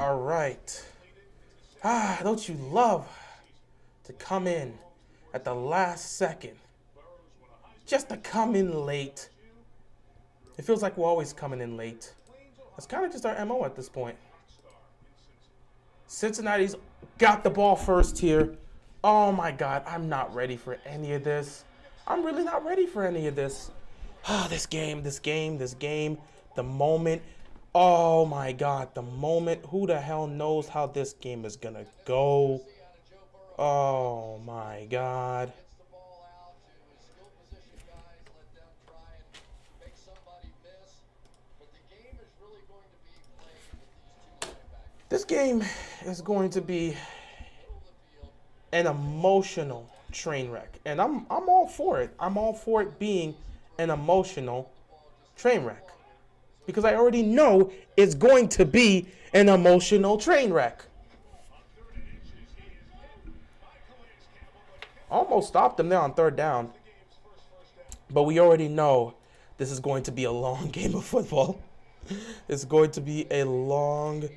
All right. Don't you love to come in at the last second? Just to come in late. It feels like we're always coming in late. That's kind of just our MO at this point. Cincinnati's got the ball first here. Oh my God, I'm not ready for any of this. I'm really not ready for any of this. This game, the moment. Oh my God, the moment. Who the hell knows how this game is gonna go? Oh my God. This game is going to be an emotional train wreck. And I'm all for it. I'm all for it being an emotional train wreck. Because I already know it's going to be an emotional train wreck. Almost stopped them there on third down. But we already know this is going to be a long game of football. It's going to be a long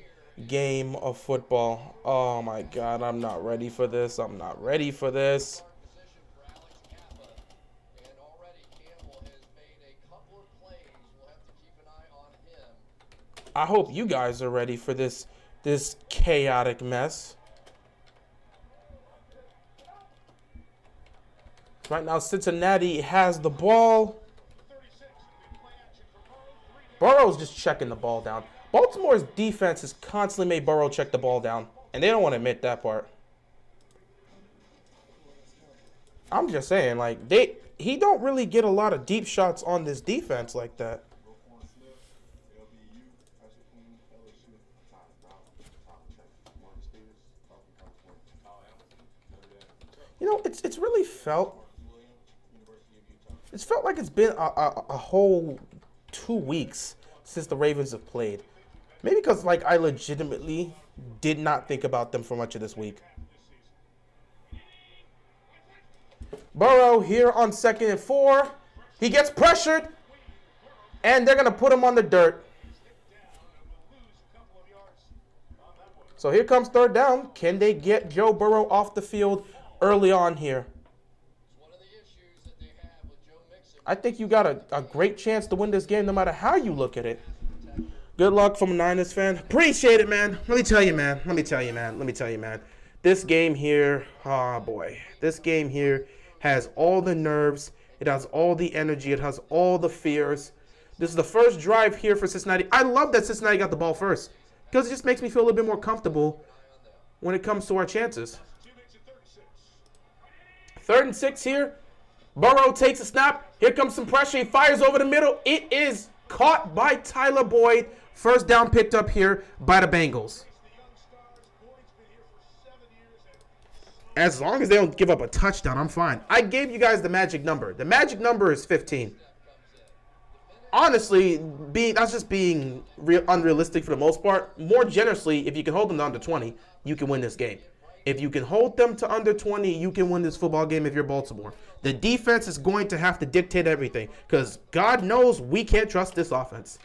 game of football. Oh my God, I'm not ready for this. I'm not ready for this. I hope you guys are ready for this chaotic mess. Right now, Cincinnati has the ball. Burrow's just checking the ball down. Baltimore's defense has constantly made Burrow check the ball down, and they don't want to admit that part. I'm just saying, like, he don't really get a lot of deep shots on this defense like that. You know, it's really felt. It's felt like it's been a whole 2 weeks since the Ravens have played. Maybe because, like, I legitimately did not think about them for much of this week. Burrow here on 2nd and 4. He gets pressured, and they're going to put him on the dirt. So here comes third down. Can they get Joe Burrow off the field early on here? I think you got a great chance to win this game no matter how you look at it. Good luck from a Niners fan. Appreciate it, man. Let me tell you, man. This game here, oh boy. This game here has all the nerves. It has all the energy. It has all the fears. This is the first drive here for Cincinnati. I love that Cincinnati got the ball first because it just makes me feel a little bit more comfortable when it comes to our chances. 3rd and 6 here. Burrow takes a snap. Here comes some pressure. He fires over the middle. It is caught by Tyler Boyd. First down picked up here by the Bengals. As long as they don't give up a touchdown, I'm fine. I gave you guys the magic number. The magic number is 15. Honestly, that's just being unrealistic for the most part. More generously, if you can hold them to under 20, you can win this game. If you can hold them to under 20, you can win this football game if you're Baltimore. The defense is going to have to dictate everything because God knows we can't trust this offense.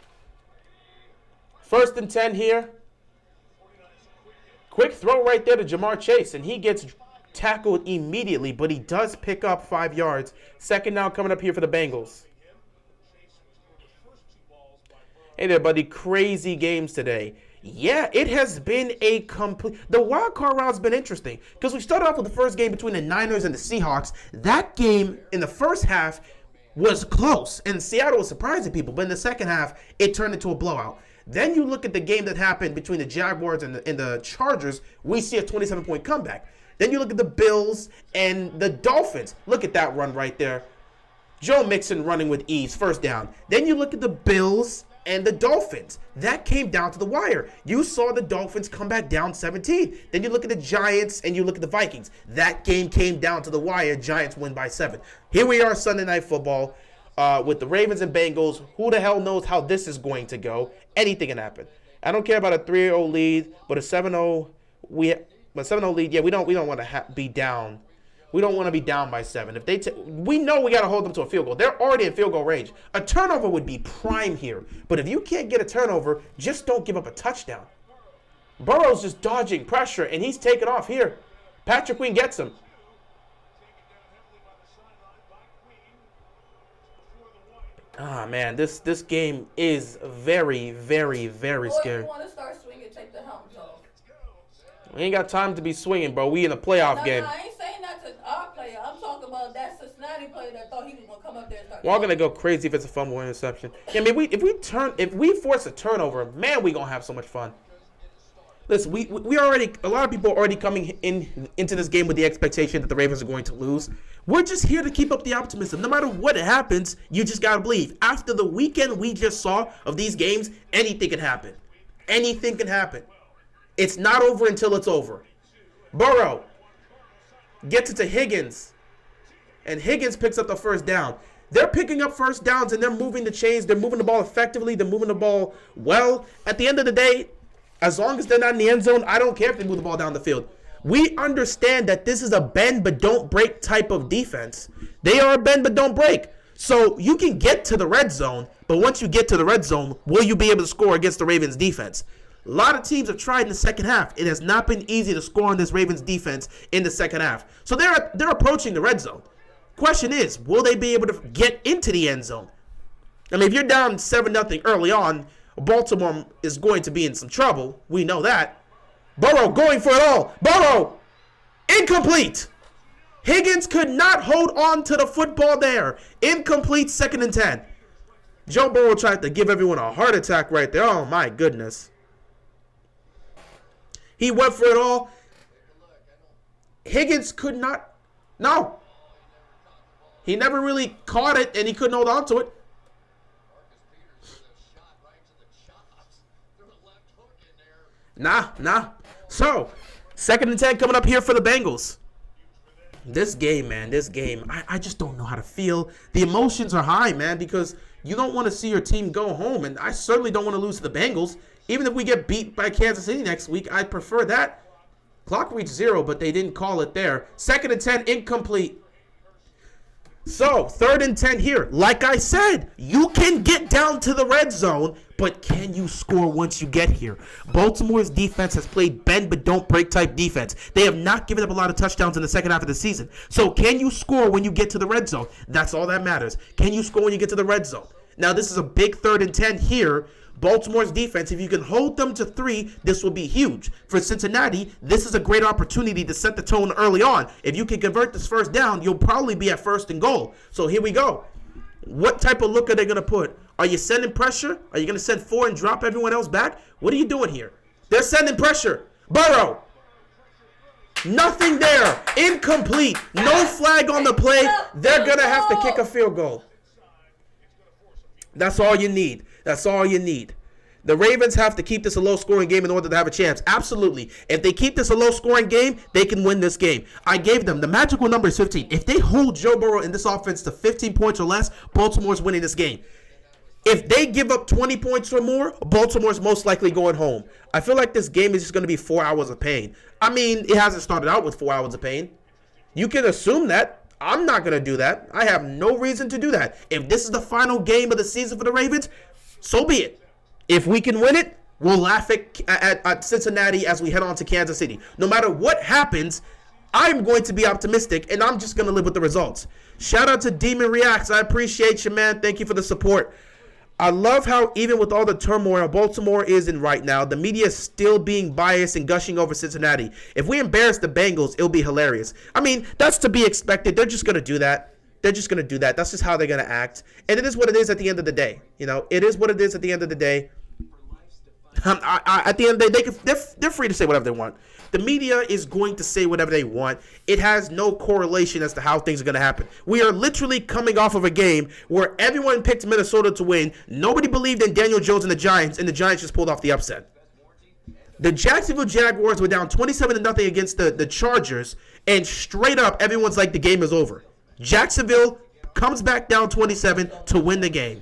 1st and 10 here. Quick throw right there to Jamar Chase, and he gets tackled immediately, but he does pick up 5 yards. 2nd down coming up here for the Bengals. Hey there, buddy. Crazy games today. Yeah, it has been a complete... The wild card round's been interesting because we started off with the first game between the Niners and the Seahawks. That game in the first half was close, and Seattle was surprising people. But in the second half, it turned into a blowout. Then you look at the game that happened between the Jaguars and the Chargers. We see a 27-point comeback. Then you look at the Bills and the Dolphins. Look at that run right there. Joe Mixon running with ease, first down. Then you look at the Bills and the Dolphins. That came down to the wire. You saw the Dolphins come back down 17. Then you look at the Giants and you look at the Vikings. That game came down to the wire. Giants win by 7. Here we are, Sunday Night Football, with the Ravens and Bengals. Who the hell knows how this is going to go? Anything can happen. I don't care about a 3-0 lead, but a 7-0 lead. Yeah, we don't want to be down We don't want to be down by 7. If we know we got to hold them to a field goal. They're already in field goal range. A turnover would be prime here. But if you can't get a turnover, just don't give up a touchdown. Burrow's just dodging pressure, and he's taking off here. Patrick Queen gets him. Ah, man, this game is very, very, very scary. You want to start swinging, take the helmet off. We ain't got time to be swinging, bro. We in a playoff game. I ain't saying that to our player. I'm talking about that Cincinnati player that thought he was going to come up there and start. We're all going to go crazy if it's a fumble or interception. Yeah, I mean, if we force a turnover, man, we going to have so much fun. Listen, we already, a lot of people are already coming into this game with the expectation that the Ravens are going to lose. We're just here to keep up the optimism. No matter what happens, you just got to believe. After the weekend we just saw of these games, anything can happen. Anything can happen. It's not over until it's over. Burrow gets it to Higgins, and Higgins picks up the first down. They're picking up first downs, and they're moving the chains. They're moving the ball effectively. They're moving the ball well. At the end of the day, as long as they're not in the end zone, I don't care if they move the ball down the field. We understand that this is a bend but don't break type of defense. They are a bend but don't break. So you can get to the red zone, but once you get to the red zone, will you be able to score against the Ravens defense? A lot of teams have tried in the second half. It has not been easy to score on this Ravens defense in the second half. So they're approaching the red zone. Question is, will they be able to get into the end zone? I mean, if you're down 7-0 early on, Baltimore is going to be in some trouble. We know that. Burrow going for it all. Burrow, incomplete. Higgins could not hold on to the football there. Incomplete, 2nd and 10. Joe Burrow tried to give everyone a heart attack right there. Oh, my goodness. He went for it all. Higgins could not. No. He never really caught it, and he couldn't hold on to it. Nah. So, 2nd and 10 coming up here for the Bengals. This game, man, I just don't know how to feel. The emotions are high, man, because you don't want to see your team go home, and I certainly don't want to lose to the Bengals. Even if we get beat by Kansas City next week, I prefer that. Clock reached 0, but they didn't call it there. 2nd and 10, incomplete. So, 3rd and 10 here. Like I said, you can get down to the red zone, but can you score once you get here? Baltimore's defense has played bend but don't break type defense. They have not given up a lot of touchdowns in the second half of the season. So, can you score when you get to the red zone? That's all that matters. Can you score when you get to the red zone? Now, this is a big 3rd and 10 here. Baltimore's defense, if you can hold them to 3, this will be huge. For Cincinnati, this is a great opportunity to set the tone early on. If you can convert this first down, you'll probably be at 1st and goal. So here we go. What type of look are they going to put? Are you sending pressure? Are you going to send 4 and drop everyone else back? What are you doing here? They're sending pressure. Burrow. Nothing there. Incomplete. No flag on the play. They're going to have to kick a field goal. That's all you need. That's all you need. The Ravens have to keep this a low-scoring game in order to have a chance. Absolutely. If they keep this a low-scoring game, they can win this game. I gave them the magical number is 15. If they hold Joe Burrow in this offense to 15 points or less, Baltimore's winning this game. If they give up 20 points or more, Baltimore's most likely going home. I feel like this game is just going to be 4 hours of pain. I mean, it hasn't started out with 4 hours of pain. You can assume that. I'm not going to do that. I have no reason to do that. If this is the final game of the season for the Ravens, so be it. If we can win it, we'll laugh at Cincinnati as we head on to Kansas City. No matter what happens, I'm going to be optimistic, and I'm just going to live with the results. Shout out to Demon Reacts. I appreciate you, man. Thank you for the support. I love how even with all the turmoil Baltimore is in right now, the media is still being biased and gushing over Cincinnati. If we embarrass the Bengals, it'll be hilarious. I mean, that's to be expected. They're just going to do that. They're just going to do that. That's just how they're going to act. And it is what it is at the end of the day. You know, it is what it is at the end of the day. At the end of the day, they're free to say whatever they want. The media is going to say whatever they want. It has no correlation as to how things are going to happen. We are literally coming off of a game where everyone picked Minnesota to win. Nobody believed in Daniel Jones and the Giants just pulled off the upset. The Jacksonville Jaguars were down 27-0 against the Chargers, and straight up, everyone's like, the game is over. Jacksonville comes back down 27 to win the game.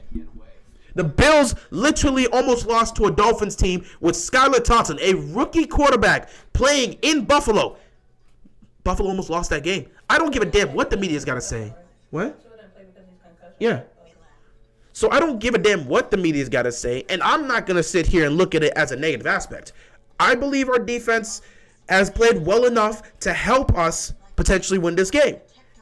The Bills literally almost lost to a Dolphins team with Skylar Thompson, a rookie quarterback, playing in Buffalo. Buffalo almost lost that game. I don't give a damn what the media's got to say. What? Yeah. So I don't give a damn what the media's got to say, and I'm not going to sit here and look at it as a negative aspect. I believe our defense has played well enough to help us potentially win this game.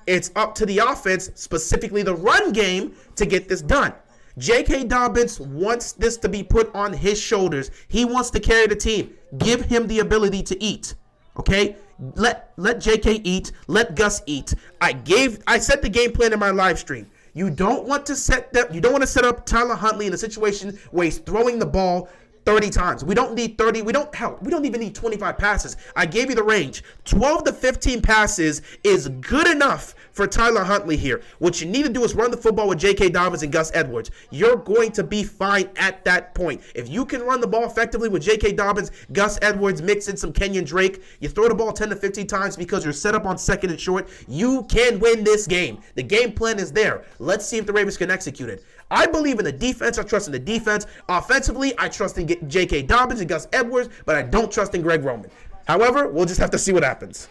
It's up to the offense, specifically the run game, to get this done. J.K. Dobbins wants this to be put on his shoulders. He wants to carry the team. Give him the ability to eat. Okay? Let J.K. eat. Let Gus eat. I set the game plan in my live stream. You don't want to set up Tyler Huntley in a situation where he's throwing the ball 30 times. We don't need 30. We don't even need 25 passes. I gave you the range. 12 to 15 passes is good enough for Tyler Huntley here. What you need to do is run the football with J.K. Dobbins and Gus Edwards. You're going to be fine at that point. If you can run the ball effectively with J.K. Dobbins, Gus Edwards, mix in some Kenyon Drake, you throw the ball 10 to 15 times because you're set up on second and short, you can win this game. The game plan is there. Let's see if the Ravens can execute it. I believe in the defense. I trust in the defense. Offensively, I trust in J.K. Dobbins and Gus Edwards, but I don't trust in Greg Roman. However, we'll just have to see what happens.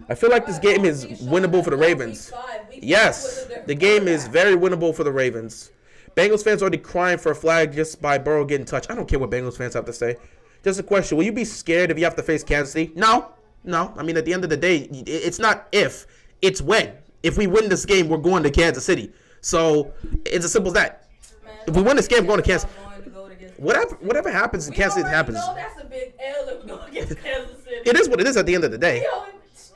I feel like this game is winnable for the Ravens. Yes, the game is very winnable for the Ravens. Bengals fans already crying for a flag just by Burrow getting touched. I don't care what Bengals fans have to say. Just a question. Will you be scared if you have to face Kansas City? No. I mean, at the end of the day, it's not if, it's when. If we win this game, we're going to Kansas City. So it's as simple as that. If we win this game, we're going to Kansas City. Whatever happens in Kansas City happens. That's a big L if we go against Kansas City. It is what it is at the end of the day.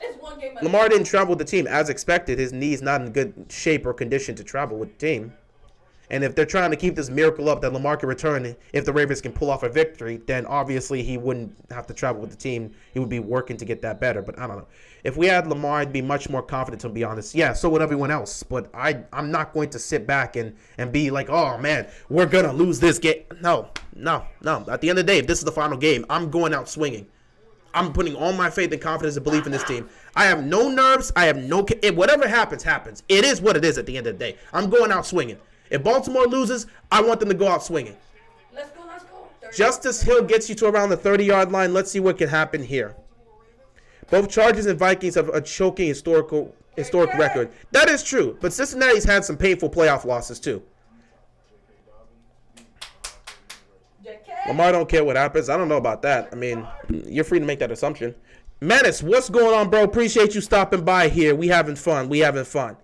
It's one game. Lamar didn't travel with the team as expected. His knee's not in good shape or condition to travel with the team. And if they're trying to keep this miracle up that Lamar can return, if the Ravens can pull off a victory, then obviously he wouldn't have to travel with the team. He would be working to get that better. But I don't know. If we had Lamar, I'd be much more confident, to be honest. Yeah, so would everyone else. But I'm not going to sit back and be like, oh, man, we're going to lose this game. No. At the end of the day, if this is the final game, I'm going out swinging. I'm putting all my faith and confidence and belief in this team. I have no nerves. I have no – whatever happens, happens. It is what it is at the end of the day. I'm going out swinging. If Baltimore loses, I want them to go out swinging. Let's go. Justice Hill gets you to around the 30-yard line. Let's see what can happen here. Both Chargers and Vikings have a choking historic record. That is true, but Cincinnati's had some painful playoff losses too. Lamar don't care what happens. I don't know about that. I mean, you're free to make that assumption. Menace, what's going on, bro? Appreciate you stopping by here. We having fun.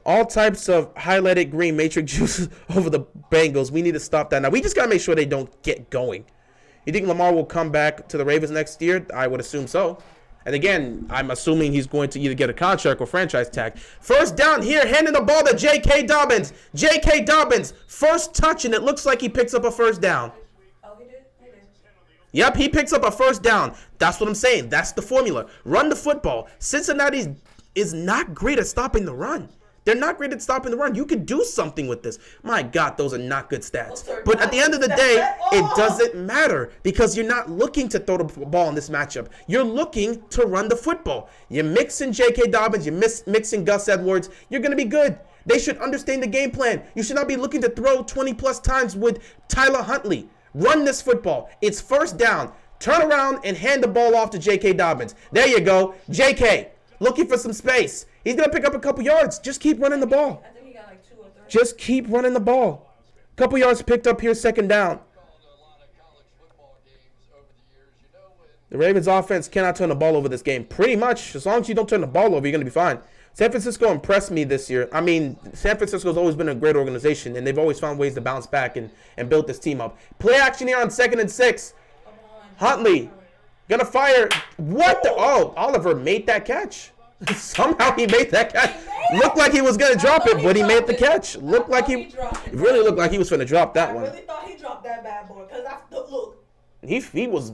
All types of highlighted green matrix juices over the Bengals. We need to stop that now. We just got to make sure they don't get going. You think Lamar will come back to the Ravens next year? I would assume so. And again, I'm assuming he's going to either get a contract or franchise tag. First down here, handing the ball to J.K. Dobbins. J.K. Dobbins, first touch, and it looks like he picks up a first down. Oh, he did? Yep, he picks up a first down. That's what I'm saying. That's the formula. Run the football. Cincinnati is not great at stopping the run. They're not great at stopping the run. You could do something with this. My God, those are not good stats. But at the end of the day, it doesn't matter because you're not looking to throw the ball in this matchup. You're looking to run the football. You're mixing J.K. Dobbins. You're mixing Gus Edwards. You're going to be good. They should understand the game plan. You should not be looking to throw 20-plus times with Tyler Huntley. Run this football. It's first down. Turn around and hand the ball off to J.K. Dobbins. There you go. J.K. looking for some space. He's going to pick up a couple yards. Just keep running the ball. I think he got like 2 or 3. Just keep running the ball. Couple yards picked up here, second down. The Ravens offense cannot turn the ball over this game. Pretty much. As long as you don't turn the ball over, you're going to be fine. San Francisco impressed me this year. I mean, San Francisco's always been a great organization, and they've always found ways to bounce back and build this team up. Play action here on 2nd and 6. Huntley going to fire. What the? Oh, Oliver made that catch. Somehow he made that catch. Looked like he was going to drop it, but he made the catch. Looked like he really looked like he was going to drop that one. I really thought he dropped that bad boy because look. He was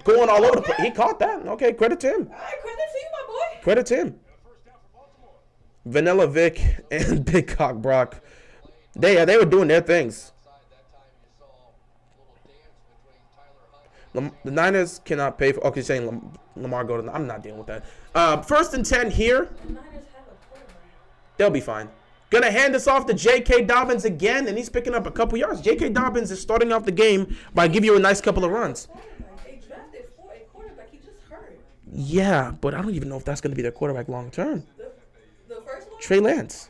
going all over the place. He caught that. Okay, credit to him. All right, credit to you, my boy. Credit to him. Vanilla Vic and Big Cock Brock. They were doing their things. The Niners cannot pay for. Okay, saying Lamar go to. I'm not dealing with that. 1st and 10 here. They'll be fine. Gonna hand this off to J.K. Dobbins again, and he's picking up a couple yards. J.K. Dobbins is starting off the game by giving you a nice couple of runs. They drafted Yeah, but I don't even know if that's going to be their quarterback long term. The first one? Trey Lance.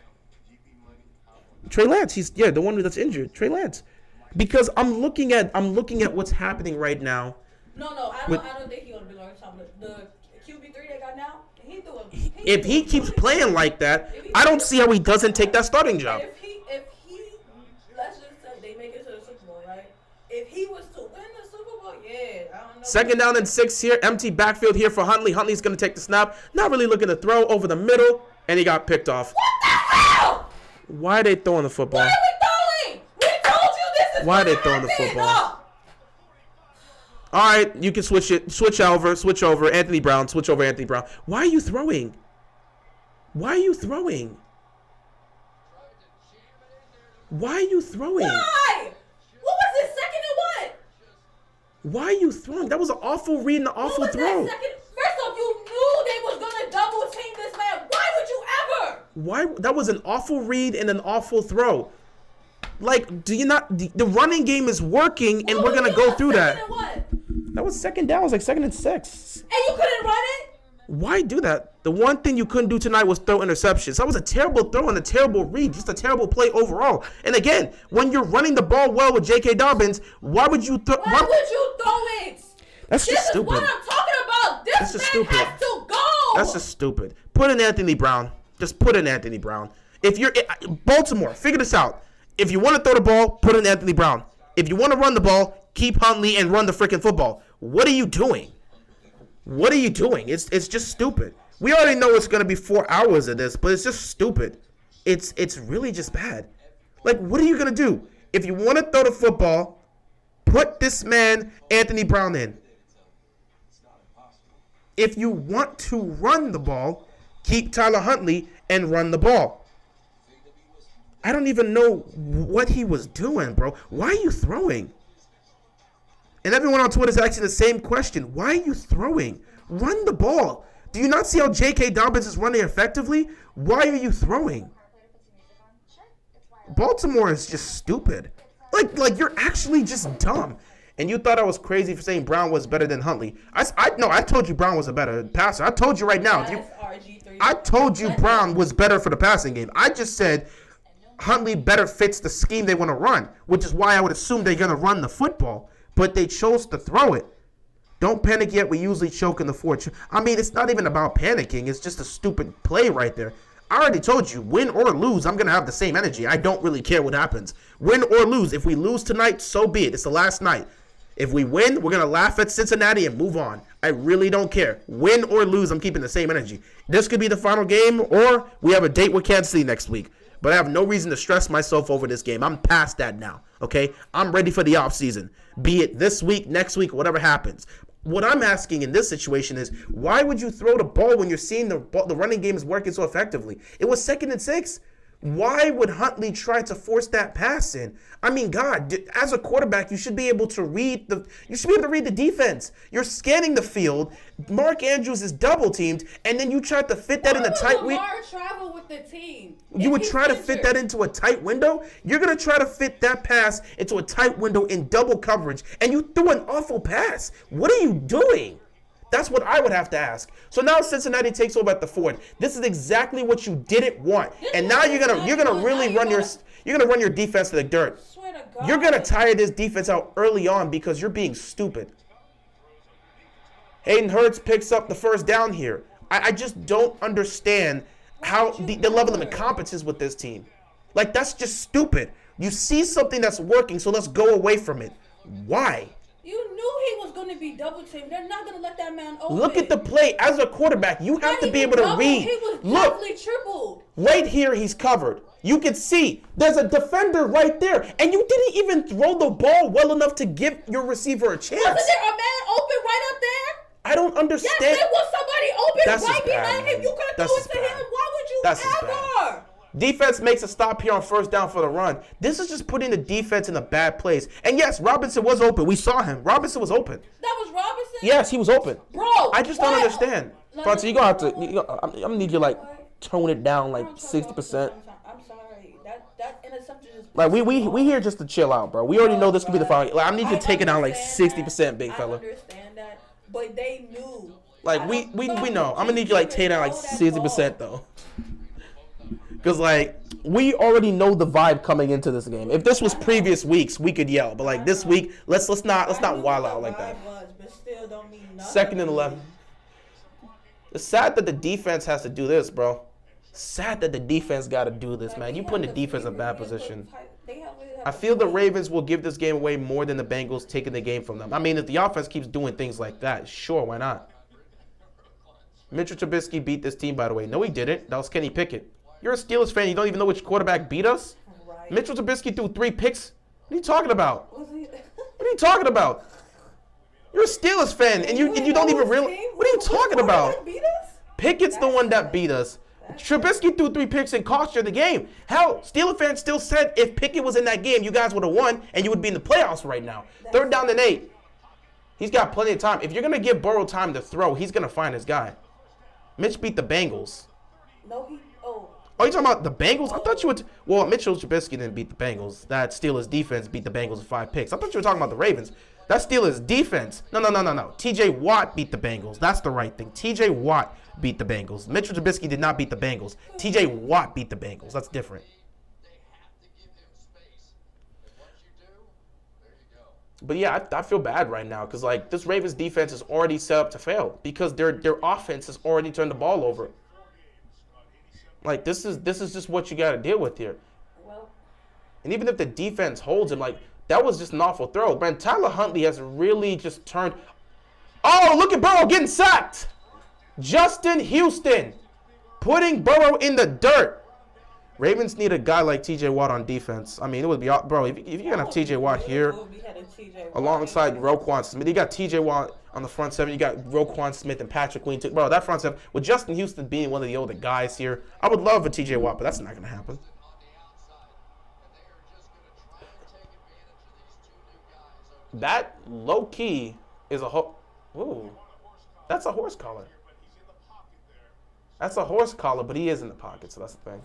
Trey Lance. He's the one that's injured. Trey Lance. Because I'm looking at what's happening right now. No, I don't think he's gonna be long time. The QB3 they got now, if he keeps playing like that, I don't see how he doesn't take that starting job. If he, let's just say they make it to the Super Bowl, right? If he was to win the Super Bowl, yeah, I don't know. Second down and 6 here, empty backfield here for Huntley. Huntley's gonna take the snap, not really looking to throw over the middle, and he got picked off. What the hell? Why are they throwing the football? Why are we throwing? We told you this is Why are they gonna throwing the happen. football? All right, you can switch over. Anthony Brown, switch over Anthony Brown. Why are you throwing? Why are you throwing? Why are you throwing? Why? What was it, second and what? Why are you throwing? That was an awful read and an awful What was throw. that second? First off, you knew they was gonna double team this man. Why would you ever? Why? That was an awful read and an awful throw. Like, do you not? The running game is working, and we're gonna go through that. Second and what? That was second down. It was like 2nd and 6. And you couldn't run it? Why do that? The one thing you couldn't do tonight was throw interceptions. That was a terrible throw and a terrible read. Just a terrible play overall. And again, when you're running the ball well with J.K. Dobbins, why would you throw? Why would you throw it? That's just This is stupid. what I'm talking about. This That's just man stupid. has to go. That's just stupid. Put in Anthony Brown. Just put in Anthony Brown. If you're Baltimore, figure this out. If you want to throw the ball, put in Anthony Brown. If you want to run the ball, keep Huntley and run the freaking football. What are you doing? What are you doing? It's just stupid. We already know it's going to be 4 hours of this, but it's just stupid. It's really just bad. Like, what are you going to do? If you want to throw the football, put this man, Anthony Brown, in. If you want to run the ball, keep Tyler Huntley and run the ball. I don't even know what he was doing, bro. Why are you throwing? And everyone on Twitter is asking the same question. Why are you throwing? Run the ball. Do you not see how J.K. Dobbins is running effectively? Why are you throwing? Baltimore is just stupid. Like you're actually just dumb. And you thought I was crazy for saying Brown was better than Huntley. I told you Brown was a better passer. I told you right now. I told you Brown was better for the passing game. I just said Huntley better fits the scheme they want to run, which is why I would assume they're going to run the football. But they chose to throw it. Don't panic yet. We usually choke in the fourth. I mean, it's not even about panicking. It's just a stupid play right there. I already told you, win or lose, I'm going to have the same energy. I don't really care what happens. Win or lose. If we lose tonight, so be it. It's the last night. If we win, we're going to laugh at Cincinnati and move on. I really don't care. Win or lose, I'm keeping the same energy. This could be the final game, or we have a date with Kansas City next week. But I have no reason to stress myself over this game. I'm past that now, okay? I'm ready for the offseason. Be it this week, next week, whatever happens. What I'm asking in this situation is, why would you throw the ball when you're seeing the running game is working so effectively? It was 2nd and 6. Why would Huntley try to force that pass in? I mean, God, as a quarterback, you should be able to read the defense. You're scanning the field. Mark Andrews is double teamed, and then you try to fit that in a tight window. Lamar travel with the team. You would try to fit that into a tight window? You're going to try to fit that pass into a tight window in double coverage, and you threw an awful pass. What are you doing? That's what I would have to ask. So now Cincinnati takes over at the 4th. This is exactly what you didn't want. And now you're gonna really run your defense to the dirt. Swear to God. You're gonna tire this defense out early on because you're being stupid. Hayden Hurst picks up the first down here. I just don't understand how the level of incompetence with this team. Like, that's just stupid. You see something that's working, so let's go away from it. Why? You knew he was going to be double teamed. They're not going to let that man open. Look at the play. As a quarterback, you have to be able to read. He was Look, definitely tripled. right here, he's covered. You can see there's a defender right there, and you didn't even throw the ball well enough to give your receiver a chance. Wasn't there a man open right up there? I don't understand. Yes, there was somebody open That's right just bad, behind him. You could have thrown it to him. Why would you That's just ever? Defense makes a stop here on first down for the run. This is just putting the defense in a bad place. And yes, Robinson was open. We saw him. Robinson was open. That was Robinson? Yes, he was open. Bro, I just don't understand. Francis, you're going to have to, I'm going to need you to, tone it down, 60%. I'm sorry. That interception is... Like, we here just to chill out, bro. We already know this could be the final. I need you to take it down, 60%, big fella. I understand that, but they knew. Like, we know. I'm going to need you, like, take down, like, 60% though. Because, like, we already know the vibe coming into this game. If this was previous weeks, we could yell. But, like, this week, let's not wild out like that. Second and 11. It's sad that the defense has to do this, bro. Sad that the defense got to do this, man. You put the defense in a bad position. I feel the Ravens will give this game away more than the Bengals taking the game from them. I mean, if the offense keeps doing things like that, sure, why not? Mitchell Trubisky beat this team, by the way. No, he didn't. That was Kenny Pickett. You're a Steelers fan. You don't even know which quarterback beat us? Right. Mitchell Trubisky threw 3 picks. What are you talking about? What are you talking about? You're a Steelers fan, and you don't even realize. What are you talking about? Pickett's the one that beat us. Trubisky threw 3 picks and cost you the game. Hell, Steelers fans still said if Pickett was in that game, you guys would have won, and you would be in the playoffs right now. 3rd down and 8. He's got plenty of time. If you're going to give Burrow time to throw, he's going to find his guy. Mitch beat the Bengals. Oh, you talking about the Bengals? I thought you would. Well, Mitchell Trubisky didn't beat the Bengals. That Steelers defense beat the Bengals with 5 picks. I thought you were talking about the Ravens. That Steelers defense. No. T.J. Watt beat the Bengals. That's the right thing. T.J. Watt beat the Bengals. Mitchell Trubisky did not beat the Bengals. T.J. Watt beat the Bengals. That's different. But yeah, I feel bad right now because like this Ravens defense is already set up to fail because their offense has already turned the ball over. Like this is just what you got to deal with here. And even if the defense holds him, like that was just an awful throw. Man, Tyler Huntley has really just turned. Oh, look at Burrow getting sacked. Justin Houston putting Burrow in the dirt. Ravens need a guy like T.J. Watt on defense. I mean, it would be, bro, if you're going to have T.J. Watt here alongside Roquan Smith. You got T.J. Watt on the front 7. You got Roquan Smith and Patrick Queen. Bro, that front 7, with Justin Houston being one of the older guys here, I would love a T.J. Watt, but that's not going to happen. That low-key is a ooh, that's a horse collar. That's a horse collar, but he is in the pocket, so that's the thing.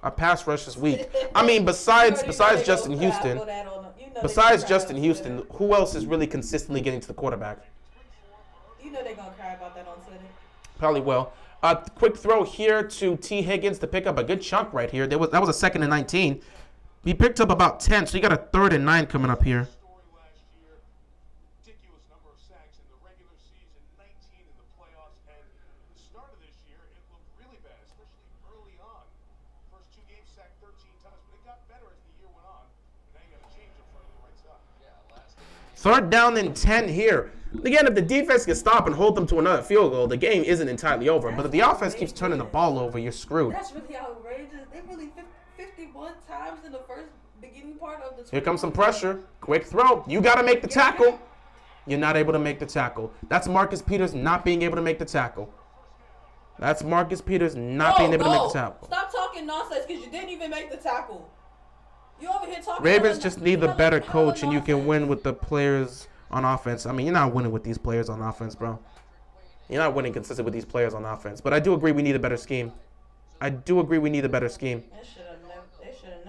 Our pass rush is weak. I mean, besides Justin Houston, who else is really consistently getting to the quarterback? You know they're gonna cry about that on Twitter. Probably will. Quick throw here to T. Higgins to pick up a good chunk right here. That was a 2nd and 19. He picked up about 10, so you got a 3rd and 9 coming up here. Third down and 10 here. Again, if the defense can stop and hold them to another field goal, the game isn't entirely over. But if the offense keeps turning the ball over, you're screwed. That's really outrageous. They really 51 times in the first beginning part of the. Here comes some pressure. Quick throw. You got to make the tackle. You're not able to make the tackle. That's Marcus Peters not being able to make the tackle. That's Marcus Peters not being able to make the tackle. Stop talking nonsense because you didn't even make the tackle. You over here talking. Ravens just need a better coach, and you can win with the players on offense. I mean, you're not winning with these players on offense, bro. You're not winning consistent with these players on offense. But I do agree we need a better scheme.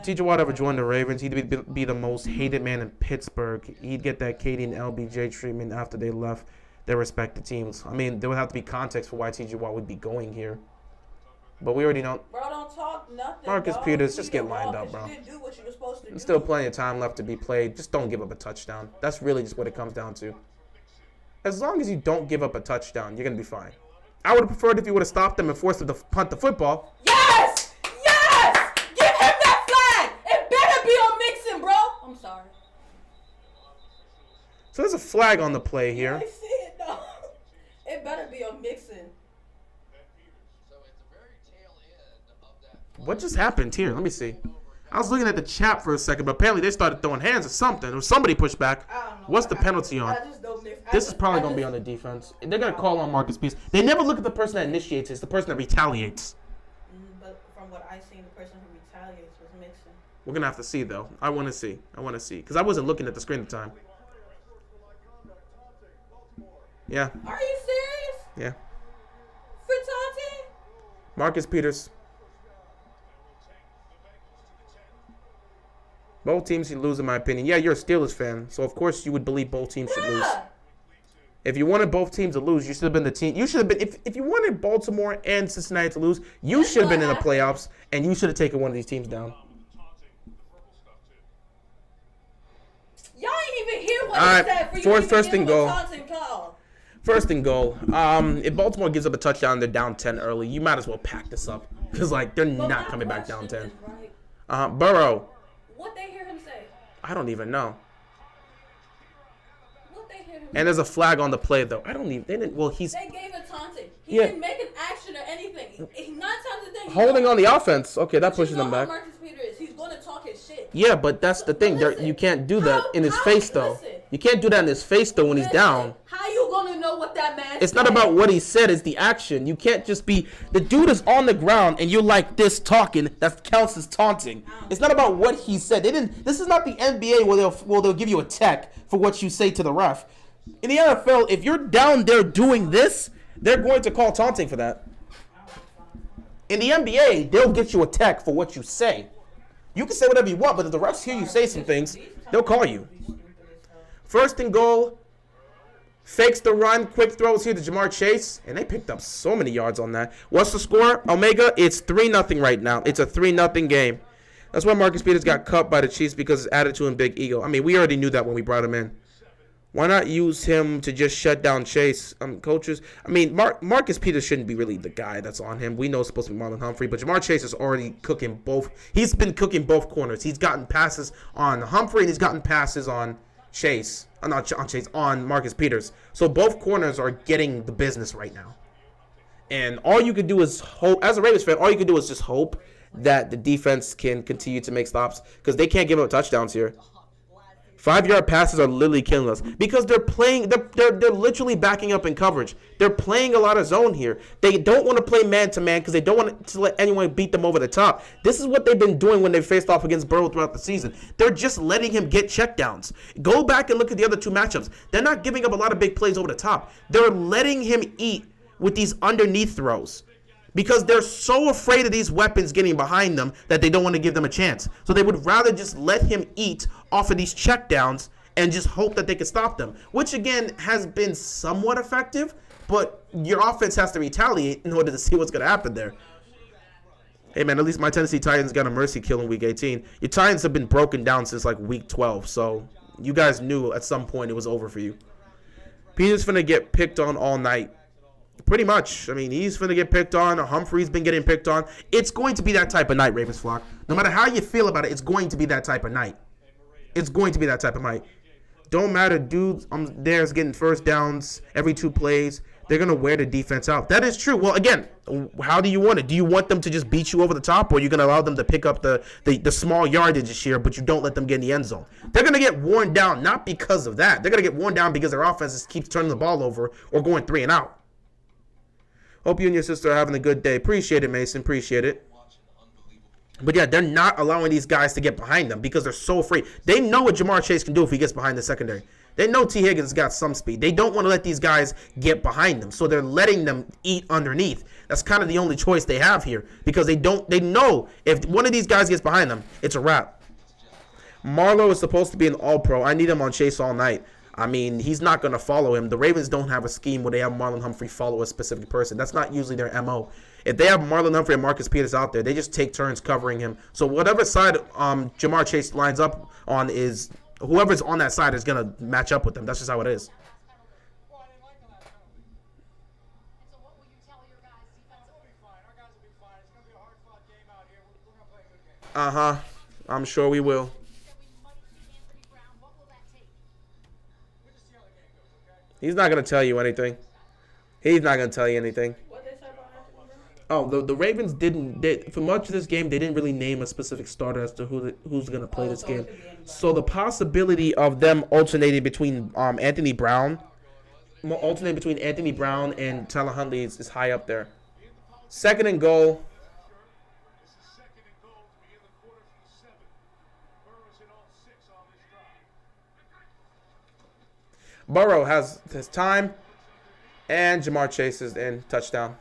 T.J. Watt ever joined the Ravens, he'd be the most hated man in Pittsburgh. He'd get that KD and LBJ treatment after they left their respective teams. I mean, there would have to be context for why T.J. Watt would be going here. But we already know. Bro, don't talk nothing. Marcus Peters, just get lined up, bro. You didn't do what you were supposed to do. There's still plenty of time left to be played. Just don't give up a touchdown. That's really just what it comes down to. As long as you don't give up a touchdown, you're going to be fine. I would have preferred if you would have stopped them and forced them to punt the football. Yes! Yes! Give him that flag! It better be on Mixon, bro! I'm sorry. So there's a flag on the play here. I see it, though. It better be on Mixon. What just happened here? Let me see. I was looking at the chat for a second, but apparently they started throwing hands or something. Or somebody pushed back. What's the penalty on? This is probably going to be on the defense. They're going to call on Marcus Peters. They never look at the person that initiates. It's the person that retaliates. But from what I seen, the person who retaliates was Mixon. We're going to have to see, though. I want to see. Because I wasn't looking at the screen at the time. Yeah. Are you serious? Yeah. Frittante? Marcus Peters. Both teams should lose, in my opinion. Yeah, you're a Steelers fan, so of course you would believe both teams should lose. If you wanted both teams to lose, you should have been the team. You should have been if you wanted Baltimore and Cincinnati to lose, you should have been in the playoffs, and you should have taken one of these teams down. Y'all ain't even hear what I said for you to first and goal. Call. First and goal. If Baltimore gives up a touchdown, they're down 10 early. You might as well pack this up because they're not coming back down 10. Right. Burrow. What they hear him say? I don't even know. What they hear him And there's a flag on the play though. I don't even. They didn't. Well, They gave a taunting. He didn't make an action or anything. He's 9 times a day. Holding on the offense. Okay, that pushes them back. Marcus Peters, he's going to talk his shit. Yeah, but that's the thing. You can't do that in his face though. You can't do that in his face though when he's down. How you gonna know what that man It's not about what he said, it's the action. You can't just be the dude is on the ground and you're like this talking, that counts as taunting. It's not about what he said. This is not the NBA where they'll give you a tech for what you say to the ref. In the NFL, if you're down there doing this, they're going to call taunting for that. In the NBA, they'll get you a tech for what you say. You can say whatever you want, but if the refs hear you say some things, they'll call you. First and goal. Fakes the run. Quick throws here to Jamar Chase. And they picked up so many yards on that. What's the score? Omega, it's 3-0 right now. It's a 3-0 game. That's why Marcus Peters got cut by the Chiefs because his attitude and big ego. I mean, we already knew that when we brought him in. Why not use him to just shut down Chase? Coaches, I mean, Marcus Peters shouldn't be really the guy that's on him. We know it's supposed to be Marlon Humphrey, but Jamar Chase is already cooking both. He's been cooking both corners. He's gotten passes on Humphrey and he's gotten passes on Chase. Not on Chase, on Marcus Peters. So both corners are getting the business right now. And all you could do is hope, as a Ravens fan, all you could do is just hope that the defense can continue to make stops because they can't give up touchdowns here. 5-yard passes are literally killing us because they're playing. They're literally backing up in coverage. They're playing a lot of zone here. They don't want to play man to man because they don't want to let anyone beat them over the top. This is what they've been doing when they faced off against Burrow throughout the season. They're just letting him get checkdowns. Go back and look at the other two matchups. They're not giving up a lot of big plays over the top. They're letting him eat with these underneath throws. Because they're so afraid of these weapons getting behind them that they don't want to give them a chance. So they would rather just let him eat off of these checkdowns and just hope that they can stop them. Which, again, has been somewhat effective. But your offense has to retaliate in order to see what's going to happen there. Hey, man, at least my Tennessee Titans got a mercy kill in Week 18. Your Titans have been broken down since, like, Week 12. So you guys knew at some point it was over for you. Peter's finna get picked on all night. Pretty much. I mean, he's finna get picked on. Humphrey's been getting picked on. It's going to be that type of night, Ravens flock. No matter how you feel about it, it's going to be that type of night. It's going to be that type of night. Don't matter, dudes. There's getting first downs every 2 plays. They're going to wear the defense out. That is true. Well, again, how do you want it? Do you want them to just beat you over the top, or are you going to allow them to pick up the small yardage this year, but you don't let them get in the end zone? They're going to get worn down, not because of that. They're going to get worn down because their offense just keeps turning the ball over or going 3 and out. Hope you and your sister are having a good day. Appreciate it, Mason. Appreciate it. But, yeah, they're not allowing these guys to get behind them because they're so afraid. They know what Jamar Chase can do if he gets behind the secondary. They know T. Higgins got some speed. They don't want to let these guys get behind them. So they're letting them eat underneath. That's kind of the only choice they have here because they know if one of these guys gets behind them, it's a wrap. Marlowe is supposed to be an all-pro. I need him on Chase all night. I mean, he's not going to follow him. The Ravens don't have a scheme where they have Marlon Humphrey follow a specific person. That's not usually their MO. If they have Marlon Humphrey and Marcus Peters out there, they just take turns covering him. So whatever side Jamar Chase lines up on is whoever's on that side is going to match up with them. That's just how it is. Uh-huh. I'm sure we will. He's not going to tell you anything. He's not going to tell you anything. Oh, the Ravens didn't. For much of this game, they didn't really name a specific starter as to who's going to play this game. So the possibility of them alternating between Anthony Brown and Tyler Huntley is high up there. 2nd and goal. Burrow has his time, and Jamar Chase is in. Touchdown.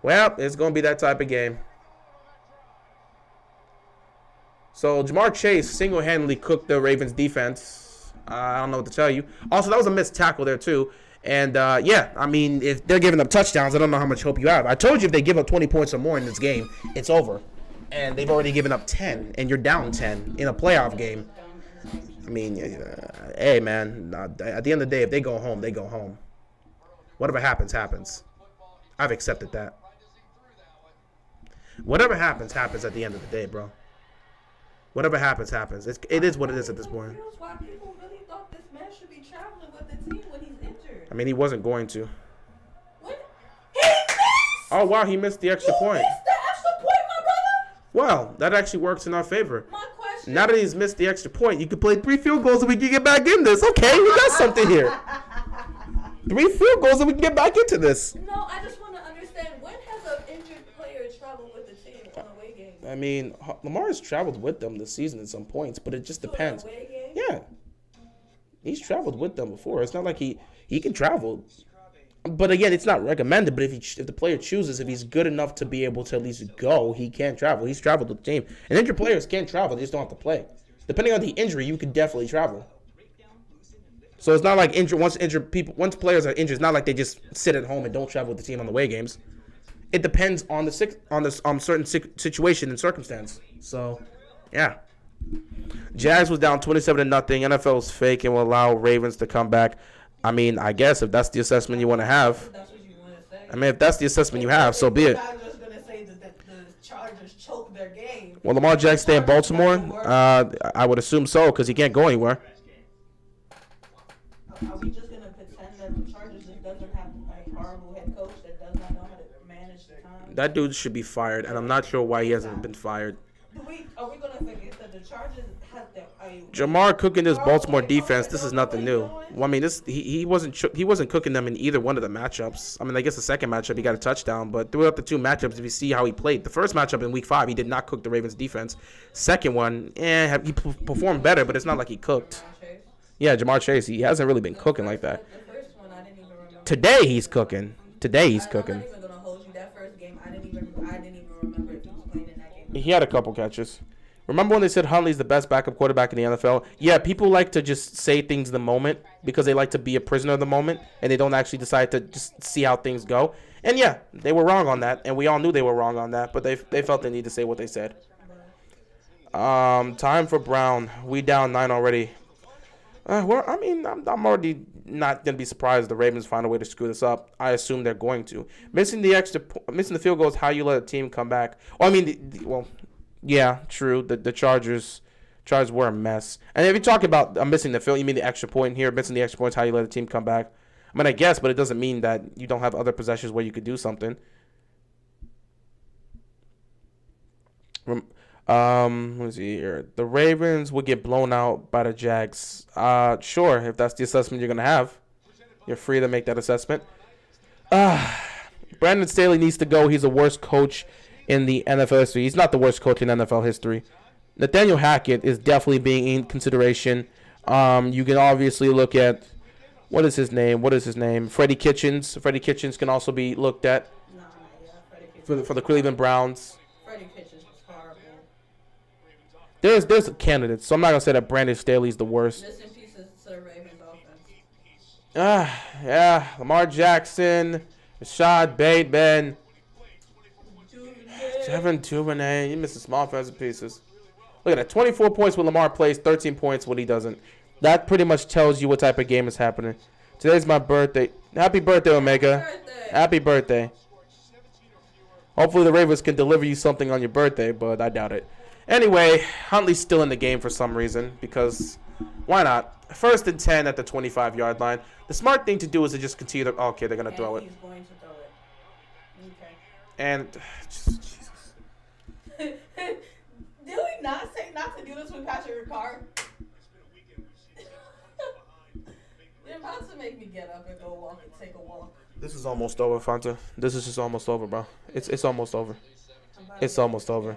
Well, it's going to be that type of game. So Jamar Chase single-handedly cooked the Ravens defense. I don't know what to tell you. Also, that was a missed tackle there, too. And, yeah, I mean, if they're giving up touchdowns, I don't know how much hope you have. I told you if they give up 20 points or more in this game, it's over. And they've already given up 10, and you're down 10 in a playoff game. I mean, hey, man, at the end of the day, if they go home, they go home. Whatever happens, happens. I've accepted that. Whatever happens, happens at the end of the day, bro. Whatever happens, happens. It is what it is at this point. Why people really thought this man should be traveling with the team when he's injured? I mean, he wasn't going to. What? He missed! Oh, wow, he missed the extra point. Missed the extra point, my brother? Well, that actually works in our favor. My question. Now that he's missed the extra point, you can play 3 field goals and we can get back in this. Okay, we got something here. 3 field goals and we can get back into this. No, I just want to understand, when has an injured player traveled with the team on away games? I mean, Lamar has traveled with them this season at some points, but it just depends. Yeah. He's traveled with them before. It's not like he can travel. But again, it's not recommended. But if the player chooses, if he's good enough to be able to at least go, he can travel. He's traveled with the team. And injured players can travel. They just don't have to play. Depending on the injury, you could definitely travel. So it's not like once players are injured, it's not like they just sit at home and don't travel with the team on the away games. It depends on the certain situation and circumstance. So, yeah. Jags was down 27-0. NFL is fake and will allow Ravens to come back. I mean, I guess if that's the assessment you want to have. That's what you want to say. I mean, if that's the assessment you have, so be it. I'm just going to say that the Chargers choked their game. Will Lamar Jackson stay in Baltimore? I would assume so because he can't go anywhere. Are we just going to pretend that the Chargers just doesn't have a horrible head coach that does not know how to manage the time? That dude should be fired, and I'm not sure why he hasn't been fired. Are we going to forget that the Chargers have Jamar cooking this Baltimore defense. This is nothing new. Well, I mean, he wasn't cooking them in either one of the matchups. I mean, I guess the second matchup he got a touchdown, but throughout the 2 matchups, if you see how he played, the first matchup in Week 5, he did not cook the Ravens defense. Second one, he performed better, but it's not like he cooked. Yeah, Jamar Chase, he hasn't really been cooking like that. The first one, I didn't even remember. Today he's cooking. I'm not even going to hold you. That first game, I didn't even remember if he was playing in that game. He had a couple catches. Remember when they said Huntley's the best backup quarterback in the NFL? Yeah, people like to just say things in the moment because they like to be a prisoner of the moment, and they don't actually decide to just see how things go. And yeah, they were wrong on that, and we all knew they were wrong on that, but they felt the need to say what they said. Time for Brown. We down 9 already. Well, I mean, I'm already not going to be surprised if the Ravens find a way to screw this up. I assume they're going to. Missing the field goal is how you let a team come back. Well, I mean, yeah, true. The Chargers were a mess. And if you talk about missing the field, you mean the extra point here? Missing the extra point is how you let a team come back. I mean, I guess, but it doesn't mean that you don't have other possessions where you could do something. Let's see here. The Ravens would get blown out by the Jags. Sure, if that's the assessment you're going to have. You're free to make that assessment. Brandon Staley needs to go. He's the worst coach in the NFL history. He's not the worst coach in NFL history. Nathaniel Hackett is definitely being in consideration. You can obviously look at, what is his name? Freddie Kitchens. Freddie Kitchens can also be looked at for the Cleveland Browns. Freddie Kitchens was horrible. There's candidates, so I'm not going to say that Brandon Staley's the worst. Missing pieces to the Ravens offense. Yeah. Lamar Jackson, Rashad Bateman, Devin Duvernay. You missing small offensive pieces. Look at that. 24 points when Lamar plays, 13 points when he doesn't. That pretty much tells you what type of game is happening. Today's my birthday. Happy birthday, Omega. Happy birthday. Hopefully the Ravens can deliver you something on your birthday, but I doubt it. Anyway, Huntley's still in the game for some reason because why not? 1st and 10 at the 25-yard line. The smart thing to do is to just continue to. Okay, they're going to throw it. He's going to throw it. Okay. And Jesus. Did we not say not to do this with Patrick Ricard? They're about to make me get up and go walk and take a walk. This is almost over, Fanta. This is just almost over, bro. It's almost over. It's almost over.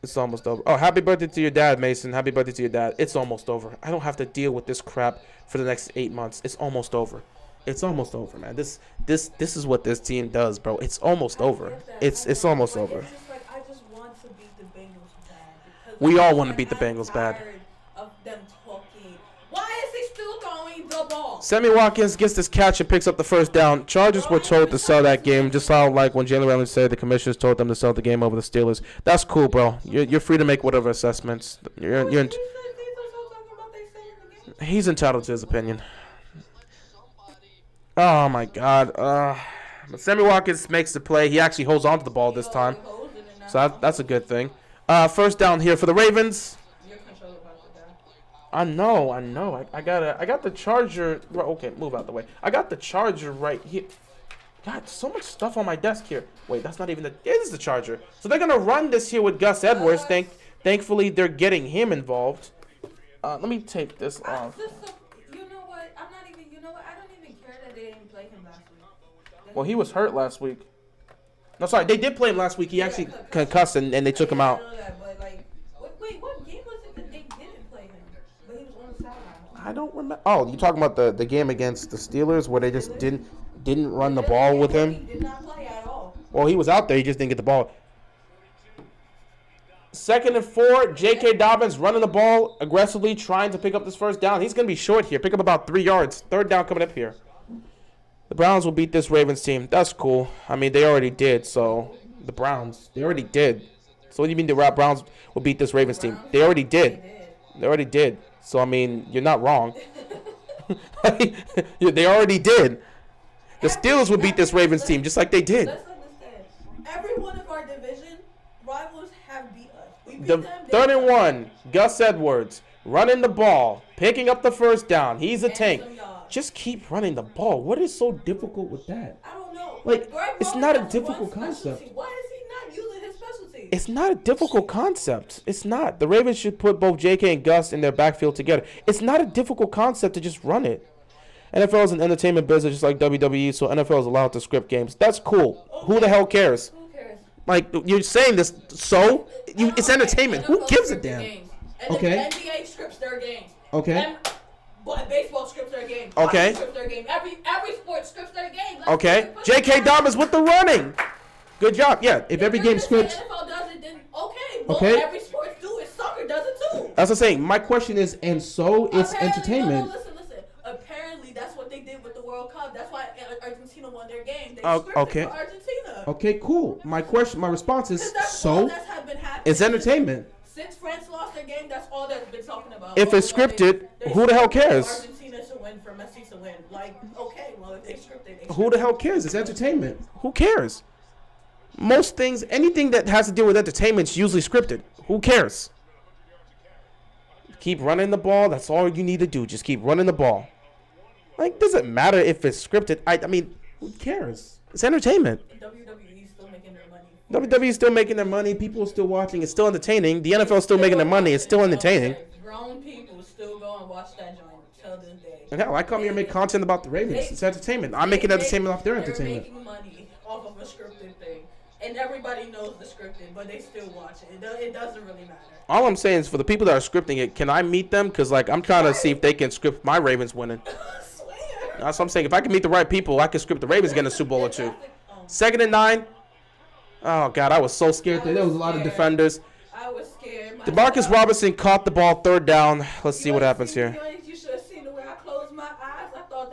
It's almost over. Oh, happy birthday to your dad, Mason. Happy birthday to your dad. It's almost over. I don't have to deal with this crap for the next 8 months. It's almost over. It's almost over, man. This is what this team does, bro. It's almost over. It's almost over. It's just like I just want to beat the Bengals bad. We all want to beat the Bengals bad. I'm tired of them talking Sammy Watkins gets this catch and picks up the first down. Chargers were told to sell that game, just how like when Jalen Ramsey said the commissioners told them to sell the game over the Steelers. That's cool, bro. You're free to make whatever assessments. He's entitled to his opinion. Oh my God. But Sammy Watkins makes the play. He actually holds on to the ball this time, so that's a good thing. First down here for the Ravens. I know. I got the charger. Okay, move out the way. I got the charger right here. God, so much stuff on my desk here. Wait, that's not even the. It is the charger. So they're gonna run this here with Gus Edwards. Thankfully, they're getting him involved. Let me take this off. You know what? I'm not even. You know what? I don't even care that they didn't play him last week. Well, he was hurt last week. No, sorry, they did play him last week. He actually concussed and they took him out. But like, wait, what game was it that they didn't play him? But he was on the sideline. I don't remember. Oh, you talking about the game against the Steelers where they just didn't run the ball with him? He did not play at all. Well, he was out there. He just didn't get the ball. 2nd and 4. J.K. Dobbins running the ball aggressively, trying to pick up this first down. He's going to be short here. Pick up about 3 yards. 3rd down coming up here. The Browns will beat this Ravens team. That's cool. I mean, they already did. So, the Browns, they already did. So, what do you mean the Browns will beat this Ravens team? They already did. They already did. So, I mean, you're not wrong. They already did. The Steelers will beat this Ravens team just like they did. Let's understand. Every one of our division rivals have beat us. We beat The them. 3rd and 1. Gus Edwards running the ball, picking up the first down. He's a tank. Just keep running the ball. What is so difficult with that? I don't know. Like, Greg it's Roman not a has difficult one specialty. concept. Why is he not using his specialty? It's not a difficult concept. It's not. The Ravens should put both J.K. and Gus in their backfield together. It's not a difficult concept to just run it. NFL is an entertainment business just like WWE, so NFL is allowed to script games. That's cool. Okay. Who the hell cares? Who cares? Like, you're saying this, so? It's entertainment. Who gives a damn? Okay. The NBA scripts their games. Okay. But baseball scripts their game. Okay. Hockey scripts their game. Every sport scripts their game. Okay. J.K. Dobbins with the running. Good job. Yeah, if every game scripts. NFL does it, then okay. Well, Okay. every sport do it. Soccer does it too. That's what I'm saying. My question is, and so it's Apparently, entertainment. No, listen. Apparently, that's what they did with the World Cup. That's why Argentina won their game. They Oh, scripted okay. for Argentina. Okay, cool. My response is, That's all so that's been happening. it's entertainment. Since France lost their game, that's all that's been talking about. If it's scripted, who the hell cares? Argentina to win for Messi to win. Like, okay, well, if they scripted, they Who the hell cares? It's entertainment. Who cares? Most things, anything that has to do with entertainment is usually scripted. Who cares? Keep running the ball. That's all you need to do. Just keep running the ball. Like, doesn't matter if it's scripted. I mean, who cares? It's entertainment. WWE still making their money. WWE is still making their money. People are still watching. It's still entertaining. The NFL is still making their money. It's still entertaining. Grown people still go and watch that joint till this day. And hell, I come here and make content about the Ravens. It's entertainment. I'm making entertainment off their entertainment. They're making money off of a scripted thing. And everybody knows the scripted, but they still watch it. It doesn't really matter. All I'm saying is for the people that are scripting it, can I meet them? Because, like, I'm trying to see if they can script my Ravens winning. That's what I'm saying. If I can meet the right people, I can script the Ravens getting a Super Bowl or two. 2nd and 9. Oh, God, I was so scared. There was a lot of defenders. I was scared. DeMarcus Robinson caught the ball 3rd down. Let's see what happens here. You should have seen the way I closed my eyes. I thought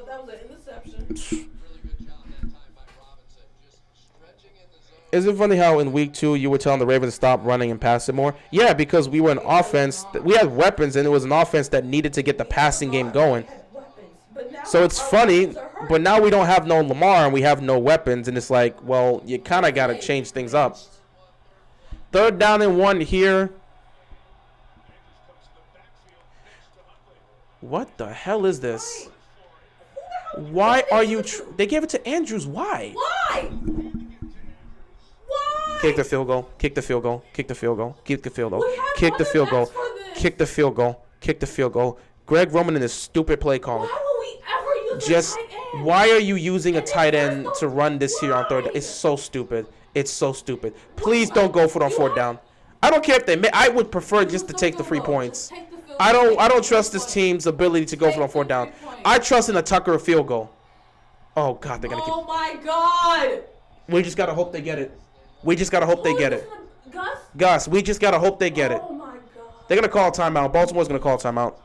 that was an interception. Is it funny how in week 2 you were telling the Ravens to stop running and pass it more? Yeah, because we were an offense. We had weapons, and it was an offense that needed to get the passing game going. So it's funny, but now we don't have no Lamar and we have no weapons, and it's like, well, you kind of got to change things up. 3rd down and 1 here. What the hell is this? Why are you... They gave it to Andrews. Why? Why? Kick the field goal. Kick the field goal. Kick the field goal. Kick the field goal. Kick the field goal. Kick the field goal. Kick the field goal. Greg Roman and his stupid play calling. Why will we ever use a tight end? Why are you using a tight end to run this here on 3rd down? It's so stupid. It's so stupid. Please don't go for it on 4th down. I don't care if they. I would prefer just to take the 3 points. I don't trust this team's ability to go for it on 4th down. I trust in a Tucker field goal. Oh God, they're gonna Oh my God! We just gotta hope they get it. We just gotta hope they get it. Gus, we just gotta hope they get it. Oh my God. They're gonna call a timeout. Baltimore's gonna call a timeout.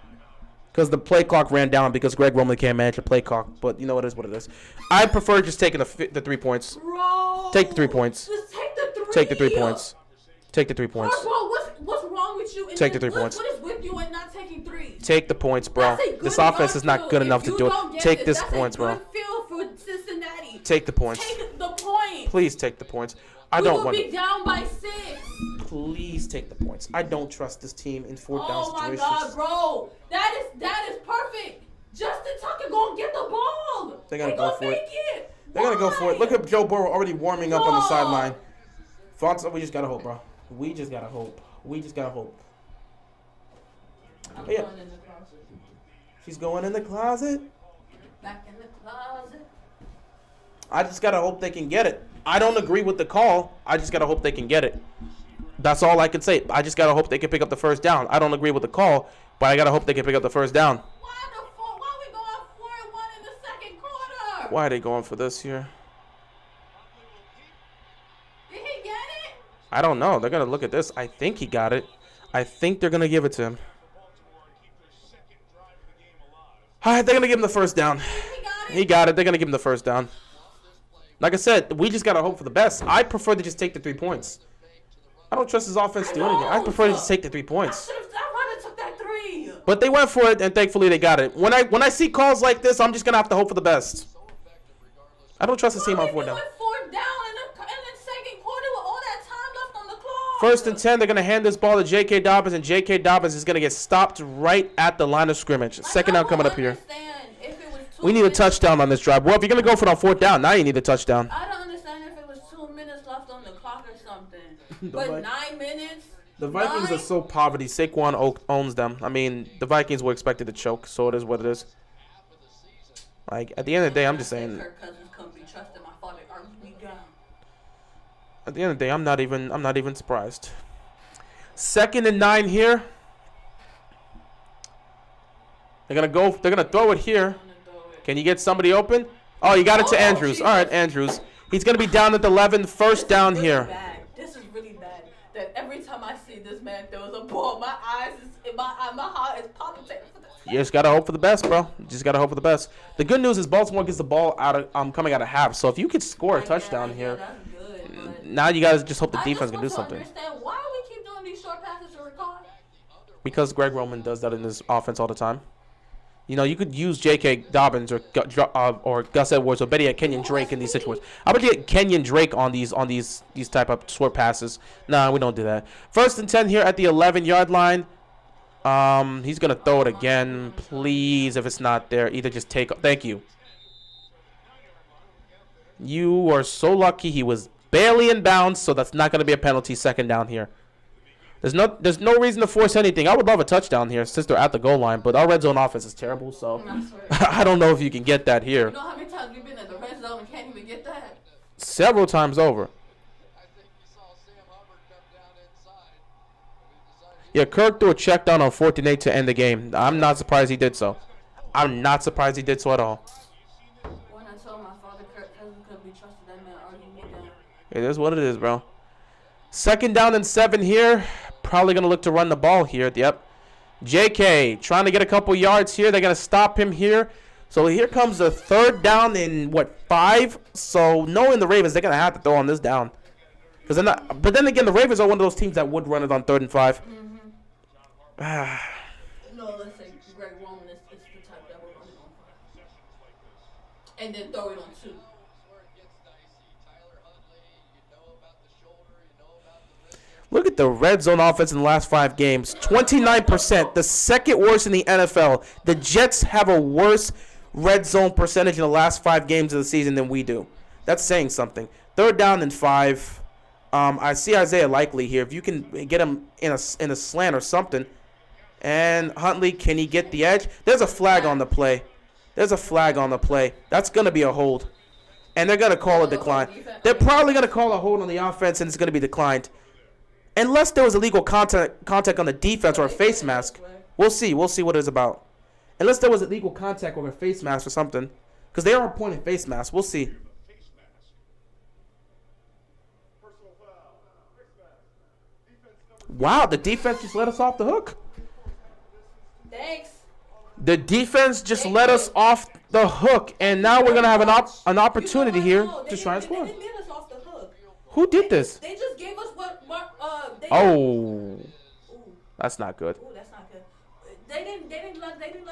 Because the play clock ran down because Greg Roman can't manage a play clock. But you know, it is what it is. I prefer just taking the 3 points. Bro, Take the 3 points. Just take the 3. Take the 3 points. Take the 3 points. Bro, what's wrong with you? Take the 3 points. What is with you and not taking 3? Take the points, bro. This offense is not good enough to do it. Take this points, bro. Feel for Cincinnati. Take the points. Take the points. Please take the points. I don't want to be down by 6. Please take the points. I don't trust this team in 4th down situations. Oh my God, bro. That is perfect. Justin Tucker gonna get the ball. They're gonna go for it. They're Why? gonna go for it. Look at Joe Burrow already warming up on the sideline. Fonzo, we just gotta hope, bro. We just gotta hope. We just gotta hope. I'm Yeah. going in the closet. She's going in the closet. Back in the closet. I just gotta hope they can get it. I don't agree with the call. I just gotta hope they can get it. That's all I can say. I just gotta hope they can pick up the first down. I don't agree with the call, but I gotta hope they can pick up the first down. Why we going 4-1 in the second quarter? Why are they going for this here? Did he get it? I don't know. They're gonna look at this. I think he got it. I think they're gonna give it to him. All right, they're gonna give him the first down. He got it. He got it. They're gonna give him the first down. Like I said, we just gotta hope for the best. I prefer to just take the 3 points. I don't trust his offense to do anything. I prefer to just take the 3 points. I rather took that 3. But they went for it, and thankfully they got it. When I see calls like this, I'm just gonna have to hope for the best. I don't trust the team on 4th down. 4th down in the second quarter with all that time left on the clock. 1st and 10, they're gonna hand this ball to J.K. Dobbins, and J.K. Dobbins is gonna get stopped right at the line of scrimmage. Second down coming up here. We need a touchdown on this drive. Well, if you're gonna go for it on 4th down, now you need a touchdown. I don't understand if it was 2 minutes left on the clock or something. But 9 minutes. The Vikings are so poverty. Saquon owns them. I mean, the Vikings were expected to choke, so it is what it is. Like, at the end of the day, I'm just saying. Kirk Cousins couldn't be trusted. My father argued me down. At the end of the day, I'm not even surprised. 2nd and 9 here. They're gonna throw it here. Can you get somebody open? Oh, you got it to Andrews. Jesus. All right, Andrews. He's gonna be down at the 11. First down here. This is really bad. That every time I see this man throws a ball, my heart is palpitating. You just gotta hope for the best, bro. You just gotta hope for the best. The good news is Baltimore gets the ball coming out of half. So if you could score a touchdown here, that's good, now you gotta just hope the defense can do something. I understand why we keep doing these short passes to Ricard. Because Greg Roman does that in his offense all the time. You know, you could use J.K. Dobbins or Gus Edwards or better yet Kenyon Drake in these situations. How about you get Kenyon Drake on these type of short passes? Nah, we don't do that. 1st and 10 here at the 11-yard line. He's gonna throw it again. Please, if it's not there, either just take. Thank you. You are so lucky. He was barely in bounds, so that's not gonna be a penalty. 2nd down here. There's no reason to force anything. I would love a touchdown here since they're at the goal line, but our red zone offense is terrible, so I don't know if you can get that here. You know how many times you've been in the red zone and can't even get that? Several times over. Yeah, Kirk threw a check down on 4th and 8 to end the game. I'm not surprised he did so. I'm not surprised he did so at all. When I told my father Kirk Cousins couldn't be trusted, that man argued me down. It is what it is, bro. 2nd down and 7 here. Probably going to look to run the ball here. Yep. JK trying to get a couple yards here. They're going to stop him here. So here comes the 3rd down in, 5? So knowing the Ravens, they're going to have to throw on this down. Because they're not. But then again, the Ravens are one of those teams that would run it on 3rd and 5. No, let's say Greg Roman is the type that will run it on 5. And then throw it on 2. Look at the red zone offense in the last 5 games. 29%, the 2nd worst in the NFL. The Jets have a worse red zone percentage in the last 5 games of the season than we do. That's saying something. 3rd down and 5. I see Isaiah Likely here. If you can get him in a slant or something. And Huntley, can he get the edge? There's a flag on the play. That's going to be a hold. And they're going to call a decline. They're probably going to call a hold on the offense, and it's going to be declined. Unless there was illegal contact on the defense or a face mask. We'll see. We'll see what it's about. Unless there was illegal contact or a face mask or something. Because they are pointing face masks. We'll see. Wow, the defense just let us off the hook. Thanks. The defense just let us off the hook, and now we're gonna have an opportunity here to try and score. They didn't get us off the hook. Who did this? They just gave us what Oh, that's not good. Ooh, that's not good. They didn't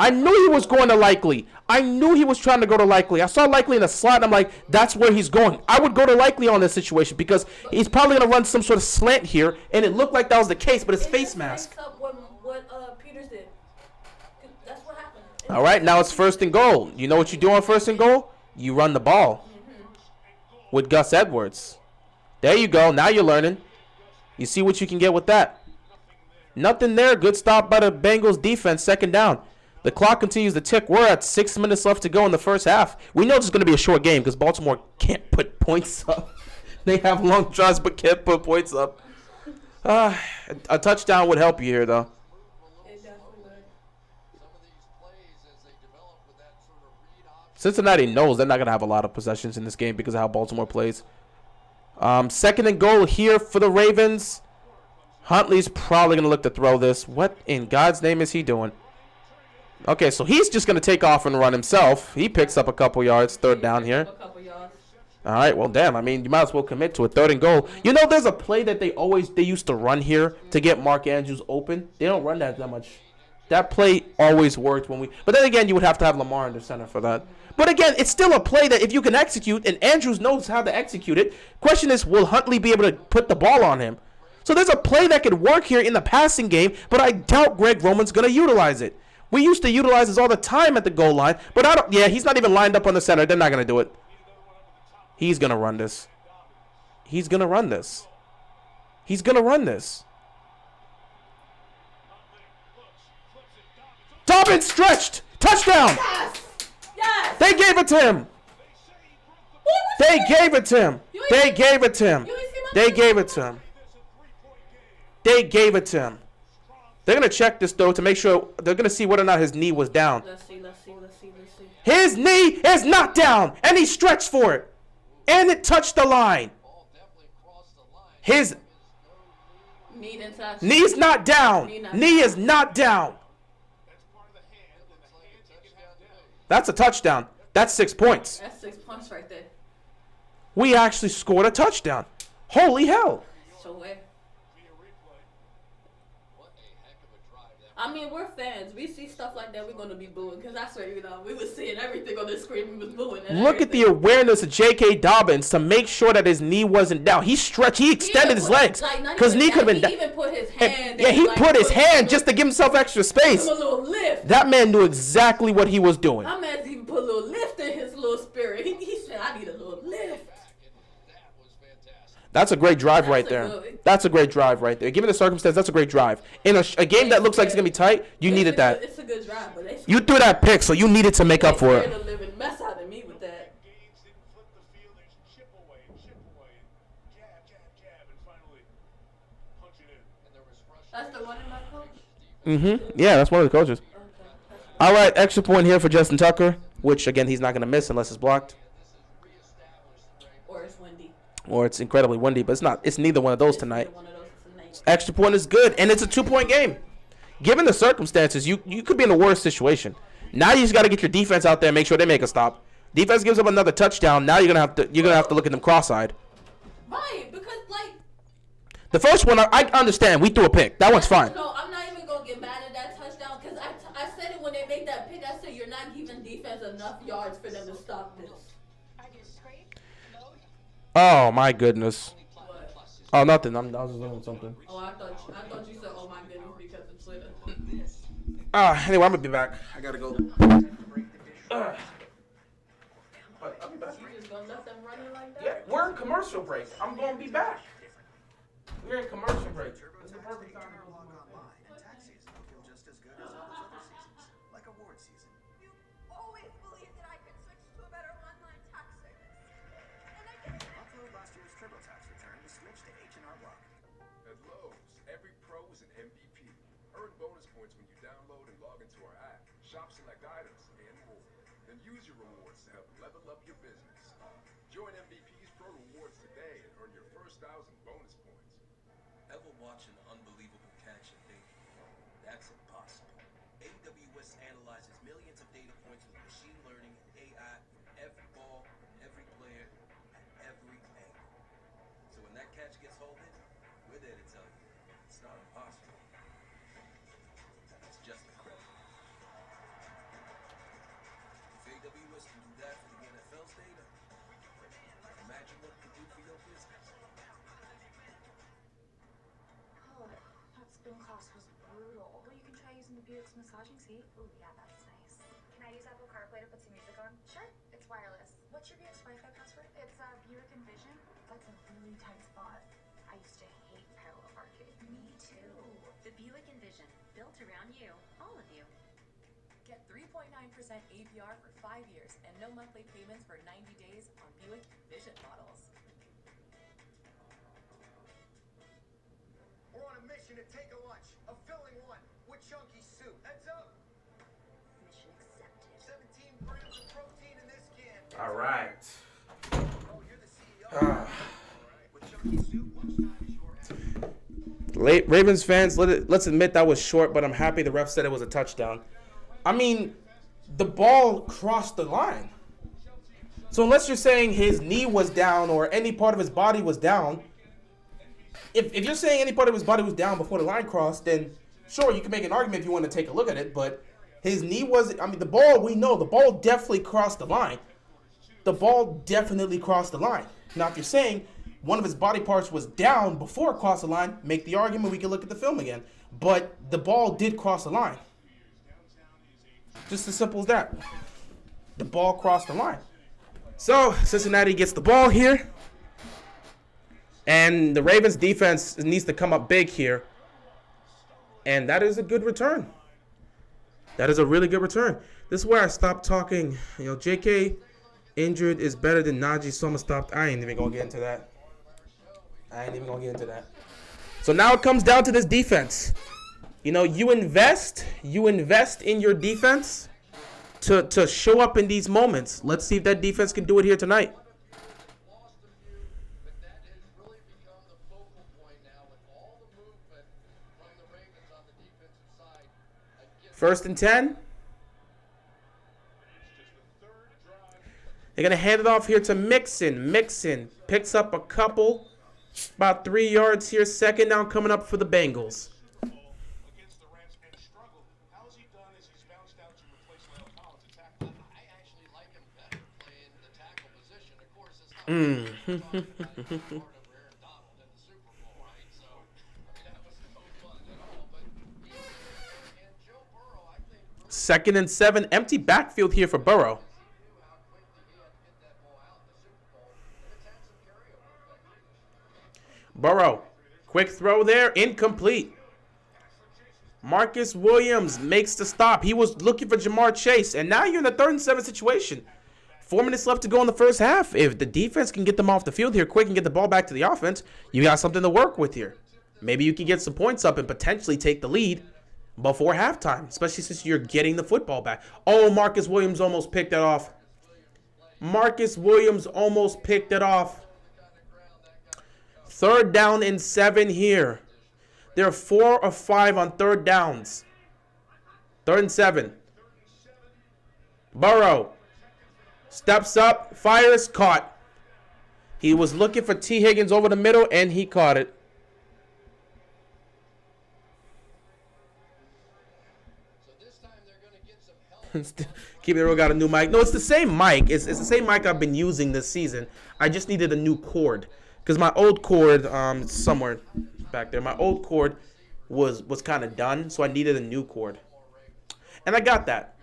I knew he was going to Likely. I knew he was trying to go to Likely. I saw Likely in the slot, and I'm like, that's where he's going. I would go to Likely on this situation because he's probably going to run some sort of slant here, and it looked like that was the case, but his face mask. Up what Peters did. That's what happened. All right, now it's 1st and goal. You know what you do on 1st and goal? You run the ball with Gus Edwards. There you go. Now you're learning. You see what you can get with that. Nothing there. Good stop by the Bengals defense. 2nd down. The clock continues to tick. We're at 6 minutes left to go in the first half. We know this is going to be a short game because Baltimore can't put points up. They have long drives but can't put points up. A touchdown would help you here, though. It definitely would. Cincinnati knows they're not going to have a lot of possessions in this game because of how Baltimore plays. 2nd and goal here for the Ravens. Huntley's probably going to look to throw this. What in God's name is he doing? Okay, so he's just going to take off and run himself. He picks up a couple yards. 3rd down here. All right, well, damn. I mean, you might as well commit to it. 3rd and goal. You know, there's a play that they used to run here to get Mark Andrews open. They don't run that much. That play always worked when we. But then again, you would have to have Lamar under center for that. But again, it's still a play that if you can execute, and Andrews knows how to execute it. Question is, will Huntley be able to put the ball on him? So there's a play that could work here in the passing game, but I doubt Greg Roman's going to utilize it. We used to utilize this all the time at the goal line, but I don't. Yeah, he's not even lined up on the center. They're not going to do it. He's going to run this. He's going to run this. He's going to run this. Dobbins stretched. Touchdown. Yes. Yes. They gave it to him. They gave it to him. They gave it to him. They gave it to him. They gave it to him. They're going to check this, though, to make sure. They're going to see whether or not his knee was down. Let's see. His knee is not down, and he stretched for it. And it touched the line. His knee's not down. Knee is not down. That's a touchdown. That's 6 points. That's 6 points right there. We actually scored a touchdown. Holy hell. So where? I mean, we're fans. We see stuff like that, we're going to be booing. Because I swear, we was seeing everything on the screen. We was booing. Look at the awareness of J.K. Dobbins to make sure that his knee wasn't down. He stretched. He extended his legs. Because knee could have been down. He even put his hand. Yeah, he put his hand just to give himself extra space. A little lift. That man knew exactly what he was doing. My man's even put a little lift in his little spirit. He said, I need a little lift. That's a great drive right there. That's a great drive right there. Given the circumstance, that's a great drive. In a game that looks like it's going to be tight, you needed that. It's a good drive. But you threw that pick, so you needed to make up for it. The living mess out of me with that. That's the running back coach? Mm-hmm. Yeah, that's one of the coaches. Okay. All right, extra point here for Justin Tucker, which, again, he's not going to miss unless it's blocked. Or it's windy. Or it's incredibly windy, but it's not. It's neither one of those tonight. Extra point is good, and it's a 2-point game. Given the circumstances, you could be in a worse situation. Now you just got to get your defense out there and make sure they make a stop. Defense gives up another touchdown. Now you're gonna have to look at them cross-eyed. Right, because like the first one, I understand. We threw a pick. That one's fine. No, I'm not even gonna get mad at that touchdown because I said it when they made that pick. I said you're not giving defense enough yards for them to stop this. Oh my goodness. What? Oh, nothing. I was just doing something. Oh, I thought you said, "Oh my goodness," because of Twitter. Anyway, I'm gonna be back. I gotta go. I'll be back. You just gonna let them run it like that? Yeah, we're in commercial break. I'm gonna be back. We're in commercial break. It's the perfect time. Always believed that I could switch to a better online tax service. And I did. Upload last year's TurboTax return to switch to H&R Block. At Lowe's, every pro is an MVP. Earn bonus points when you download and log into our app. Shop select items and more. Then use your rewards to help level up your business. Join MVP's Pro Rewards today and earn your first 1,000 bonus points. Ever watch an unbelievable catch and think, that's impossible? AWS analyzes data points with machine learning and AI from every ball, every player, at every angle. So when that catch gets holded, we're there to tell you it's not impossible. It's just incredible. If AWS can do that for the NFL's data, imagine what it can do for your business. Oh, that spin class was brutal. Well, you can try using the Buick's massaging seat. Ooh, yeah, that's nice. Can I use Apple CarPlay to put some music on? Sure, it's wireless. What's your Buick's Wi-Fi password? It's Buick Envision. That's a really tight spot. I used to hate parallel parking. Me too. The Buick Envision, built around you, all of you. Get 3.9% APR for 5 years and no monthly payments for 90 days on Buick Envision models. We're on a mission to take a lunch, a filling one, with chunky soup. Heads up! Mission accepted. 17 grams of protein in this can. All right. Oh, you're the CEO. With chunky soup, lunchtime is your app. Ravens fans, let's admit that was short, but I'm happy the ref said it was a touchdown. I mean, the ball crossed the line. So unless you're saying his knee was down or any part of his body was down, if you're saying any part of his body was down before the line crossed, then sure, you can make an argument if you want to take a look at it, but his knee was, I mean, the ball, we know, the ball definitely crossed the line. The ball definitely crossed the line. Now, if you're saying one of his body parts was down before it crossed the line, make the argument, we can look at the film again. But the ball did cross the line. Just as simple as that. The ball crossed the line. So, Cincinnati gets the ball here. And the Ravens defense needs to come up big here. And that is a good return. That is a really good return. This is where I stopped talking. You know, JK injured is better than Najee, so I'm going to stop. I ain't even going to get into that. So now it comes down to this defense. You know, you invest in your defense to show up in these moments. Let's see if that defense can do it here tonight. First and 10. They're going to hand it off here to Mixon. Mixon picks up a couple. About 3 yards here. Second down coming up for the Bengals. Second and 7. Empty backfield here for Burrow. Burrow. Quick throw there. Incomplete. Marcus Williams makes the stop. He was looking for Jamar Chase. And now you're in a 3rd and 7 situation. 4 minutes left to go in the first half. If the defense can get them off the field here quick and get the ball back to the offense, you got something to work with here. Maybe you can get some points up and potentially take the lead before halftime, especially since you're getting the football back. Oh, Marcus Williams almost picked it off. Marcus Williams almost picked it off. 3rd down and 7 here. They're 4 of 5 on 3rd downs. 3rd and 7. Burrow steps up, fires, caught. He was looking for T. Higgins over the middle, and he caught it. Keeping it real, got a new mic. No, it's the same mic. It's the same mic I've been using this season. I just needed a new cord. Because my old cord, somewhere back there, my old cord was kind of done, so I needed a new cord. And I got that.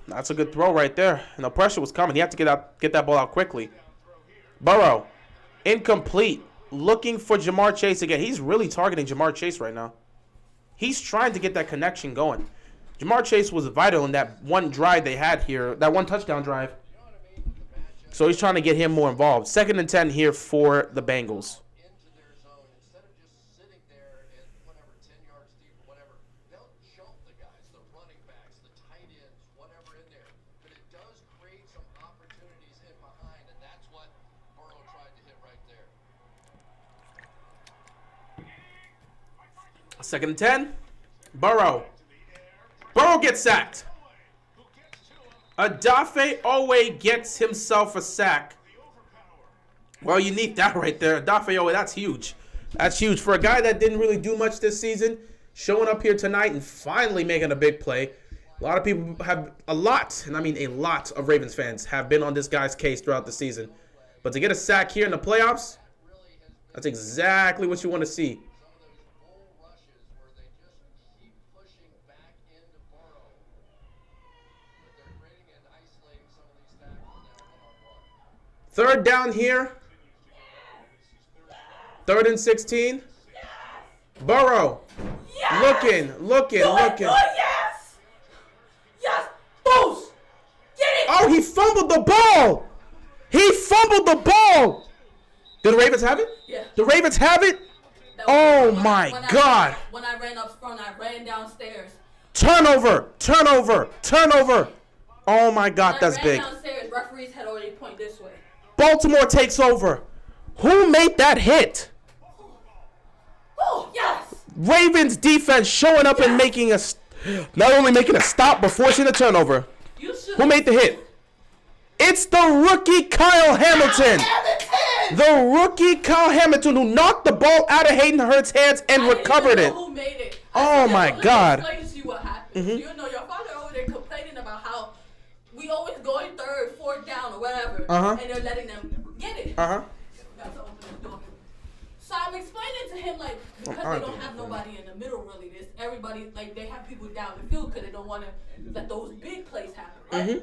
That's a good throw right there. And the pressure was coming. He had to get that ball out quickly. Burrow, incomplete. Looking for Jamar Chase again. He's really targeting Jamar Chase right now. He's trying to get that connection going. Jamar Chase was vital in that one drive they had here, that one touchdown drive. So he's trying to get him more involved. 2nd and 10 here for the Bengals. Second and 10. Burrow. Burrow gets sacked. Odafe Owe gets himself a sack. Well, you need that right there. Odafe Owe, that's huge. That's huge. For a guy that didn't really do much this season, showing up here tonight and finally making a big play. A lot of people have a lot, and I mean a lot of Ravens fans have been on this guy's case throughout the season. But to get a sack here in the playoffs, that's exactly what you want to see. Third down here. 3rd and 16. Burrow. Yes! Looking. Yes! Yes! Boost! Get it! Oh, he fumbled the ball. Do the Ravens have it? Yeah. The Ravens have it? That Oh was- my when God. When I ran up front, I ran downstairs. Turnover. Oh my God, When that's I ran big. downstairs, referees had already pointed this way. Baltimore takes over. Who made that hit? Oh, yes! Ravens defense showing up and not only making a stop, but forcing a turnover. You should. Who made the hit? It's the rookie Kyle Hamilton. The rookie Kyle Hamilton who knocked the ball out of Hayden Hurst's hands and recovered it. Who made it? Oh my God. Let me explain to you what happened. You know, your father over there complaining about how we always going 3rd, 4th down or whatever, and they're letting them get it. Got to open the door. So I'm explaining to him like because they don't have nobody in the middle really. This everybody like they have people down the field because they don't want to let those big plays happen. Right?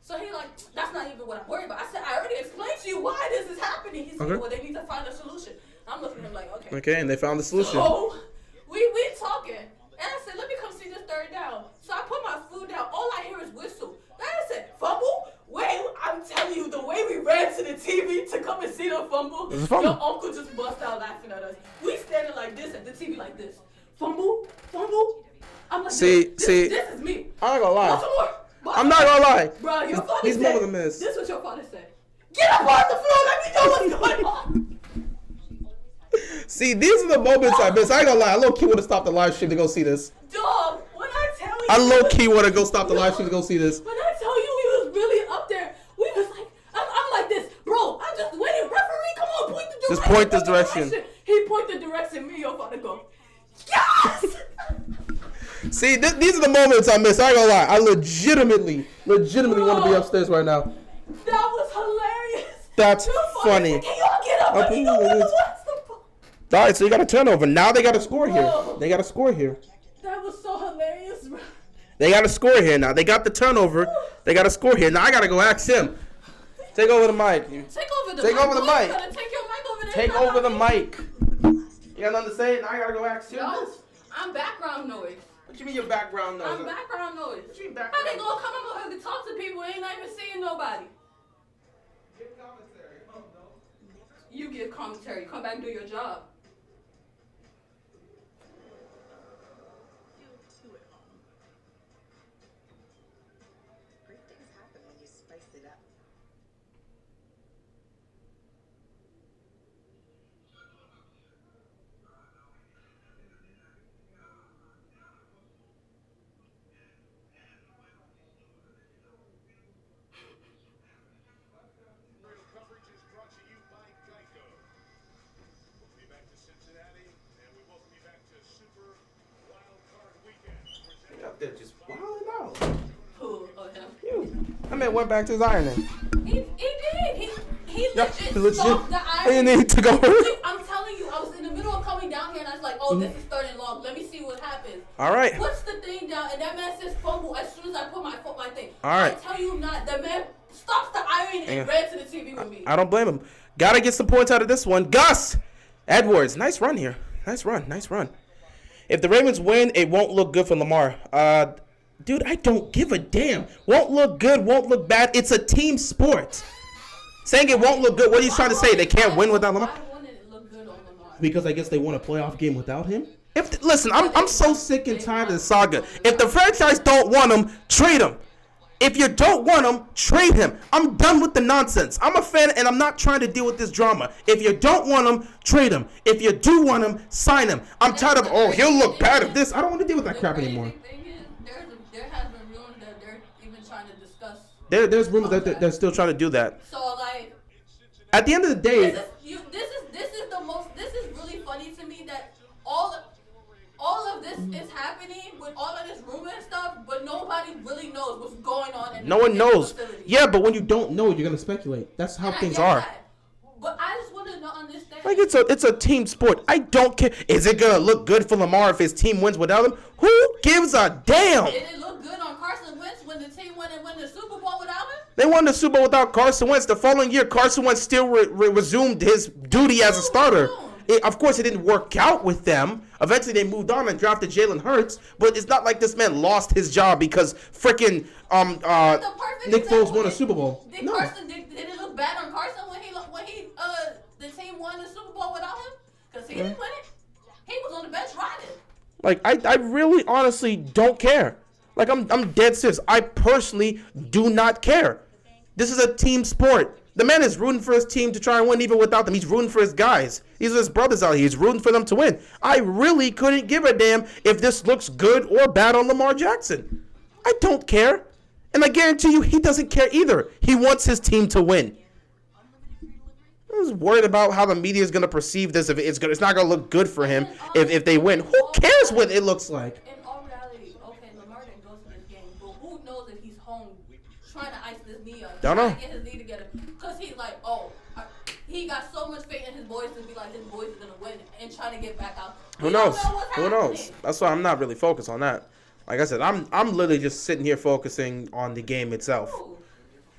So he like that's not even what I'm worried about. I said I already explained to you why this is happening. He said well they need to find a solution. I'm looking at him like okay. And they found the solution. So we talking, and I said, let me come see this 3rd down. So I put my food down. All I hear is whistle. Then I said, fumble? Wait, I'm telling you, the way we ran to the TV to come and see the fumble, It's a fumble. your uncle just bust out laughing at us. We standing like this at the TV like this. Fumble? I'm like, See. this is me. I'm not gonna lie. Baltimore. I'm not gonna lie. Bro, your father These said, moments are missed. this is what your father said. Get up off the floor, let me know what's going on. See, these are the moments I miss. I ain't gonna lie. I low-key would have stopped the live stream to go see this. Dog, when I tell you. I low-key would have go stop the live stream to go see this. When I tell you we was really up there, we was like, I'm like this, bro. I'm just waiting. Referee, come on, point the direction. Just point this direction. He pointed the direction. Me, your father go, yes. See, these are the moments I miss. I ain't gonna lie. I legitimately want to be upstairs right now. That was hilarious. That's Your father funny. said, can y'all get up? Let me know what the All right, so you got a turnover. Now they got to score here. Bro. They got to score here. That was so hilarious, bro. They got to score here now. They got the turnover. They got to score here. Now I got to go ask him. Take over the mic. Take over the Take mic. over the Boy, mic. you gotta take your mic over there. Take over the mic. You got nothing to say? Now I got to go ask him. Yo, I'm background noise. What you mean your background I'm noise? background noise. What you mean How background they gonna come over here to talk to people and ain't not even seeing nobody? You give commentary. Come back and do your job. Great things happen when you spice it up. Coverage is brought to you by Geico. We'll be back to Cincinnati, and we welcome you back to Super Wildcard Weekend. Up there just wilding out. Who? Oh, him. That man went back to his ironing. He did. He Yeah, legit stopped the And iron. then he took over. I'm telling you, I was in the middle of coming down here and I was like, oh, this is 3rd and long. Let me see what happens. All right. Puts the thing down and that man says fumble as soon as I put my thing. All right. I tell you not, the man stops the iron and ran to the TV with me. I don't blame him. Got to get some points out of this one. Gus Edwards. Nice run here. Nice run. If the Ravens win, it won't look good for Lamar. Dude, I don't give a damn. Won't look good, won't look bad. It's a team sport. Saying it won't look good. What are you trying to say? They can't win without Lamar? Why wouldn't it look good on Lamar? Because I guess they won a playoff game without him. Listen, I'm so sick and tired of the saga. If the franchise don't want him, trade him. If you don't want him, trade him. I'm done with the nonsense. I'm a fan, and I'm not trying to deal with this drama. If you don't want him, trade him. If you do want him, sign him. I'm tired of, oh, he'll look bad at this. I don't want to deal with that crap anymore. The thing is, there has been rumors that they're even trying to discuss. There's rumors that they're still trying to do that. So, like, at the end of the day, this is really funny to me that all of this is happening with all of this rumor and stuff, but nobody really knows what's going on. No one knows. Facility. Yeah, but when you don't know, you're gonna speculate. That's how things are. But I just want to understand. Like it's a team sport. I don't care. Is it gonna look good for Lamar if his team wins without him? Who gives a damn? Did it look good on Carson Wentz when the team won the Super Bowl without him? They won the Super Bowl without Carson Wentz. The following year, Carson Wentz still resumed his duty as a starter. Of course, it didn't work out with them. Eventually, they moved on and drafted Jalen Hurts. But it's not like this man lost his job because freaking Nick Foles won a Super Bowl. Did it look bad on Carson when the team won the Super Bowl without him? Because he didn't win it. He was on the bench riding. Like I really honestly don't care. Like I'm dead serious. I personally do not care. This is a team sport. The man is rooting for his team to try and win even without them. He's rooting for his guys. These are his brothers out here. He's rooting for them to win. I really couldn't give a damn if this looks good or bad on Lamar Jackson. I don't care. And I guarantee you he doesn't care either. He wants his team to win. I was worried about how the media is going to perceive this. If it's not going to look good for him if they win. Who cares what it looks like? In all reality, okay, Lamar didn't go to this game, but who knows if he's home trying to ice this knee up, Don't know. Trying to get his knee together, because he's like, he got so much faith in his boys to be like his boys are gonna win and trying to get back out. Who knows? Who knows? That's why I'm not really focused on that. Like I said, I'm literally just sitting here focusing on the game itself.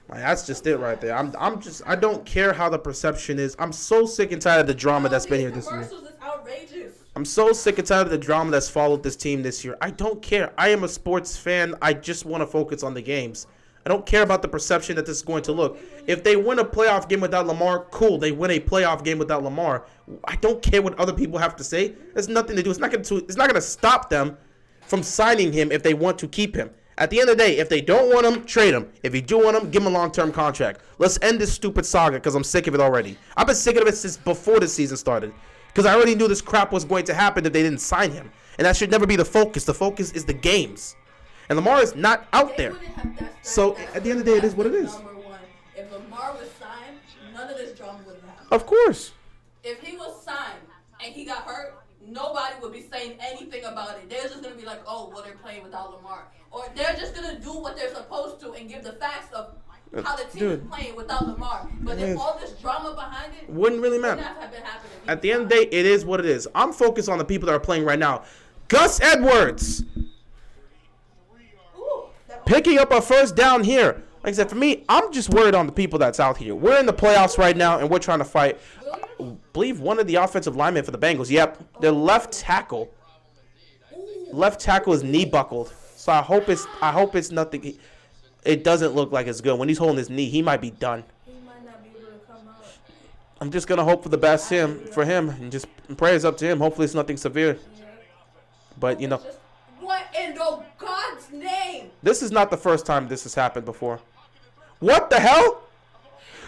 Like, that's just it right there. I don't care how the perception is. I'm so sick and tired of the drama that's been here this year. Is outrageous. I'm so sick and tired of the drama that's followed this team this year. I don't care. I am a sports fan. I just want to focus on the games. I don't care about the perception that this is going to look. If they win a playoff game without Lamar, cool. They win a playoff game without Lamar. I don't care what other people have to say. There's nothing to do. It's not going to stop them from signing him if they want to keep him. At the end of the day, if they don't want him, trade him. If you do want him, give him a long-term contract. Let's end this stupid saga because I'm sick of it already. I've been sick of it since before the season started because I already knew this crap was going to happen if they didn't sign him. And that should never be the focus. The focus is the games. And Lamar is not out there. So at the end of the day, it is what it is. Number one, if Lamar was signed, none of this drama would have happened. Of course. If he was signed and he got hurt, nobody would be saying anything about it. They're just going to be like, oh, well, they're playing without Lamar. Or they're just going to do what they're supposed to and give the facts of how the team is playing without Lamar. But if all this drama behind it wouldn't really matter. Have been happening. At the end of the day, it is what it is. I'm focused on the people that are playing right now. Gus Edwards picking up a first down here. Like I said, for me, I'm just worried on the people that's out here. We're in the playoffs right now, and we're trying to fight. I believe one of the offensive linemen for the Bengals. Yep, their left tackle. Left tackle is knee buckled. So I hope it's nothing. It doesn't look like it's good. When he's holding his knee, he might be done. He might not be able to come out. I'm just gonna hope for the best for him, and just prayers up to him. Hopefully, it's nothing severe. But you know. What in the God's name? This is not the first time this has happened before. What the hell?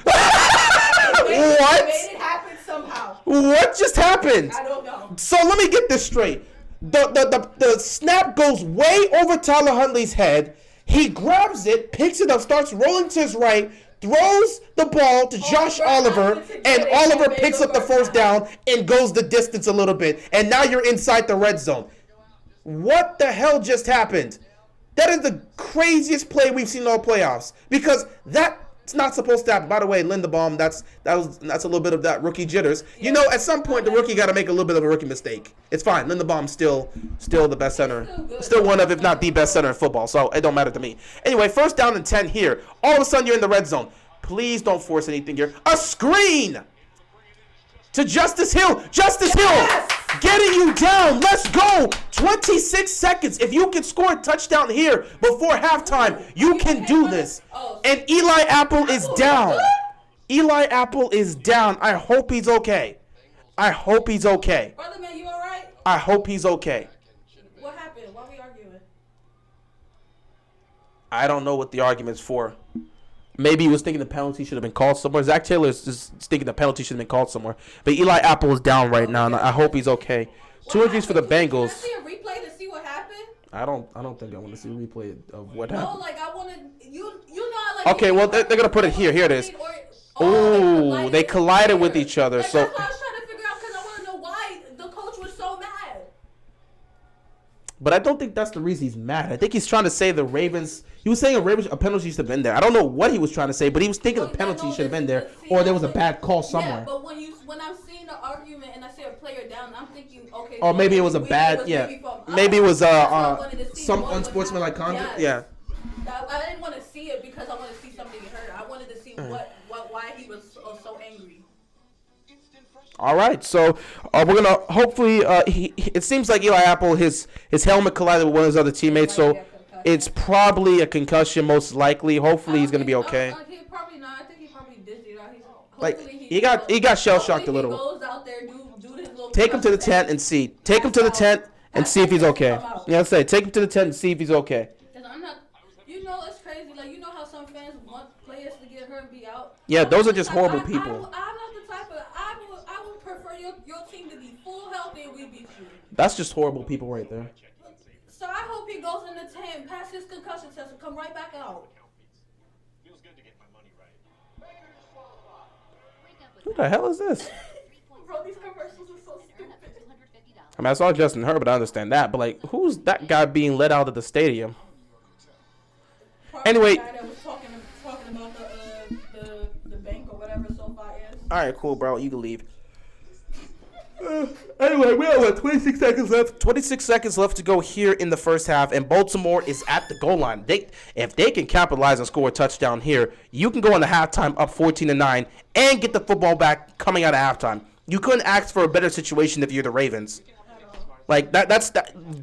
What? Made it happen somehow. What just happened? I don't know. So let me get this straight. The snap goes way over Tyler Huntley's head. He grabs it, picks it up, starts rolling to his right, throws the ball to Josh Oliver, and Oliver picks up the first down and goes the distance a little bit. And now you're inside the red zone. What the hell just happened? That is the craziest play we've seen in all playoffs. Because that's not supposed to happen. By the way, Linderbaum, that's a little bit of that rookie jitters. Yeah. You know, at some point the rookie got to make a little bit of a rookie mistake. It's fine. Linderbaum's still the best center. Still one of, if not the best center in football. So it don't matter to me. Anyway, first down and 10 here. All of a sudden you're in the red zone. Please don't force anything here. A screen to Justice Hill. Justice Hill getting you down. Let's go. 26 seconds. If you can score a touchdown here before halftime, you can do this. And Eli Apple is down. Eli Apple is down. I hope he's okay. I hope he's okay. Brother man, you all right? I hope he's okay. What happened? Why are we arguing? I don't know what the argument's for. Maybe he was thinking the penalty should have been called somewhere. Zach Taylor is just thinking the penalty should have been called somewhere. But Eli Apple is down right now, and I hope he's okay. 2 injuries for the Bengals. Can I see a replay to see what happened? I don't think I want to see a replay of what happened. No, like I want to. You know, like. Okay, well they're gonna put it here. Here it is. Oh, they collided with each other. Like, So. that's what I was trying to figure out because I want to know why the coach was so mad. But I don't think that's the reason he's mad. I think he's trying to say the Ravens. He was saying a penalty should have been there. I don't know what he was trying to say, but he was thinking the penalty should have been there, or there was a bad call somewhere. Yeah, but when I'm seeing the argument and I see a player down, I'm thinking, okay. Or maybe it was a bad, yeah. Maybe it was some unsportsmanlike conduct. Yes. Yeah. I didn't want to see it because I wanted to see something hurt. I wanted to see why he was so angry. All right, so we're gonna hopefully. It seems like Eli Apple, his helmet collided with one of his other teammates, so it's probably a concussion, most likely. Hopefully, he's gonna be okay. He probably not. I think he probably did it out. Like he got shell shocked a little. Goes out there, do his little Take him to the tent and see. Take him to the tent and see if he's okay. Yeah, I'll say take him to the tent and see if he's okay. Because I'm not. You know, it's crazy. Like you know how some fans want players to get hurt and be out. Yeah, those are just horrible people. I'm not the type of. I would prefer your team to be full healthy and we beat you. That's just horrible people right there. So I hope he goes in the tent, pass his concussion test, and come right back out. Who the hell is this? Bro, these commercials are so stupid. I mean, I saw Justin Herbert. I understand that, but like, who's that guy being let out of the stadium? Anyway. The guy that was talking about the bank or whatever SoFi is. All right, cool, bro. You can leave. Anyway, we have 26 seconds left. 26 seconds left to go here in the first half, and Baltimore is at the goal line. If they can capitalize and score a touchdown here, you can go into halftime up 14-9 and get the football back coming out of halftime. You couldn't ask for a better situation if you're the Ravens. Like that's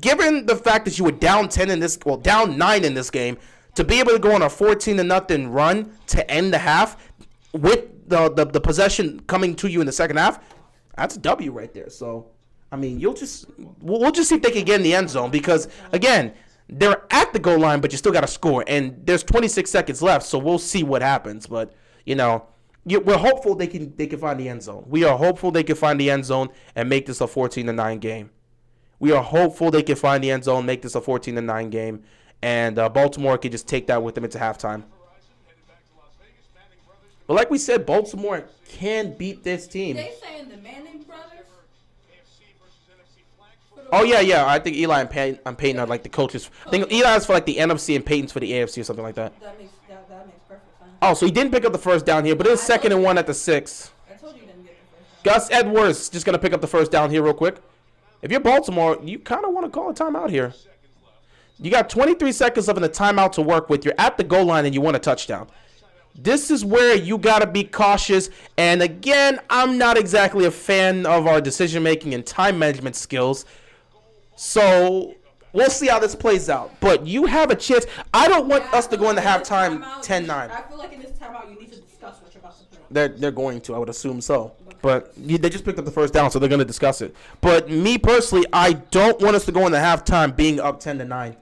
given the fact that you were down 10 in this, well, down 9 in this game, to be able to go on a 14-0 run to end the half with the possession coming to you in the second half. That's a W right there. So, I mean, we'll just see if they can get in the end zone because, again, they're at the goal line, but you still got to score. And there's 26 seconds left, so we'll see what happens. But, you know, we're hopeful they can find the end zone. We are hopeful they can find the end zone and make this a 14-9 game. We are hopeful they can find the end zone, make this a 14-9 game, and Baltimore can just take that with them into halftime. But like we said, Baltimore can beat this team. They saying the Manning brothers? Oh, yeah. I think Eli and Peyton are like the coaches. I think Eli's for like the NFC and Peyton's for the AFC or something like that. That makes perfect sense. Oh, so he didn't pick up the first down here, but it's 2nd and 1 at the 6. I told you didn't get the first down. Gus Edwards just going to pick up the first down here real quick. If you're Baltimore, you kind of want to call a timeout here. You got 23 seconds left in the timeout to work with. You're at the goal line and you want a touchdown. This is where you got to be cautious. And again, I'm not exactly a fan of our decision-making and time management skills. So we'll see how this plays out. But you have a chance. I don't want us to go into halftime 10-9. I feel like in this timeout you need to discuss what you're about to play. They're going to. I would assume so. But they just picked up the first down, so they're going to discuss it. But me personally, I don't want us to go into halftime being up 10-9.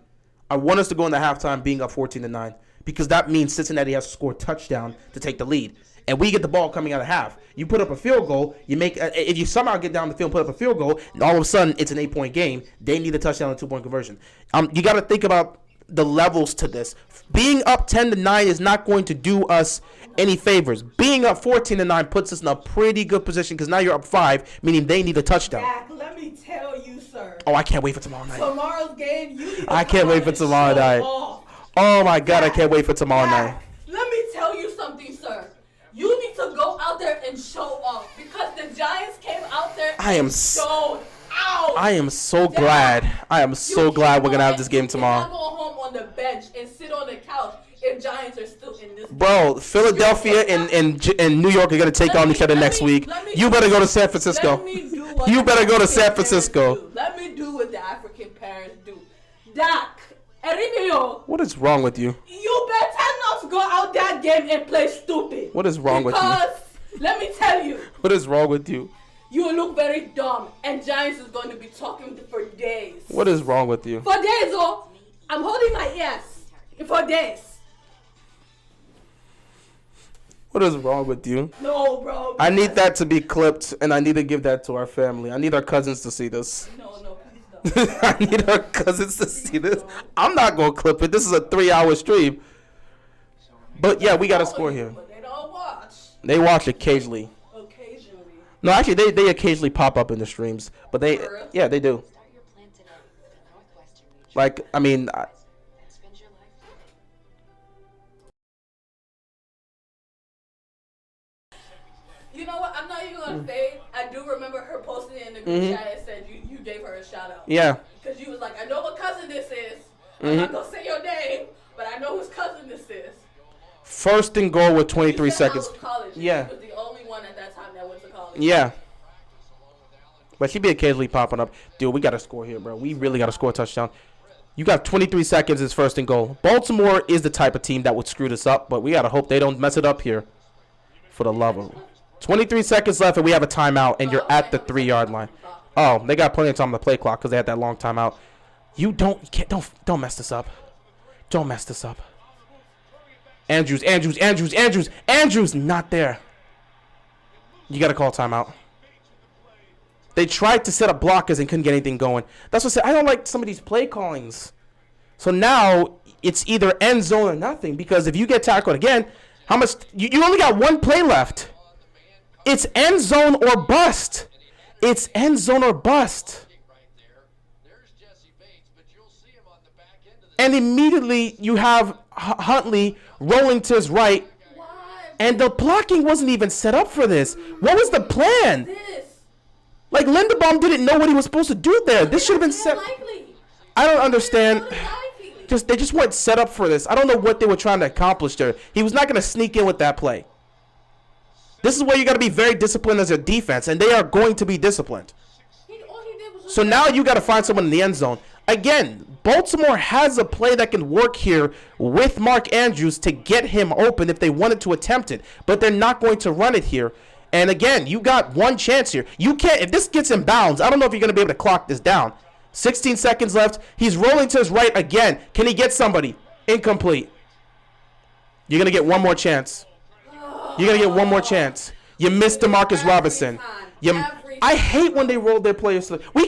I want us to go into halftime being up 14-9. Because that means Cincinnati has to score a touchdown to take the lead. And we get the ball coming out of half. You put up a field goal, if you somehow get down the field and put up a field goal, and all of a sudden it's an 8-point game, they need a touchdown and 2-point conversion. You got to think about the levels to this. Being up 10-9 is not going to do us any favors. Being up 14-9 puts us in a pretty good position because now you're up 5, meaning they need a touchdown. Zach, let me tell you, sir. Oh, I can't wait for tomorrow night. Tomorrow's game, you need to I can't wait for tomorrow night. Oh my God, I can't wait for tomorrow night. Let me tell you something, sir. You need to go out there and show off because the Giants came out there and showed out. I am so glad. I am so glad we're going to have this game tomorrow. You cannot go home on the bench and sit on the couch if Giants are still in this. Bro, Philadelphia and New York are going to take on each other next week. You better go to San Francisco. You better go to San Francisco. Let me do what the African parents do. Dak. What is wrong with you? You better not go out that game and play stupid. What is wrong with you? Because, let me tell you. What is wrong with you? You look very dumb, and Giants is going to be talking for days. What is wrong with you? For days, I'm holding my ears. For this. What is wrong with you? No, bro. I need that to be clipped, and I need to give that to our family. I need our cousins to see this. No, please don't. I need our cousins to see this. I'm not going to clip it. This is a 3-hour stream. But, yeah, we got to score here. But they don't watch. They watch occasionally. Occasionally. No, actually, they occasionally pop up in the streams. But they, yeah, they do. Like, I mean... You know what? I'm not even gonna say. I do remember her posting it in the group chat and said you gave her a shout out. Yeah. Because you was like, I know what cousin this is. I'm not gonna say your name, but I know whose cousin this is. First and goal with 23 seconds. College. Yeah. She was the only one at that time that went to college. Yeah. But she be occasionally popping up. Dude, we got to score here, bro. We really got to score a touchdown. You got 23 seconds as first and goal. Baltimore is the type of team that would screw this up, but we got to hope they don't mess it up here. For the love of 23 seconds left, and we have a timeout, and you're at the 3-yard line. Oh, they got plenty of time on the play clock because they had that long timeout. You don't mess this up. Don't mess this up. Andrews, not there. You got to call timeout. They tried to set up blockers and couldn't get anything going. That's what I said. I don't like some of these play callings. So now it's either end zone or nothing, because if you get tackled again, how much? You only got one play left. It's end zone or bust. It's end zone or bust. And immediately you have Huntley rolling to his right. And the blocking wasn't even set up for this. What was the plan? Like, Linderbaum didn't know what he was supposed to do there. This should have been set. I don't understand. They just weren't set up for this. I don't know what they were trying to accomplish there. He was not going to sneak in with that play. This is where you got to be very disciplined as a defense, and they are going to be disciplined. So now you got to find someone in the end zone. Again, Baltimore has a play that can work here with Mark Andrews to get him open if they wanted to attempt it, but they're not going to run it here. And again, you got one chance here. You can't, if this gets in bounds, I don't know if you're going to be able to clock this down. 16 seconds left. He's rolling to his right again. Can he get somebody? Incomplete. You're going to get one more chance. You're going to get one more chance. You missed DeMarcus Robinson. I hate when they roll their players. We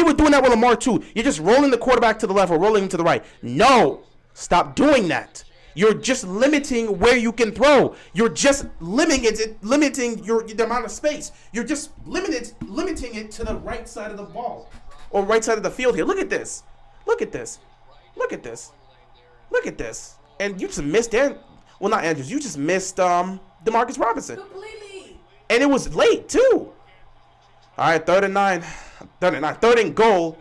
were doing that with Lamar too. You're just rolling the quarterback to the left or rolling him to the right. No. Stop doing that. You're just limiting where you can throw. You're just limiting the amount of space. You're just limiting it to the right side of the ball or right side of the field here. Look at this. Look at this. Look at this. Look at this. And you just missed well, not Andrews. You just missed DeMarcus Robinson. Completely. And it was late too. All right, 3rd and 9. 3rd and goal.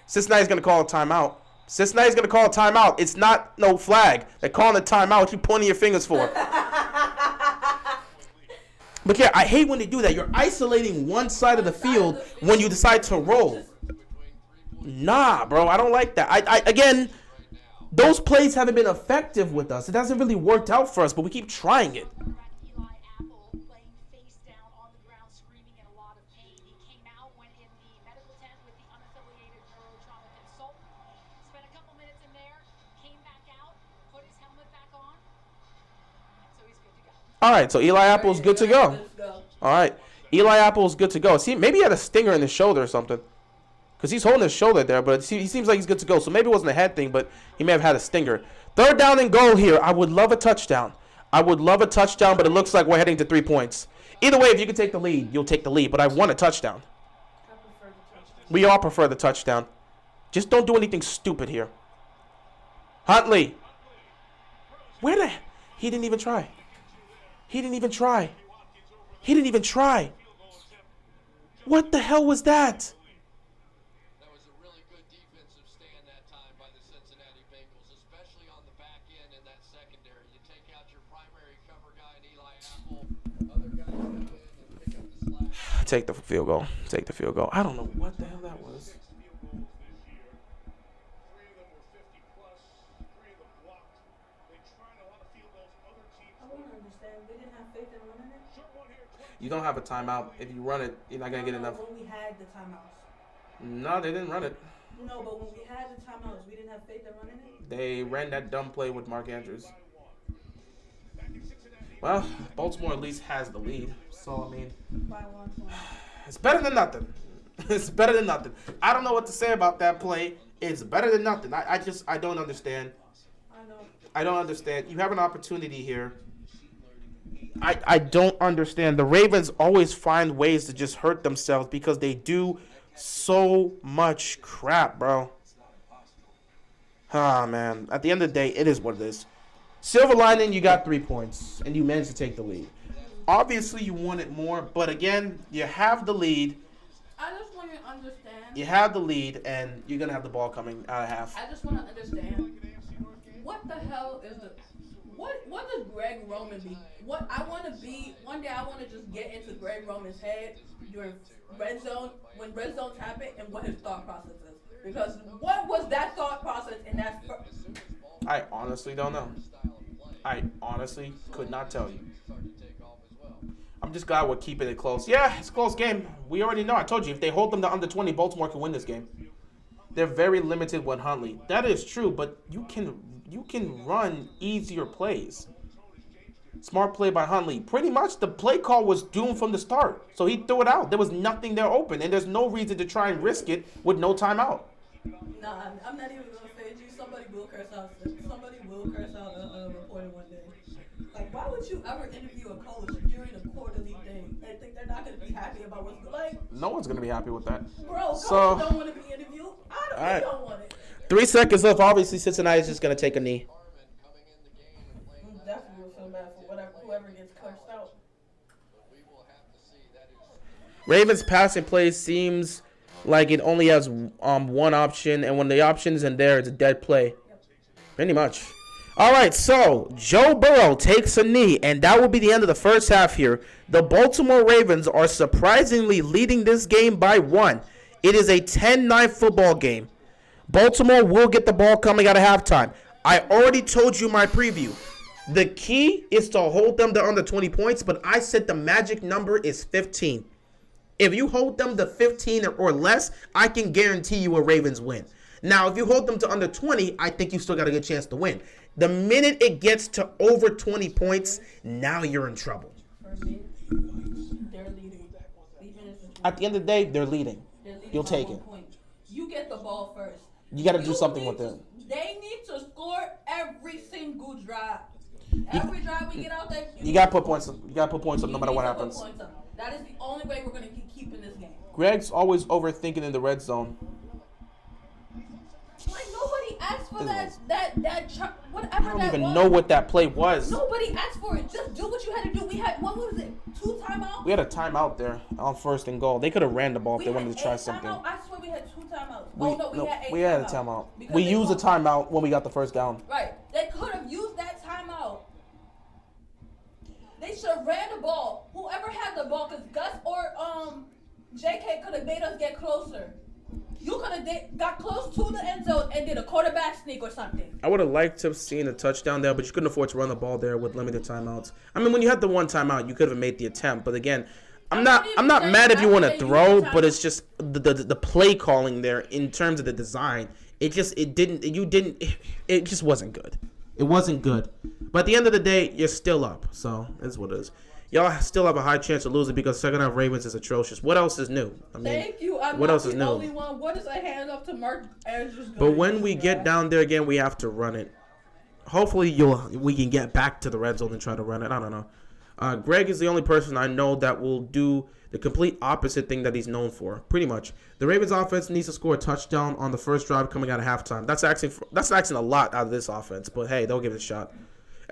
Cincinnati's going to call a timeout. Cincinnati's going to call a timeout. It's not no flag. They're calling a timeout. What you pointing your fingers for? But yeah, I hate when they do that. You're isolating one side of the field when you decide to roll. Nah, bro, I don't like that. Again, those plays haven't been effective with us. It hasn't really worked out for us, but we keep trying it. All right, so Eli Apple's good to go. All right, Eli Apple's good to go. See, maybe he had a stinger in his shoulder or something, because he's holding his shoulder there, but he seems like he's good to go. So maybe it wasn't a head thing, but he may have had a stinger. 3rd down and goal here. I would love a touchdown. But it looks like we're heading to 3 points. Either way, if you can take the lead, you'll take the lead, but I want a touchdown. We all prefer the touchdown. Just don't do anything stupid here. Huntley. He didn't even try. He didn't even try. What the hell was that? That was a really good defensive stand that time by the Cincinnati Bengals, especially on the back end in that secondary. You take out your primary cover guy in Eli Apple, other guys come in and pick up the slack. Take the field goal. I don't know what the hell that was. You don't have a timeout. If you run it, you're not going to get enough. When we had the timeouts. No, they didn't run it. No, but when we had the timeouts, we didn't have faith in running it. They ran that dumb play with Mark Andrews. Well, Baltimore at least has the lead. So, I mean, By 1 point. it's better than nothing. It's better than nothing. I don't know what to say about that play. It's better than nothing. I don't understand. I don't understand. You have an opportunity here. I don't understand. The Ravens always find ways to just hurt themselves because they do so much crap, bro. Ah, man. At the end of the day, it is what it is. Silver lining, you got 3 points, and you managed to take the lead. Obviously, you wanted more, but again, you have the lead. I just want to understand. You have the lead, and you're going to have the ball coming out of half. I just want to understand. What the hell is the... What does Greg Roman be? What I want to be... One day, I want to just get into Greg Roman's head during red zone, when red zones happen, and what his thought process is. Because what was that thought process in that... I honestly don't know. I honestly could not tell you. I'm just glad we're keeping it close. Yeah, it's a close game. We already know. I told you, if they hold them to under 20, Baltimore can win this game. They're very limited with Huntley. That is true, but you can run easier plays. Smart play by Huntley. Pretty much the play call was doomed from the start. So he threw it out. There was nothing there open, and there's no reason to try and risk it with no timeout. Nah, I'm not even going to fade you. Somebody will curse out a reporter one day. Like, why would you ever interview a coach during a quarterly thing and think they're not going to be happy about what's going on? Like, no one's going to be happy with that. Bro, coaches don't want to be interviewed. I don't want it. 3 seconds left. Obviously, Cincinnati's just going to take a knee. Definitely will feel bad for whoever gets cursed out. Ravens passing play seems like it only has one option, and when the option isn't there, it's a dead play. Pretty much. All right, so Joe Burrow takes a knee, and that will be the end of the first half here. The Baltimore Ravens are surprisingly leading this game by 1. It is a 10-9 football game. Baltimore will get the ball coming out of halftime. I already told you my preview. The key is to hold them to under 20 points, but I said the magic number is 15. If you hold them to 15 or less, I can guarantee you a Ravens win. Now, if you hold them to under 20, I think you still got a good chance to win. The minute it gets to over 20 points, now you're in trouble. For me, they're leading. At the end of the day, they're leading. You'll take it. You get the ball first. You got to do something with it. They need to score every single drive. Every drive we get out there, you got to put points up. You got to put points up no matter what happens. That is the only way we're going to keep in this game. Greg's always overthinking in the red zone. Like, nobody asked for whatever I don't even know what that play was. Nobody asked for it. Just do what you had to do. We had, what was it, 2 timeouts? We had a timeout there on 1st and goal. They could have ran the ball if they wanted to try something. I swear we had 2 timeouts. We had a timeout. We used a timeout when we got the first down. Right. They could have used that timeout. They should have ran the ball. Whoever had the ball, because Gus or JK could have made us get closer. You could have got close to the end zone and did a quarterback sneak or something. I would have liked to have seen a touchdown there, but you couldn't afford to run the ball there with limited timeouts. I mean, when you had the one timeout, you could have made the attempt. But again, I'm not mad if you want to throw, but it's just the play calling there in terms of the design. It just wasn't good. It wasn't good. But at the end of the day, you're still up. So that's what it is. Y'all still have a high chance of losing because second half Ravens is atrocious. What else is new? I mean, thank you. I'm what not else is the new? only one. What is a hand up to Mark Andrews? But when we get down there again, we have to run it. Hopefully, we can get back to the red zone and try to run it. I don't know. Greg is the only person I know that will do the complete opposite thing that he's known for. Pretty much, the Ravens offense needs to score a touchdown on the first drive coming out of halftime. That's asking a lot out of this offense. But hey, they'll give it a shot.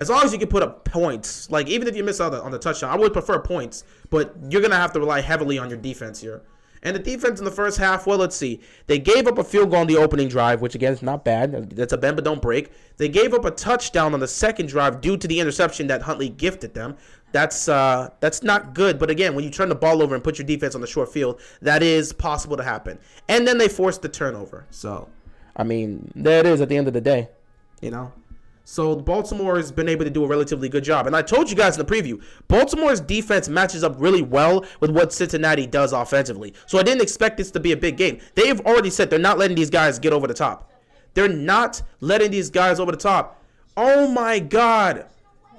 As long as you can put up points, like even if you miss out on the touchdown, I would prefer points, but you're going to have to rely heavily on your defense here. And the defense in the first half, well, let's see. They gave up a field goal on the opening drive, which, again, is not bad. That's a bend but don't break. They gave up a touchdown on the second drive due to the interception that Huntley gifted them. That's not good. But, again, when you turn the ball over and put your defense on the short field, that is possible to happen. And then they forced the turnover. So, I mean, there it is at the end of the day, you know. So Baltimore has been able to do a relatively good job. And I told you guys in the preview, Baltimore's defense matches up really well with what Cincinnati does offensively. So I didn't expect this to be a big game. They've already said they're not letting these guys get over the top. They're not letting these guys over the top. Oh my God.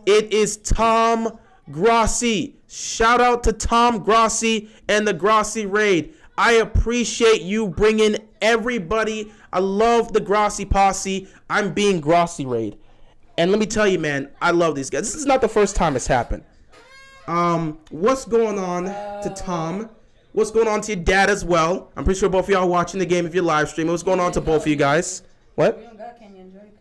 It is Tom Grossi. Shout out to Tom Grossi and the Grossi Raid. I appreciate you bringing everybody. I love the Grossi posse. I'm being Grossi Raid. And let me tell you, man, I love these guys. This is not the first time it's happened. What's going on to Tom? What's going on to your dad as well? I'm pretty sure both of y'all are watching the game if you're live streaming. What's going on to both of you guys? What? We don't got Kenyon Drake.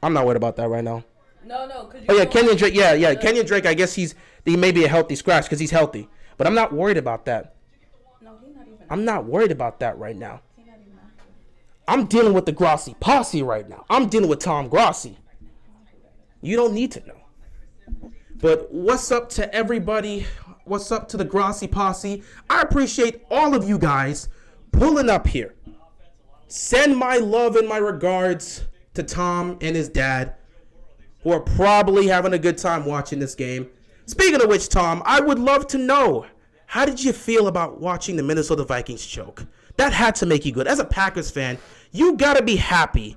I'm not worried about that right now. No. Oh, yeah, Kenyon Drake. Yeah. Kenyon Drake, I guess he may be a healthy scratch because he's healthy. But I'm not worried about that. No, he's not even. I'm not worried about that right now. I'm dealing with the Grossi posse right now. I'm dealing with Tom Grossi. You don't need to know. But what's up to everybody? What's up to the Grossi posse? I appreciate all of you guys pulling up here. Send my love and my regards to Tom and his dad, who are probably having a good time watching this game. Speaking of which, Tom, I would love to know, how did you feel about watching the Minnesota Vikings choke? That had to make you good. As a Packers fan, you got to be happy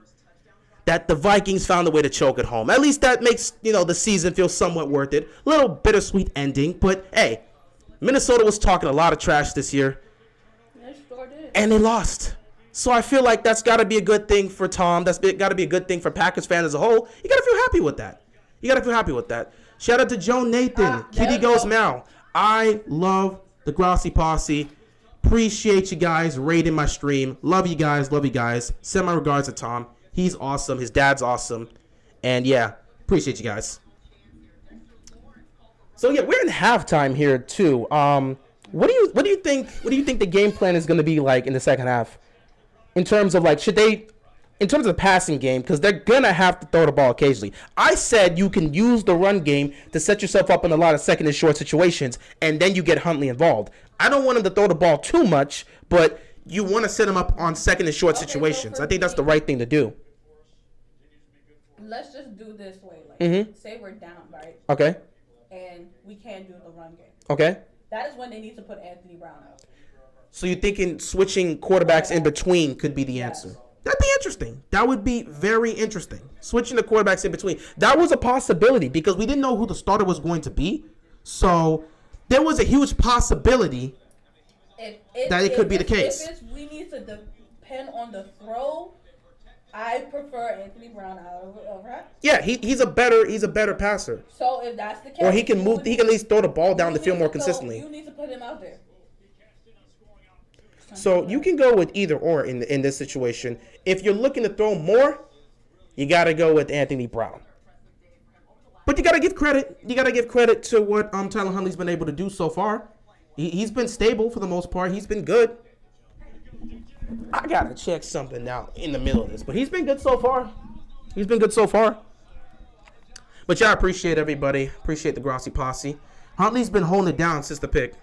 that the Vikings found a way to choke at home. At least that makes, the season feel somewhat worth it. A little bittersweet ending, but hey, Minnesota was talking a lot of trash this year. They sure did. And they lost. So I feel like that's got to be a good thing for Tom. That's got to be a good thing for Packers fans as a whole. You got to feel happy with that. Shout out to Joe Nathan. Kitty goes Mal. I love the Grossi posse. Appreciate you guys rating my stream. Love you guys. Send my regards to Tom. He's awesome. His dad's awesome. And yeah, appreciate you guys. So yeah, we're in halftime here too. What do you think the game plan is going to be like in the second half? In terms of in terms of the passing game, because they're going to have to throw the ball occasionally. I said you can use the run game to set yourself up in a lot of second and short situations, and then you get Huntley involved. I don't want him to throw the ball too much, but you want to set him up on second and short situations. I think that's the right thing to do. Let's just do this way. Say we're down, right? Okay. And we can't do the run game. Okay. That is when they need to put Anthony Brown out. So you're thinking switching quarterbacks in between could be the answer? That'd be interesting. That would be very interesting. Switching the quarterbacks in between. That was a possibility because we didn't know who the starter was going to be. So there was a huge possibility that it could be the case. If we need to depend on the throw, I prefer Anthony Brown out of right. Yeah, he's a better passer. So if that's the case, or he can move. He can at least throw the ball down the field more consistently. You need to put him out there. So you can go with either or in this situation. If you're looking to throw more, you got to go with Anthony Brown. But you got to give credit. You got to give credit to what Tyler Huntley's been able to do so far. He's been stable for the most part. He's been good. I got to check something out in the middle of this. But he's been good so far. But yeah, I appreciate everybody. Appreciate the Grossi posse. Huntley's been holding it down since the pick.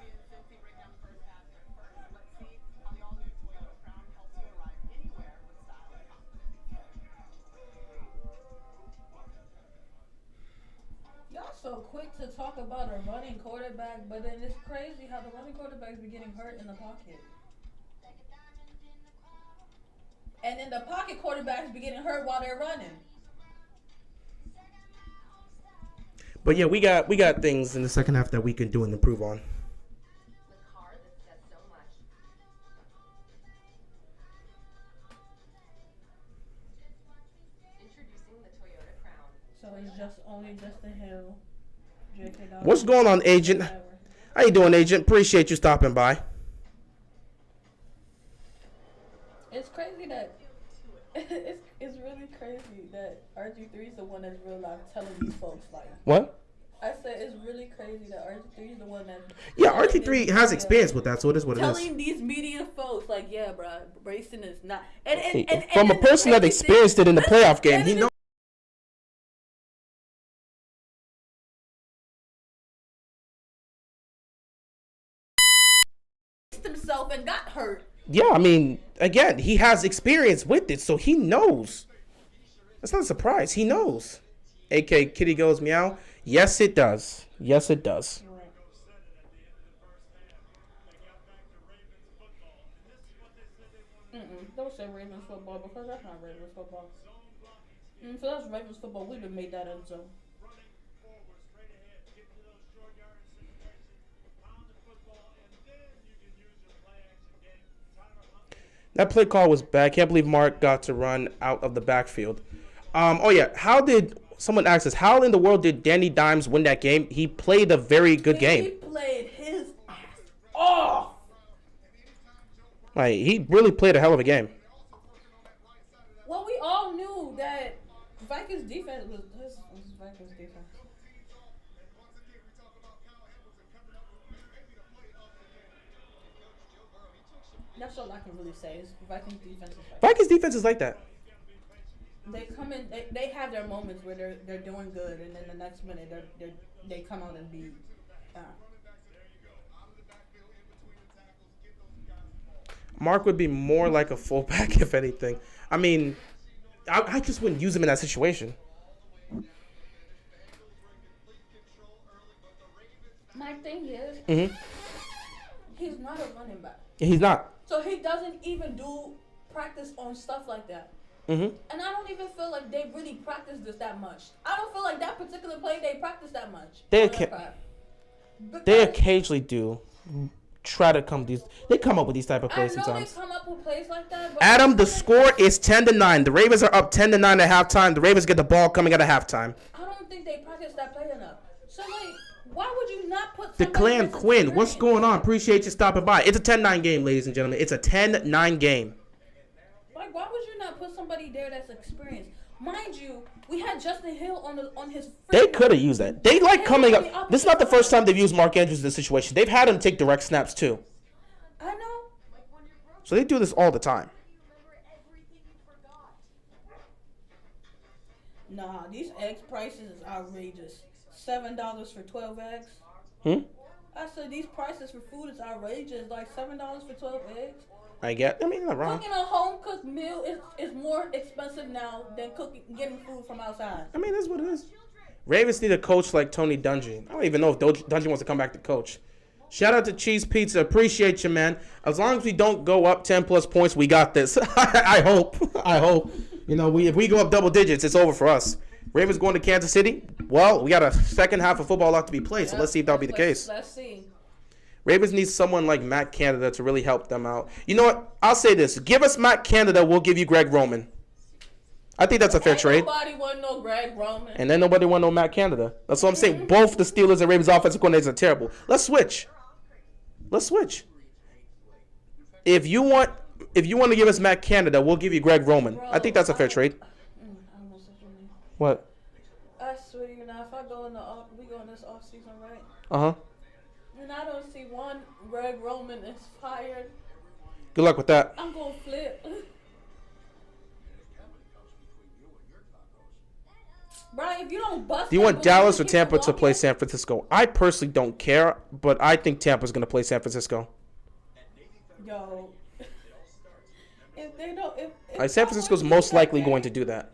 So quick to talk about a running quarterback, but then it's crazy how the running quarterbacks be getting hurt in the pocket. And then the pocket quarterbacks be getting hurt while they're running. But yeah, we got things in the second half that we can do and improve on. The car that says so much. Introducing the Toyota Crown. So it's only a hill. What's going on, Agent? How you doing, Agent? Appreciate you stopping by. It's crazy that it's really crazy that RG3 is the one that's real life telling these folks like. What? I said it's really crazy that RG3 is the one that. Yeah, RG3 has experience with that, so it is what it is. Telling these media folks like, yeah, bro, Brayson is not. And from a person that experienced it in the playoff game, he knows. Himself and got hurt. Yeah, I mean, again, he has experience with it, so he knows. That's not a surprise. He knows. AK Kitty goes meow. Yes, it does. Yes, it does. Don't say Ravens football because that's not Ravens football. So that's Ravens football. We've been made that up, so. That play call was bad. Can't believe Mark got to run out of the backfield. Oh yeah, someone asked us, how in the world did Danny Dimes win that game? He played a very good game. He played his ass off. Like, he really played a hell of a game. Well, we all knew that Vikings defense was Vikings defense. That's all I can really say is Vikings defense is like Vikings defense is like that. They come in, they have their moments where they're doing good, and then the next minute they come out and be. Mark would be more like a fullback, if anything. I mean, I just wouldn't use him in that situation. My thing is, he's not a running back. He's not. So he doesn't even do practice on stuff like that. And I don't even feel like they really practice this that much. I don't feel like that particular play they practice that much. They occasionally do try to come up with these type of plays sometimes. They come up with plays like that. But Adam, the score is 10-9. The Ravens are up 10-9 at halftime. The Ravens get the ball coming out of halftime. I don't think they practice that play enough. So like, why would you not put the Clan Quinn? What's going on? Appreciate you stopping by. It's a 10-9 game, ladies and gentlemen. It's a 10-9 game. Like, why would you not put somebody there that's experienced? Mind you, we had Justin Hill on his. They could have used that. They like coming up. This is not the first time they've used Mark Andrews in this situation. They've had him take direct snaps too. I know. So they do this all the time. Nah, these eggs prices is outrageous. $7 for 12 eggs. I said these prices for food is outrageous. Like $7 for 12 eggs. I mean, you're not wrong. Cooking a home cooked meal is more expensive now than getting food from outside. I mean, that's what it is. Ravens need a coach like Tony Dungy. I don't even know if Dungy wants to come back to coach. Shout out to Cheese Pizza. Appreciate you, man. As long as we don't go up 10+ points, we got this. I hope. You know, if we go up double digits, it's over for us. Ravens going to Kansas City. Well, we got a second half of football left to be played, so let's see if that'll be the case. Let's see. Ravens need someone like Matt Canada to really help them out. You know what? I'll say this. Give us Matt Canada, we'll give you Greg Roman. I think that's a fair trade. Nobody want no Greg Roman. And then nobody want no Matt Canada. That's what I'm saying. Both the Steelers and Ravens offensive coordinators are terrible. Let's switch. If you want to give us Matt Canada, we'll give you Greg Roman. Bro, I think that's a fair trade. What? I swear to you now, if I go we go in this off season, right? And I don't see one Greg Roman is fired. Good luck with that. I'm gonna flip. Brian, if you don't bust. Do you want Dallas or Tampa to play San Francisco? I personally don't care, but I think Tampa's going to play San Francisco. Yo. If they don't, if San Francisco's most likely going to do that.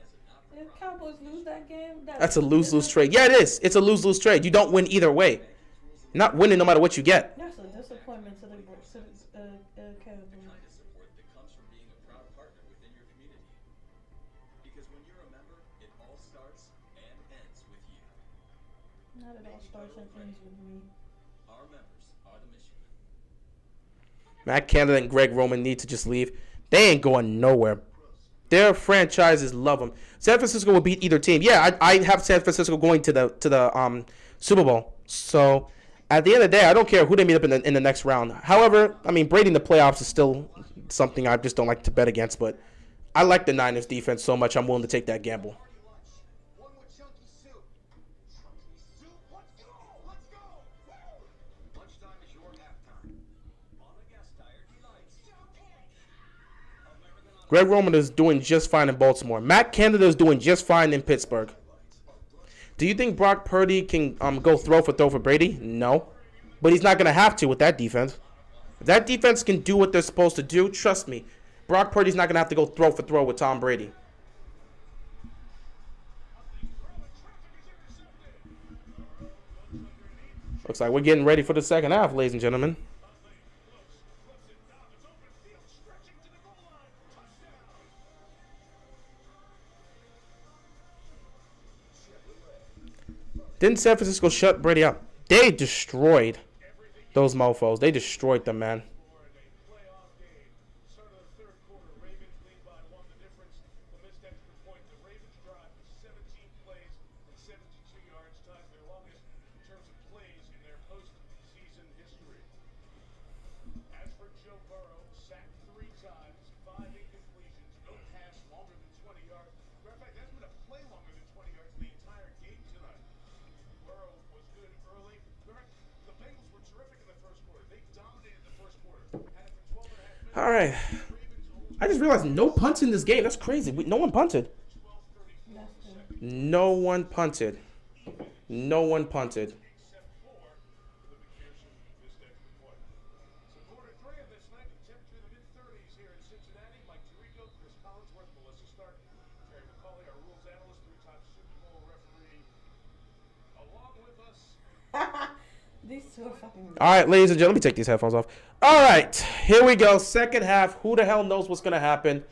If Cowboys lose that game, that's a lose-lose trade. Yeah, it is. It's a lose-lose trade. You don't win either way. You're not winning no matter what you get. That's a disappointment to the Cowboys. Not it all starts and ends with me. Our members are the mission. Matt Canada and Greg Roman need to just leave. They ain't going nowhere. Their franchises love them. San Francisco will beat either team. Yeah, I have San Francisco going to the Super Bowl. So at the end of the day, I don't care who they meet up in the next round. However, I mean, Brady in the playoffs is still something I just don't like to bet against. But I like the Niners defense so much, I'm willing to take that gamble. Greg Roman is doing just fine in Baltimore. Matt Canada is doing just fine in Pittsburgh. Do you think Brock Purdy can go throw for Brady? No. But he's not going to have to with that defense. If that defense can do what they're supposed to do, trust me, Brock Purdy's not going to have to go throw for with Tom Brady. Looks like we're getting ready for the second half, ladies and gentlemen. Didn't San Francisco shut Brady up? They destroyed those mofos. They destroyed them, man. All right. I just realized no punts in this game. That's crazy. No one punted. No one punted. No one punted. All right, ladies and gentlemen, let me take these headphones off. All right, here we go. Second half. Who the hell knows what's going to happen?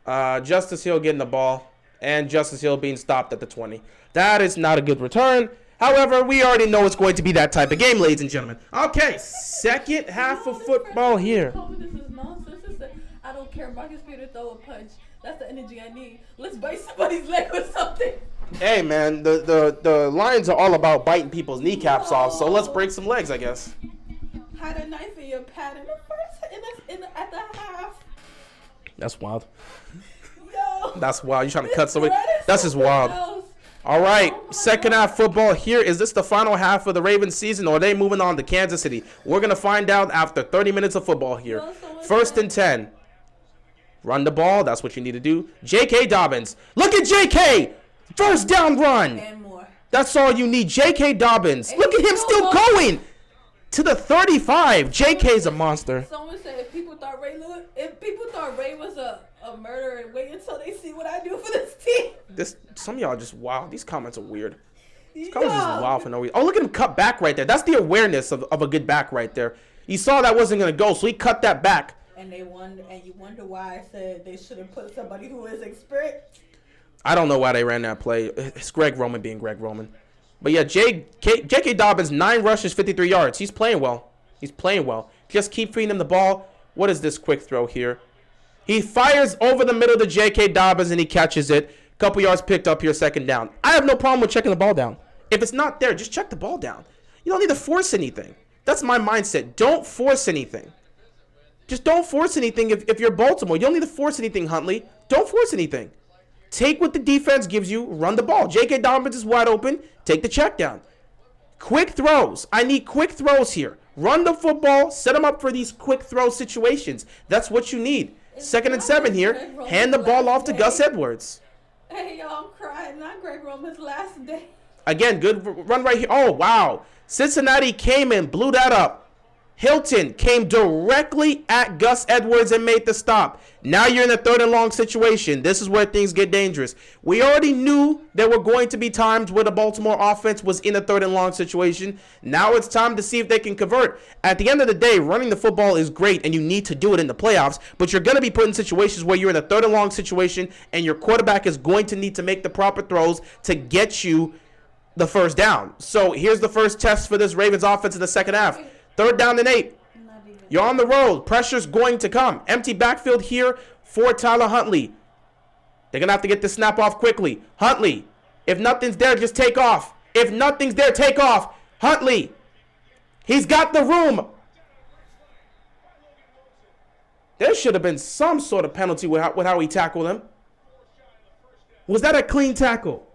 Justice Hill getting the ball and Justice Hill being stopped at the 20. That is not a good return. However, we already know it's going to be that type of game, ladies and gentlemen. Okay, second half of football here. This is nonsense. I don't care. Marcus Peters throw a punch. That's the energy I need. Let's bite somebody's leg with something. Hey, man, the Lions are all about biting people's kneecaps off, so let's break some legs, I guess. Hide a knife in your pad in the first, at the half. That's wild. Yo. That's wild. You trying to cut somebody? That's just wild. All right, second half football here. Is this the final half of the Ravens season, or are they moving on to Kansas City? We're going to find out after 30 minutes of football here. First and 10. Run the ball. That's what you need to do. J.K. Dobbins. Look at J.K. First down run. And more. That's all you need. J.K. Dobbins. And look at him still going to the 35. J.K.'s a monster. Someone said if people thought Ray was a murderer, wait until they see what I do for this team. Some of y'all just wow. These comments are weird. These comments are just wild for no reason. Oh, look at him cut back right there. That's the awareness of a good back right there. He saw that wasn't going to go, so he cut that back. And you wonder why I said they should have put somebody who is experienced. I don't know why they ran that play. It's Greg Roman being Greg Roman. But yeah, J.K. Dobbins, 9 rushes, 53 yards. He's playing well. Just keep feeding him the ball. What is this quick throw here? He fires over the middle to J.K. Dobbins, and he catches it. Couple yards picked up here, second down. I have no problem with checking the ball down. If it's not there, just check the ball down. You don't need to force anything. That's my mindset. Don't force anything. Just don't force anything if you're Baltimore. You don't need to force anything, Huntley. Don't force anything. Take what the defense gives you. Run the ball. J.K. Dobbins is wide open. Take the check down. Quick throws. I need quick throws here. Run the football. Set them up for these quick throw situations. That's what you need. Second and 7 here. Hand the ball off to Gus Edwards. Hey, y'all, I'm crying. Not Greg Roman's last day. Again, good run right here. Oh, wow. Cincinnati came and blew that up. Hilton came directly at Gus Edwards and made the stop. Now you're in a third and long situation. This is where things get dangerous. We already knew there were going to be times where the Baltimore offense was in a third and long situation. Now it's time to see if they can convert. At the end of the day, running the football is great, and you need to do it in the playoffs, but you're going to be put in situations where you're in a third and long situation, and your quarterback is going to need to make the proper throws to get you the first down. So here's the first test for this Ravens offense in the second half. Third down and 8. You're on the road. Pressure's going to come. Empty backfield here for Tyler Huntley. They're going to have to get this snap off quickly. Huntley, if nothing's there, just take off. If nothing's there, take off. Huntley, he's got the room. There should have been some sort of penalty with how he tackled him. Was that a clean tackle?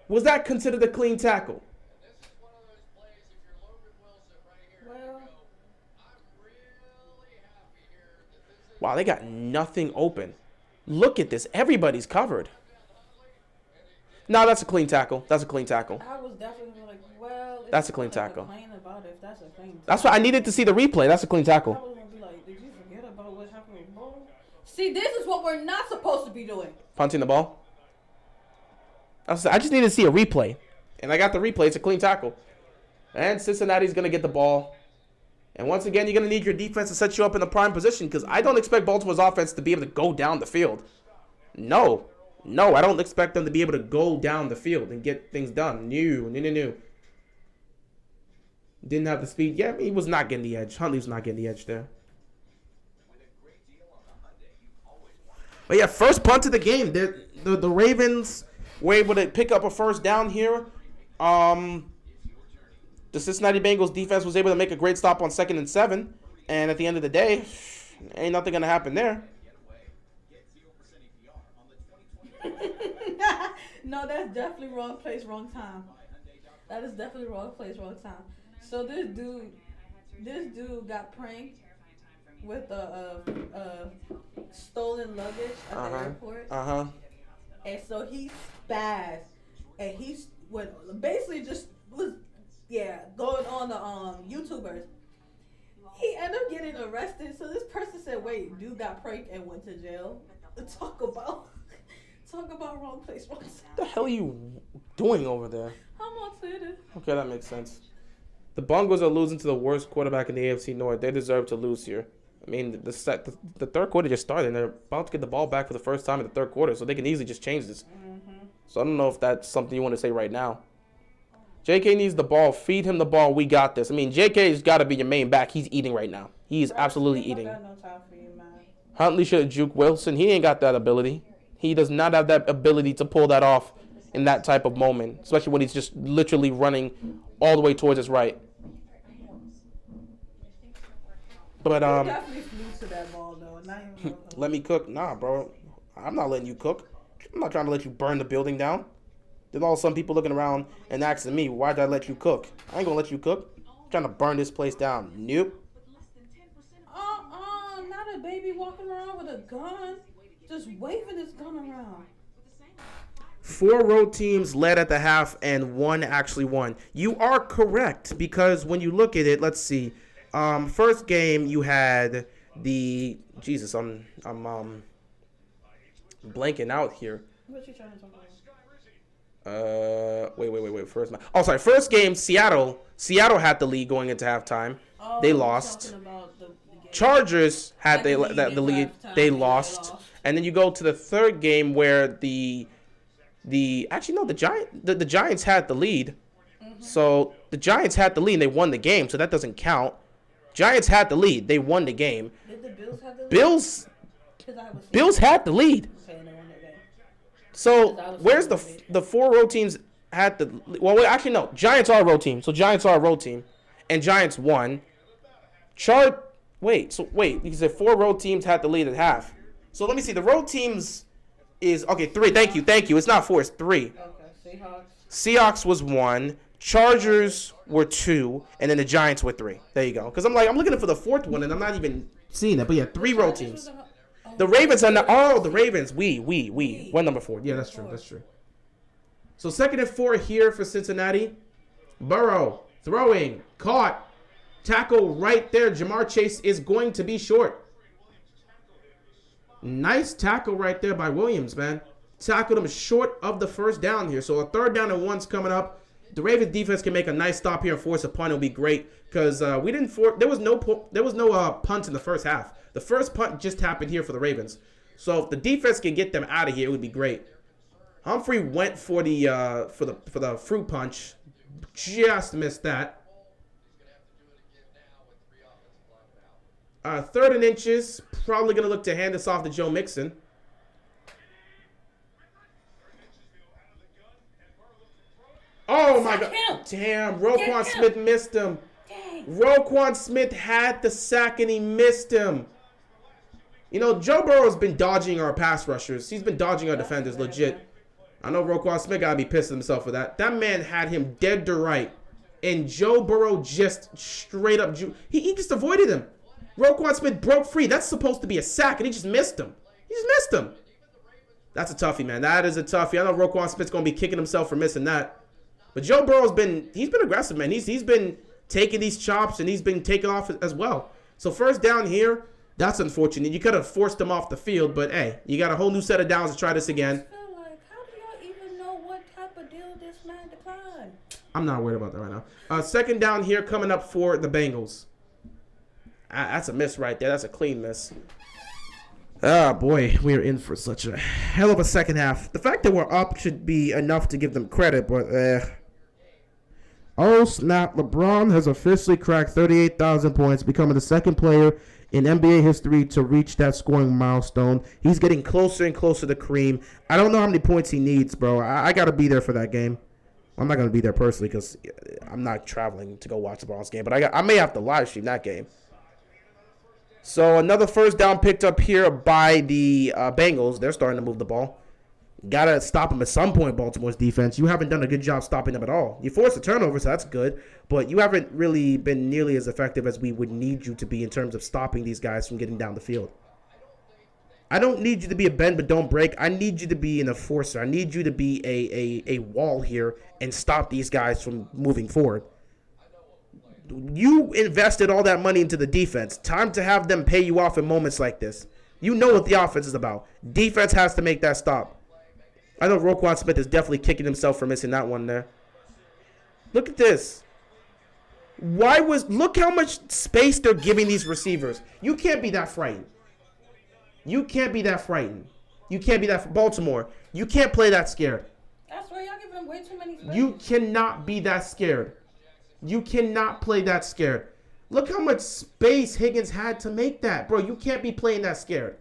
Was that considered a clean tackle? Wow, they got nothing open. Look at this. Everybody's covered. No, that's a clean tackle. That's a clean tackle. I was definitely like, well, that's a clean tackle. About if that's a clean that's why I needed to see the replay. That's a clean tackle. I was gonna be like, did you forget about what happened with Burrow? See, this is what we're not supposed to be doing. Punting the ball. I just needed to see a replay, and I got the replay. It's a clean tackle. And Cincinnati's going to get the ball. And once again, you're going to need your defense to set you up in the prime position because I don't expect Baltimore's offense to be able to go down the field. No, I don't expect them to be able to go down the field and get things done. No. Didn't have the speed. Yeah, he was not getting the edge. Huntley was not getting the edge there. But yeah, first punt of the game. The Ravens were able to pick up a first down here. The Cincinnati Bengals defense was able to make a great stop on 2nd and 7. And at the end of the day, ain't nothing going to happen there. No, that's definitely wrong place, wrong time. That is definitely wrong place, wrong time. So this dude got pranked with stolen luggage at the airport. And so he spazzed, and he basically just was going on the YouTubers. He ended up getting arrested. So this person said, "Wait, dude got pranked and went to jail." Talk about wrong place, wrong time. What the hell are you doing over there? I'm on Twitter. Okay, that makes sense. The Bengals are losing to the worst quarterback in the AFC North. They deserve to lose here. I mean, the third quarter just started, and they're about to get the ball back for the first time in the third quarter, so they can easily just change this. So I don't know if that's something you want to say right now. JK needs the ball. Feed him the ball. We got this. I mean, JK's got to be your main back. He's eating right now. He's absolutely eating. I got no time for you, man. Huntley should have juked Wilson. He ain't got that ability. He does not have that ability to pull that off in that type of moment, especially when he's just literally running all the way towards his right. But he definitely flew to that ball though. Not even let me cook. Nah, bro. I'm not letting you cook. I'm not trying to let you burn the building down. There's all some people looking around and asking me, why did I let you cook? I ain't gonna let you cook. I'm trying to burn this place down. Nope. Not a baby walking around with a gun, just waving his gun around. 4 road teams led at the half and 1 actually won. You are correct because when you look at it, let's see. First game you had the I'm blanking out here. What you trying to talk about? Wait. First game Seattle had the lead going into halftime. They lost. Chargers had the lead. They lost. And then you go to the third game where the Giants had the lead. So the Giants had the lead and they won the game, so that doesn't count. Giants had the lead. They won the game. Did the Bills have the lead? Bills had the lead. So where's the 4 road teams had the actually no. Giants are a road team. So Giants are a road team. And Giants won. Wait, you said 4 road teams had the lead at half. So let me see. The road teams is 3. Thank you. It's not 4, it's 3. Okay, Seahawks was 1. Chargers were 2, and then the Giants were 3. There you go. Because I'm looking for the 4th one, and I'm not even seeing it. But yeah, 3 road teams. The Ravens are not. Oh, the Ravens. We. We're number 4. Yeah, that's true. So 2nd and 4 here for Cincinnati. Burrow throwing, caught, tackle right there. Jamar Chase is going to be short. Nice tackle right there by Williams, man. Tackled him short of the first down here. So a 3rd down and 1's coming up. The Ravens defense can make a nice stop here and force a punt. It'll be great because there was no punt in the first half. The first punt just happened here for the Ravens. So if the defense can get them out of here, it would be great. Humphrey went for the fruit punch, just missed that. 3rd and inches, probably gonna look to hand this off to Joe Mixon. Oh my God! Damn, Roquan Smith missed him. Roquan Smith had the sack and he missed him. You know, Joe Burrow's been dodging our pass rushers. He's been dodging our defenders, legit. I know Roquan Smith gotta be pissed at himself for that. That man had him dead to right, and Joe Burrow just straight up he just avoided him. Roquan Smith broke free. That's supposed to be a sack, and he just missed him. That's a toughie, man. That is a toughie. I know Roquan Smith's gonna be kicking himself for missing that. But Joe Burrow's been aggressive, man. He's been taking these chops and he's been taking off as well. So 1st down here, that's unfortunate. You could have forced him off the field, but hey, you got a whole new set of downs to try this again. I feel like, how do y'all even know what type of deal this man declined? I'm not worried about that right now. Second down here coming up for the Bengals. That's a miss right there. That's a clean miss. Oh, boy. We are in for such a hell of a second half. The fact that we're up should be enough to give them credit, but oh, snap. LeBron has officially cracked 38,000 points, becoming the second player in NBA history to reach that scoring milestone. He's getting closer and closer to Kareem. I don't know how many points he needs, bro. I got to be there for that game. I'm not going to be there personally because I'm not traveling to go watch the LeBron's game, but I may have to live stream that game. So another first down picked up here by the Bengals. They're starting to move the ball. Got to stop them at some point, Baltimore's defense. You haven't done a good job stopping them at all. You forced a turnover, so that's good. But you haven't really been nearly as effective as we would need you to be in terms of stopping these guys from getting down the field. I don't need you to be a bend but don't break. I need you to be an enforcer. I need you to be a wall here and stop these guys from moving forward. You invested all that money into the defense. Time to have them pay you off in moments like this. You know what the offense is about. Defense has to make that stop. I know Roquan Smith is definitely kicking himself for missing that one there. Look at this. Look how much space they're giving these receivers. You can't be that frightened. You can't be that frightened. You can't be that Baltimore. You can't play that scared. That's why y'all giving them way too many space. You cannot be that scared. You cannot play that scared. Look how much space Higgins had to make that. Bro, you can't be playing that scared.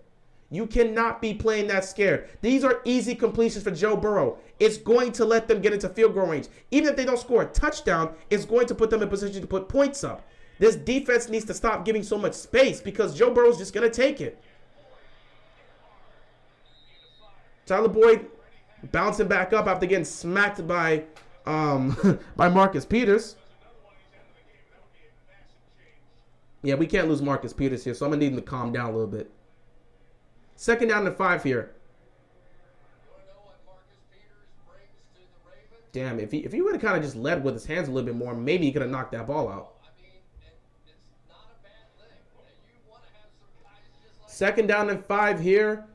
You cannot be playing that scared. These are easy completions for Joe Burrow. It's going to let them get into field goal range. Even if they don't score a touchdown, it's going to put them in position to put points up. This defense needs to stop giving so much space because Joe Burrow's just going to take it. Tyler Boyd bouncing back up after getting smacked by by Marcus Peters. Yeah, we can't lose Marcus Peters here, so I'm going to need him to calm down a little bit. Second down and 5 here. Damn, if he would have kind of just led with his hands a little bit more, maybe he could have knocked that ball out. Second down and 5 here.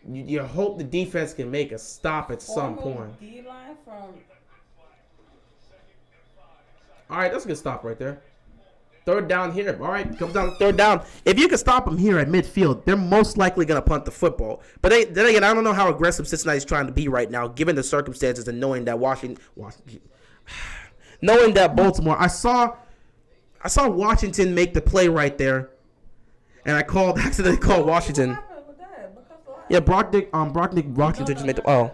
You hope the defense can make a stop at some point. All right, that's a good stop right there. Third down here. All right, comes down to third down. If you can stop them here at midfield, they're most likely going to punt the football. But then again, I don't know how aggressive Cincinnati's trying to be right now, given the circumstances and knowing that knowing that Baltimore. I saw Washington make the play right there, and I accidentally called Washington. Yeah, Washington just made the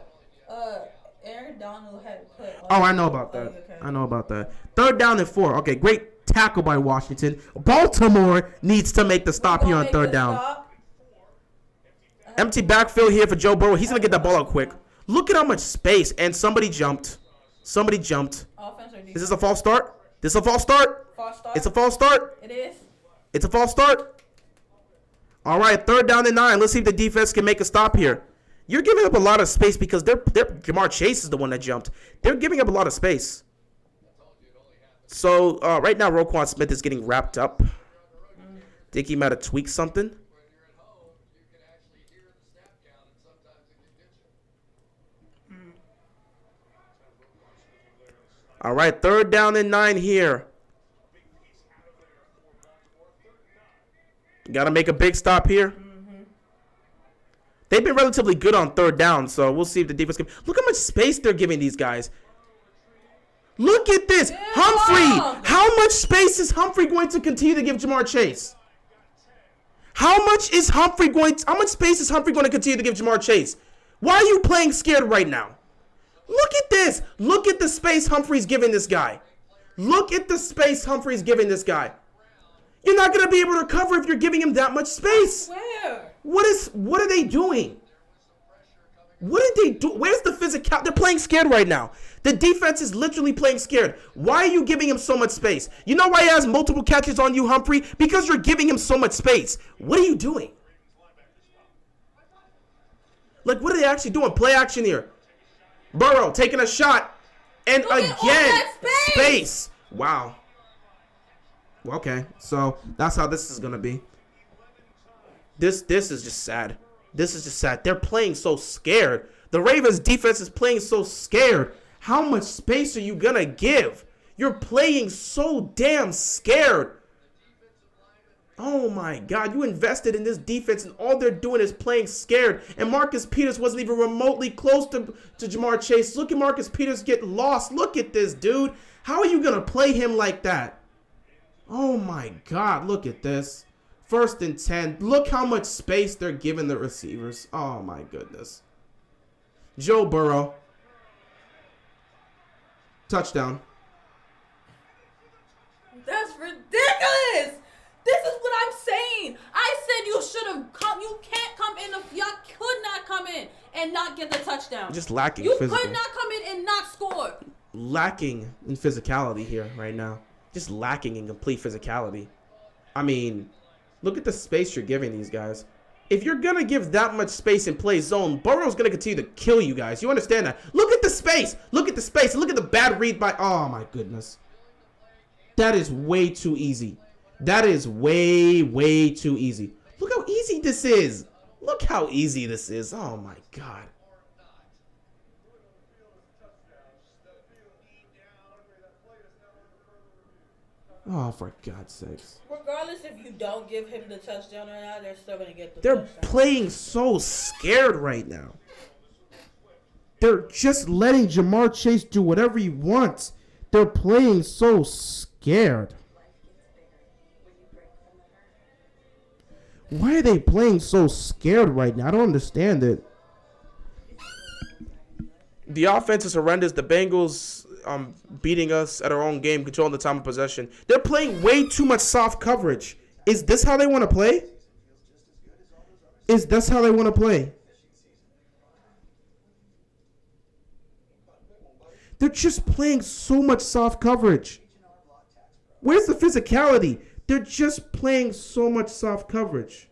Aaron Donald had put. I know about that. Okay. I know about that. Third down and 4. Okay, great tackle by Washington. Baltimore needs to make the stop here on third down. Empty backfield here for Joe Burrow. He's going to get that ball out quick. Look at how much space. And somebody jumped. Is this a false start? This is a false start? It's a false start? It is. It's a false start? All right, third down and 9. Let's see if the defense can make a stop here. You're giving up a lot of space because Jamar Chase is the one that jumped. They're giving up a lot of space. So, right now, Roquan Smith is getting wrapped up. Think he might have tweaked something. All right, third down and 9 here. Got to make a big stop here. They've been relatively good on third down, so we'll see if the defense can. Look how much space they're giving these guys. Look at this. Yeah. Humphrey. How much space is Humphrey going to continue to give Jamar Chase? How much space is Humphrey going to continue to give Jamar Chase? Why are you playing scared right now? Look at this. Look at the space Humphrey's giving this guy. Look at the space Humphrey's giving this guy. You're not going to be able to cover if you're giving him that much space. Where? What are they doing? What did they do? Where's the physical? They're playing scared right now. The defense is literally playing scared. Why are you giving him so much space? You know why he has multiple catches on you, Humphrey? Because you're giving him so much space. What are you doing? Like, what are they actually doing? Play action here. Burrow taking a shot. And again, space. Wow. Okay, so that's how this is going to be. This is just sad. This is just sad. They're playing so scared. The Ravens defense is playing so scared. How much space are you going to give? You're playing so damn scared. Oh my God, you invested in this defense and all they're doing is playing scared. And Marcus Peters wasn't even remotely close to Jamar Chase. Look at Marcus Peters get lost. Look at this, dude. How are you going to play him like that? Oh my God, look at this. 1st and 10. Look how much space they're giving the receivers. Oh my goodness. Joe Burrow. Touchdown. That's ridiculous. This is what I'm saying. I said you should have come. You can't come in. Y'all could not come in and not get the touchdown. Just lacking You physical. could not come in and not score. Lacking in physicality here right now. Just lacking in complete physicality. I mean, look at the space you're giving these guys. If you're going to give that much space and play zone, Burrow's going to continue to kill you guys. You understand that? Look at the space. Look at the space. Look at the bad read by... Oh, my goodness. That is way too easy. That is way, way too easy. Look how easy this is. Look how easy this is. Oh, my God. Oh, for God's sakes. Regardless if you don't give him the touchdown or not, they're still going to get the They're touchdown. playing so scared right now. They're just letting Jamar Chase do whatever he wants. They're playing so scared. Why are they playing so scared right now? I don't understand it. The offense is horrendous. The Bengals beating us at our own game, controlling the time of possession. They're playing way too much soft coverage. Is this how they want to play? Is this how they want to play? They're just playing so much soft coverage. Where's the physicality? They're just playing so much soft coverage.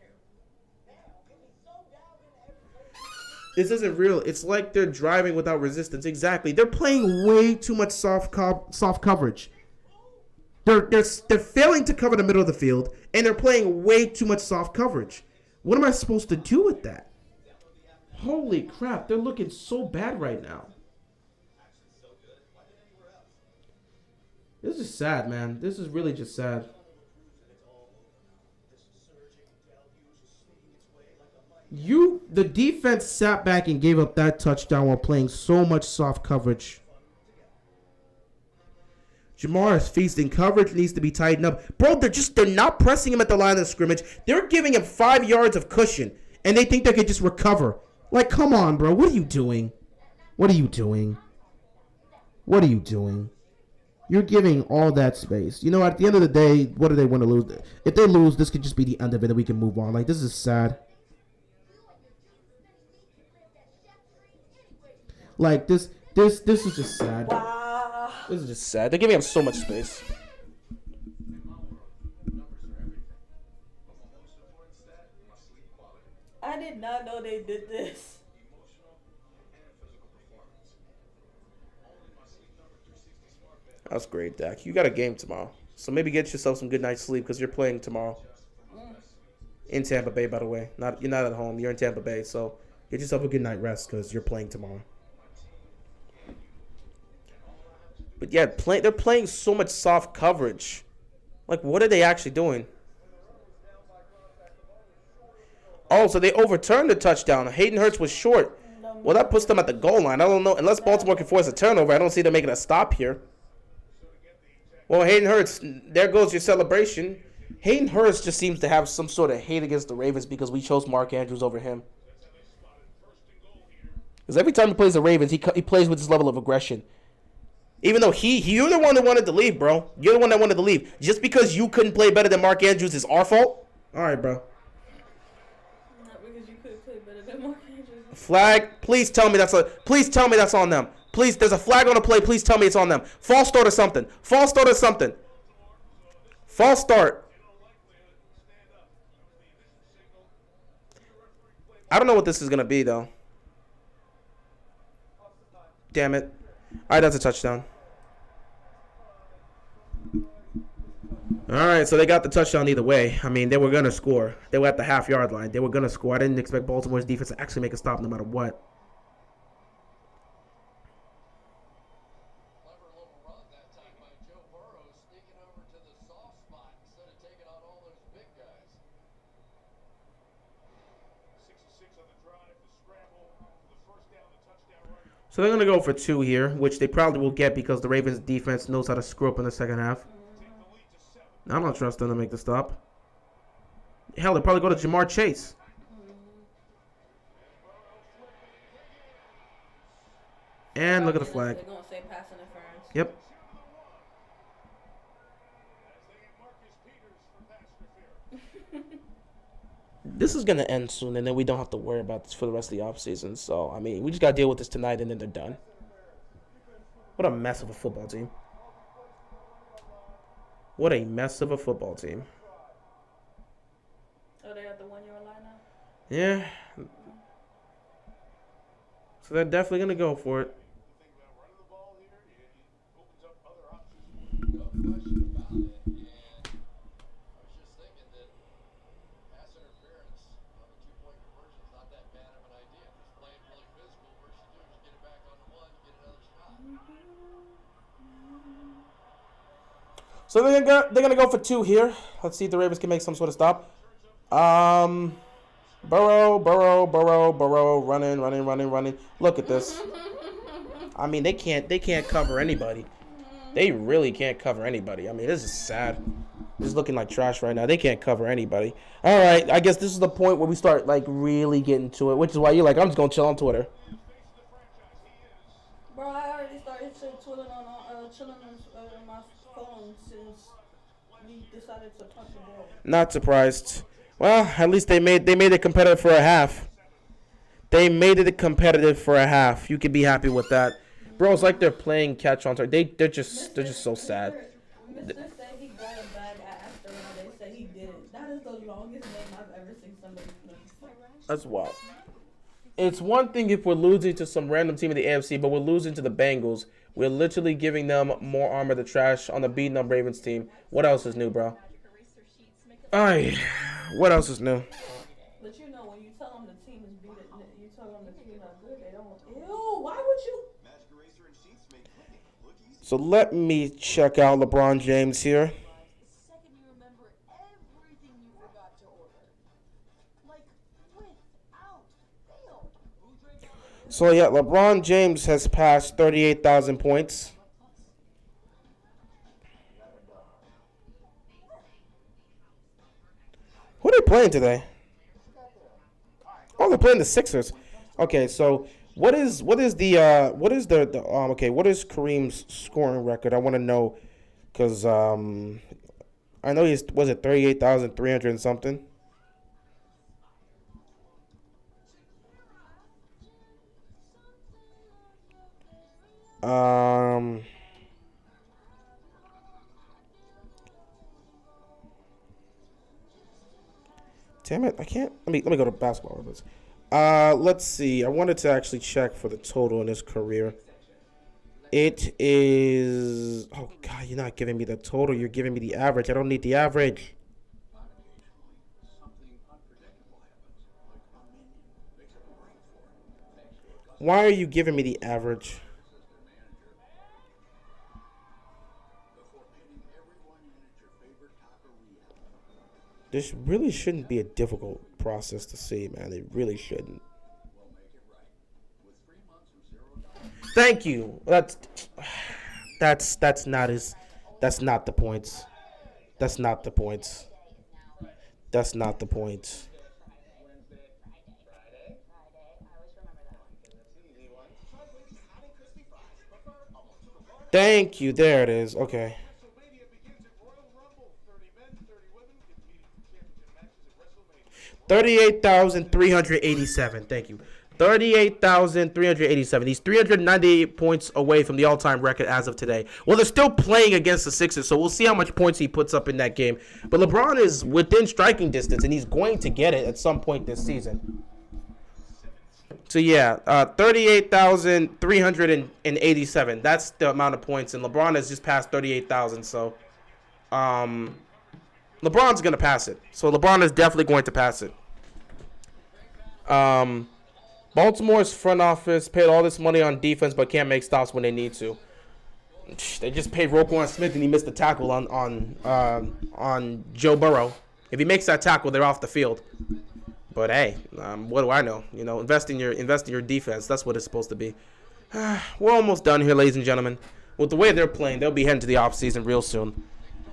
This isn't real. It's like they're driving without resistance. Exactly. They're playing way too much soft coverage. They're failing to cover the middle of the field, and they're playing way too much soft coverage. What am I supposed to do with that? Holy crap. They're looking so bad right now. This is sad, man. This is really just sad. The defense sat back and gave up that touchdown while playing so much soft coverage. Jamar is feasting. Coverage needs to be tightened up. Bro, they're not pressing him at the line of scrimmage. They're giving him 5 yards of cushion, and they think they could just recover. Like, come on, bro. What are you doing? What are you doing? What are you doing? You're giving all that space. You know, at the end of the day, what do they want to lose? If they lose, this could just be the end of it, and we can move on. Like, this is sad. Like, this is just sad. Wow. This is just sad. They're giving him so much space. I did not know they did this. That's great, Dak. You got a game tomorrow. So maybe get yourself some good night's sleep because you're playing tomorrow. In Tampa Bay, by the way. You're not at home. You're in Tampa Bay. So get yourself a good night rest because you're playing tomorrow. But yeah, they're playing so much soft coverage. Like, what are they actually doing? Oh, so they overturned the touchdown. Hayden Hurst was short. Well, that puts them at the goal line. I don't know. Unless Baltimore can force a turnover, I don't see them making a stop here. Well, Hayden Hurst, there goes your celebration. Hayden Hurst just seems to have some sort of hate against the Ravens because we chose Mark Andrews over him. Because every time he plays the Ravens, he plays with this level of aggression. Even though you're the one that wanted to leave, bro. You're the one that wanted to leave. Just because you couldn't play better than Mark Andrews is our fault? All right, bro. Not because you could play better than Mark Andrews. Flag. Please tell me that's on them. Please, there's a flag on the play. Please tell me it's on them. False start or something. False start or something. False start. I don't know what this is going to be, though. Damn it. All right, that's a touchdown. All right, so they got the touchdown either way. I mean, they were going to score. They were at the half-yard line. They were going to score. I didn't expect Baltimore's defense to actually make a stop no matter what. So they're going to go for 2 here, which they probably will get because the Ravens defense knows how to screw up in the second half. I don't trust them to make the stop. Hell, they'll probably go to Jamar Chase. And look at the flag. They're going to say pass interference. Yep. This is going to end soon, and then we don't have to worry about this for the rest of the offseason. So, I mean, we just got to deal with this tonight, and then they're done. What a mess of a football team. What a mess of a football team. Oh, they at the 1 yard line now? Yeah. So they're definitely going to go for it. No question about it. And I was just thinking that pass interference on a 2-point conversion is not that bad of an idea. Just playing really physical. First you do is get it back on the 1, get another shot. So they're gonna go for 2 here. Let's see if the Ravens can make some sort of stop. Burrow, running. Look at this. I mean, they can't cover anybody. They really can't cover anybody. I mean, this is sad. This is looking like trash right now. They can't cover anybody. All right, I guess this is the point where we start like really getting to it, which is why you're like, I'm just gonna chill on Twitter. Bro, I already started chilling on my phone since we decided to punch the ball. Not surprised. Well, at least they made it competitive for a half. They made it competitive for a half. You can be happy with that. Bro, it's like they're playing catch on. They're just so sad. Mr. said he got a bag after when they said he did it. That is the longest name I've ever seen somebody play. That's wild. It's one thing if we're losing to some random team in the AFC, but we're losing to the Bengals. We're literally giving them more armor to trash on the beaten up Ravens team. What else is new, bro? Aye. What else is new? But you know, when you tell them the team is beat, you tell them the team not good, they don't. Ew, why would you? So let me check out LeBron James here. Second, you remember everything you forgot to order. Like, without fail. So yeah, LeBron James has passed 38,000 points. Who are they playing today? Oh, they're playing the Sixers. Okay, so what is Kareem's scoring record? I want to know because I know was it 38,300 and something. Damn it, I can't. Let me go to Basketball Reference. Let's see. I wanted to actually check for the total in his career. It is. Oh God, you're not giving me the total. You're giving me the average. I don't need the average. Why are you giving me the average? This really shouldn't be a difficult process to see, man. It really shouldn't. Thank you. That's not the points. That's not the points. That's not the points. Thank you. There it is. Okay. 38,387. Thank you. 38,387. He's 398 points away from the all-time record as of today. Well, they're still playing against the Sixers, so we'll see how much points he puts up in that game. But LeBron is within striking distance, and he's going to get it at some point this season. So, yeah, 38,387. That's the amount of points, and LeBron has just passed 38,000. So, LeBron's going to pass it. So, LeBron is definitely going to pass it. Baltimore's front office paid all this money on defense but can't make stops when they need to. They just paid Roquan Smith and he missed the tackle on Joe Burrow. If he makes that tackle, they're off the field. But hey, what do I know? You know, invest in your defense. That's what it's supposed to be. We're almost done here, ladies and gentlemen. With the way they're playing, they'll be heading to the offseason real soon.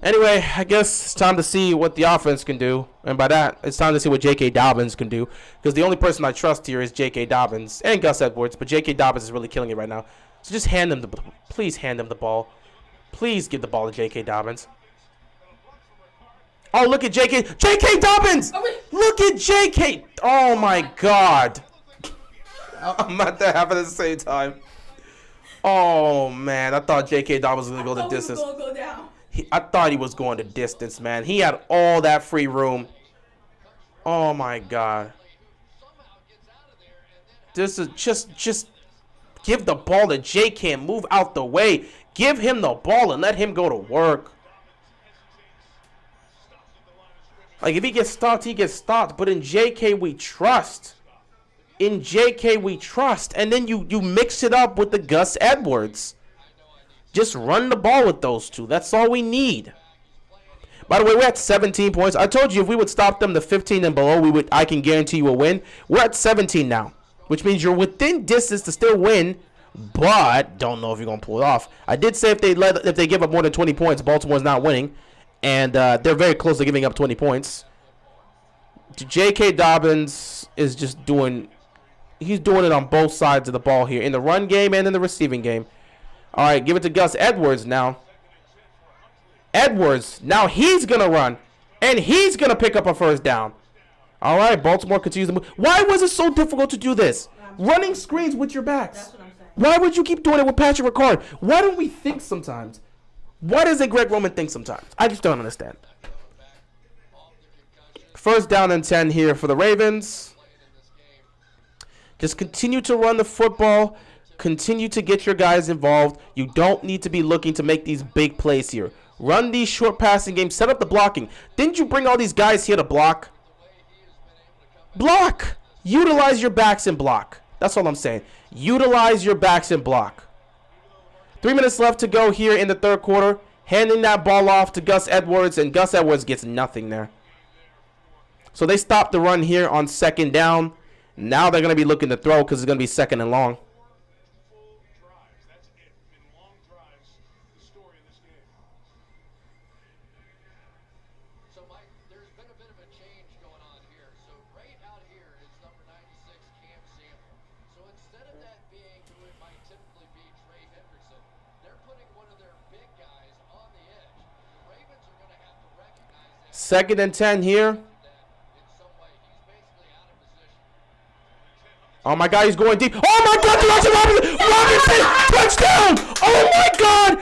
Anyway, I guess it's time to see what the offense can do. And by that, it's time to see what J.K. Dobbins can do. Because the only person I trust here is J.K. Dobbins and Gus Edwards. But J.K. Dobbins is really killing it right now. So just hand him please hand him the ball. Please give the ball to J.K. Dobbins. Oh, look at J.K. J.K. Dobbins! Look at J.K. Oh, my God. I'm at that happen at the same time. Oh, man. I thought J.K. Dobbins was going to go the distance. I thought he was going the distance, man. He had all that free room. Oh, my God. This is just give the ball to J.K. and move out the way. Give him the ball and let him go to work. Like, if he gets stopped, he gets stopped. But in J.K. we trust. In J.K. we trust. And then you mix it up with the Gus Edwards. Just run the ball with those two. That's all we need. By the way, we're at 17 points. I told you if we would stop them to 15 and below, I can guarantee you a win. We're at 17 now, which means you're within distance to still win, but don't know if you're going to pull it off. I did say if they give up more than 20 points, Baltimore's not winning, and they're very close to giving up 20 points. J.K. Dobbins is just he's doing it on both sides of the ball here, in the run game and in the receiving game. All right, give it to Gus Edwards now. Edwards, now he's going to run, and he's going to pick up a first down. All right, Baltimore continues to move. Why was it so difficult to do this? Running screens with your backs. That's what I'm saying. Why would you keep doing it with Patrick Ricard? Why don't we think sometimes? Why doesn't Greg Roman think sometimes? I just don't understand. First down and 10 here for the Ravens. Just continue to run the football. Continue to get your guys involved. You don't need to be looking to make these big plays here. Run these short passing games. Set up the blocking. Didn't you bring all these guys here to block? Block. Utilize your backs and block. That's all I'm saying. Utilize your backs and block. 3 minutes left to go here in the third quarter. Handing that ball off to Gus Edwards, and Gus Edwards gets nothing there. So they stopped the run here on second down. Now they're going to be looking to throw because it's going to be second and long. Second and 10 here. Oh, my God, he's going deep. Oh, my God, Robinson, touchdown. Oh, my God.